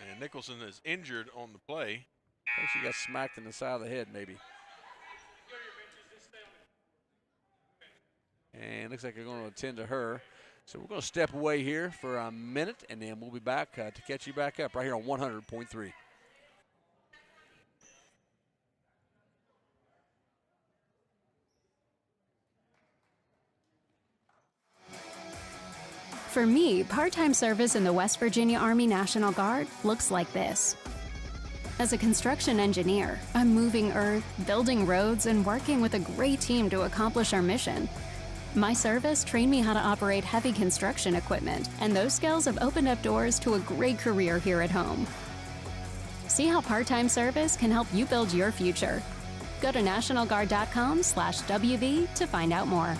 And Nicholson is injured on the play. I think she got smacked in the side of the head, maybe. And looks like they're going to attend to her. So we're going to step away here for a minute, and then we'll be back to catch you back up right here on 100.3. For me, part-time service in the West Virginia Army National Guard looks like this. As a construction engineer, I'm moving earth, building roads, and working with a great team to accomplish our mission. My service trained me how to operate heavy construction equipment, and those skills have opened up doors to a great career here at home. See how part-time service can help you build your future. Go to nationalguard.com/WV to find out more.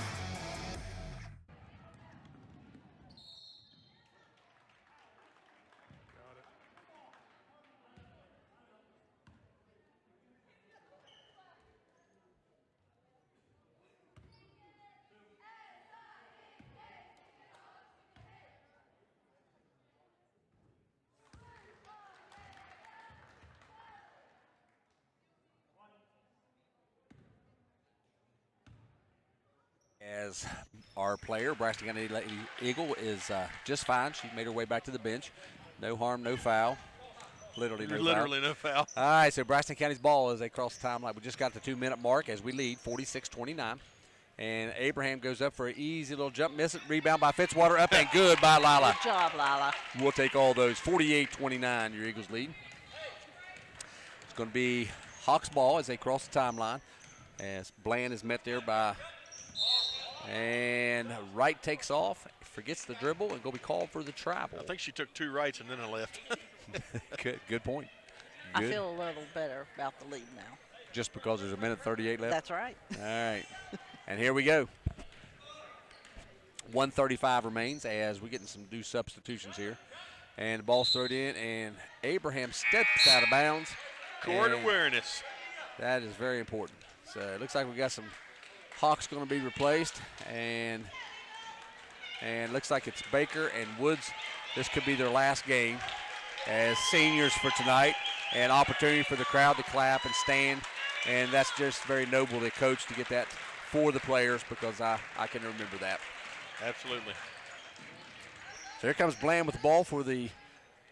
As our player, Braxton County Lady Eagle, is just fine. She made her way back to the bench. No harm, no foul. Literally no foul. All right, so Braxton County's ball as they cross the timeline. We just got the 2-minute mark as we lead 46-29. And Abraham goes up for an easy little jump, miss it. Rebound by Fitzwater, up and good by Lila. Good job, Lila. We'll take all those. 48-29, your Eagles lead. It's going to be Hawks ball as they cross the timeline. As Bland is met there by, and Wright takes off, forgets the dribble, and going to be called for the travel. I think she took two rights and then a left. Good point. I feel a little better about the lead now. Just because there's a minute 38 left? That's right. All right. And here we go. 1:35 remains as we're getting some new substitutions here. And the ball's thrown in, and Abraham steps out of bounds. Court awareness. That is very important. So it looks like we got some Hawks going to be replaced, and looks like it's Baker and Woods. This could be their last game. as seniors for tonight, and opportunity for the crowd to clap and stand. And that's just very noble of the coach to get that for the players, because I can remember that. Absolutely. So here comes Bland with the ball for the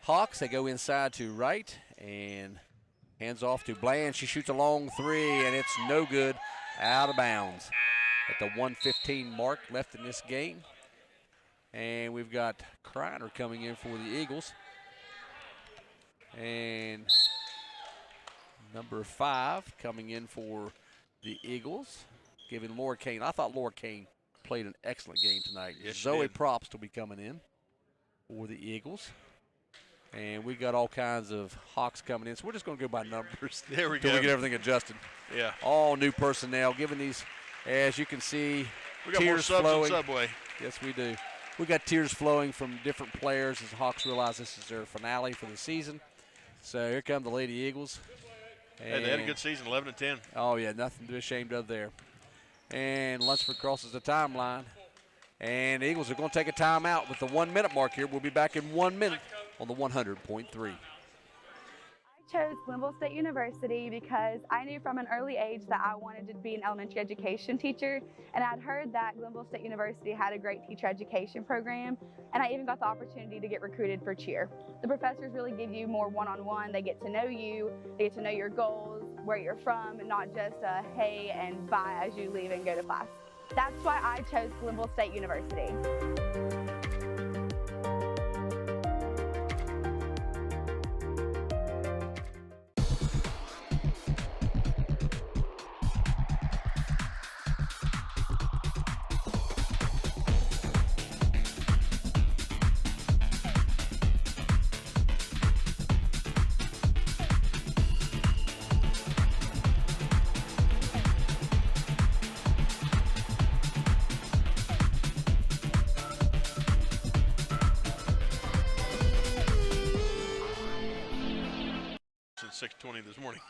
Hawks. They go inside to right and hands off to Bland. She shoots a long three, and it's no good, out of bounds at the 1:15 mark left in this game. And we've got Kreiner coming in for the Eagles. And number 5 coming in for the Eagles, giving Laura Kane. I thought Laura Kane played an excellent game tonight. Yes, Zoe Props will be coming in for the Eagles. And we got all kinds of Hawks coming in, so we're just going to go by numbers. There we Until go. we get everything adjusted. Yeah. All new personnel, giving these, as you can see, We got more tears subs flowing. than Subway. Yes, we do. We got tears flowing from different players as the Hawks realize this is their finale for the season. So here come the Lady Eagles. Hey, they had a good season, 11-10. Oh, yeah, nothing to be ashamed of there. And Lunsford crosses the timeline. And the Eagles are going to take a timeout with the 1 minute mark here. We'll be back in 1 minute on the 100.3. I chose Glenville State University because I knew from an early age that I wanted to be an elementary education teacher, and I'd heard that Glenville State University had a great teacher education program, and I even got the opportunity to get recruited for cheer. The professors really give you more one-on-one. They get to know you, they get to know your goals, where you're from, and not just a hey and bye as you leave and go to class. That's why I chose Glenville State University. Since 6:20 this morning.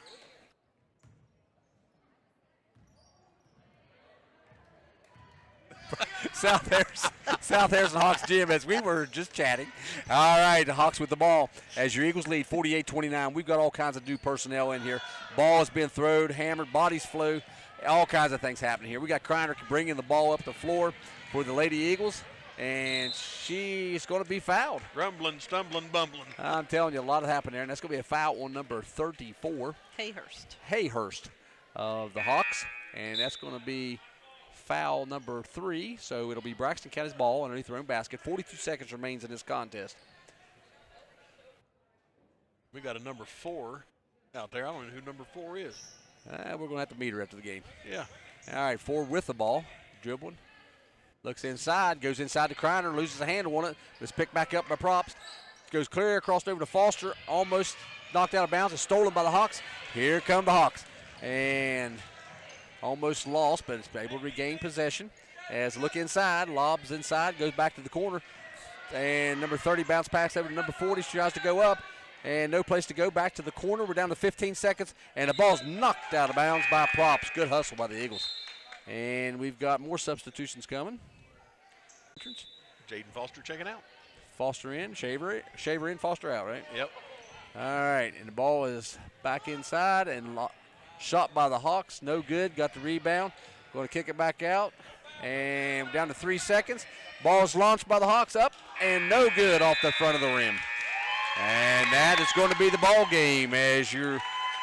South Harrison Hawks gym, as we were just chatting. All right, the Hawks with the ball as your Eagles lead 48-29. We've got all kinds of new personnel in here. Ball has been thrown, hammered, bodies flew, all kinds of things happening here. We got Kreiner bringing the ball up the floor for the Lady Eagles, and she's going to be fouled. Rumbling, stumbling, bumbling. I'm telling you, a lot happened there, and that's going to be a foul on number 34. Hayhurst of the Hawks, and that's going to be foul number 3, so it'll be Braxton County's ball underneath their own basket. 42 seconds remains in this contest. We got a number 4 out there. I don't know who number 4 is. We're going to have to meet her after the game. Yeah. All right, 4 with the ball, dribbling. Looks inside, goes inside to Kreiner, loses a handle on it. It's picked back up by Props. Goes clear across over to Foster, almost knocked out of bounds. It's stolen by the Hawks. Here come the Hawks. And almost lost, but it's able to regain possession. As look inside, lobs inside, goes back to the corner. And number 30 bounce pass over to number 40. She tries to go up, and no place to go. Back to the corner. We're down to 15 seconds, and the ball's knocked out of bounds by Props. Good hustle by the Eagles. And we've got more substitutions coming. Jaden Foster checking out. Foster in, Shaver in, Foster out, right? Yep. All right, and the ball is back inside and shot by the Hawks. No good, got the rebound. Going to kick it back out. And down to 3 seconds. Ball is launched by the Hawks up and no good off the front of the rim. And that is going to be the ball game as your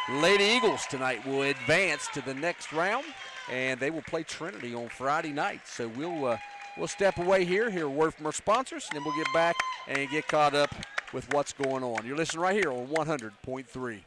Lady Eagles tonight will advance to the next round. And they will play Trinity on Friday night. So we'll step away here, hear a word from our sponsors, and then we'll get back and get caught up with what's going on. You're listening right here on 100.3.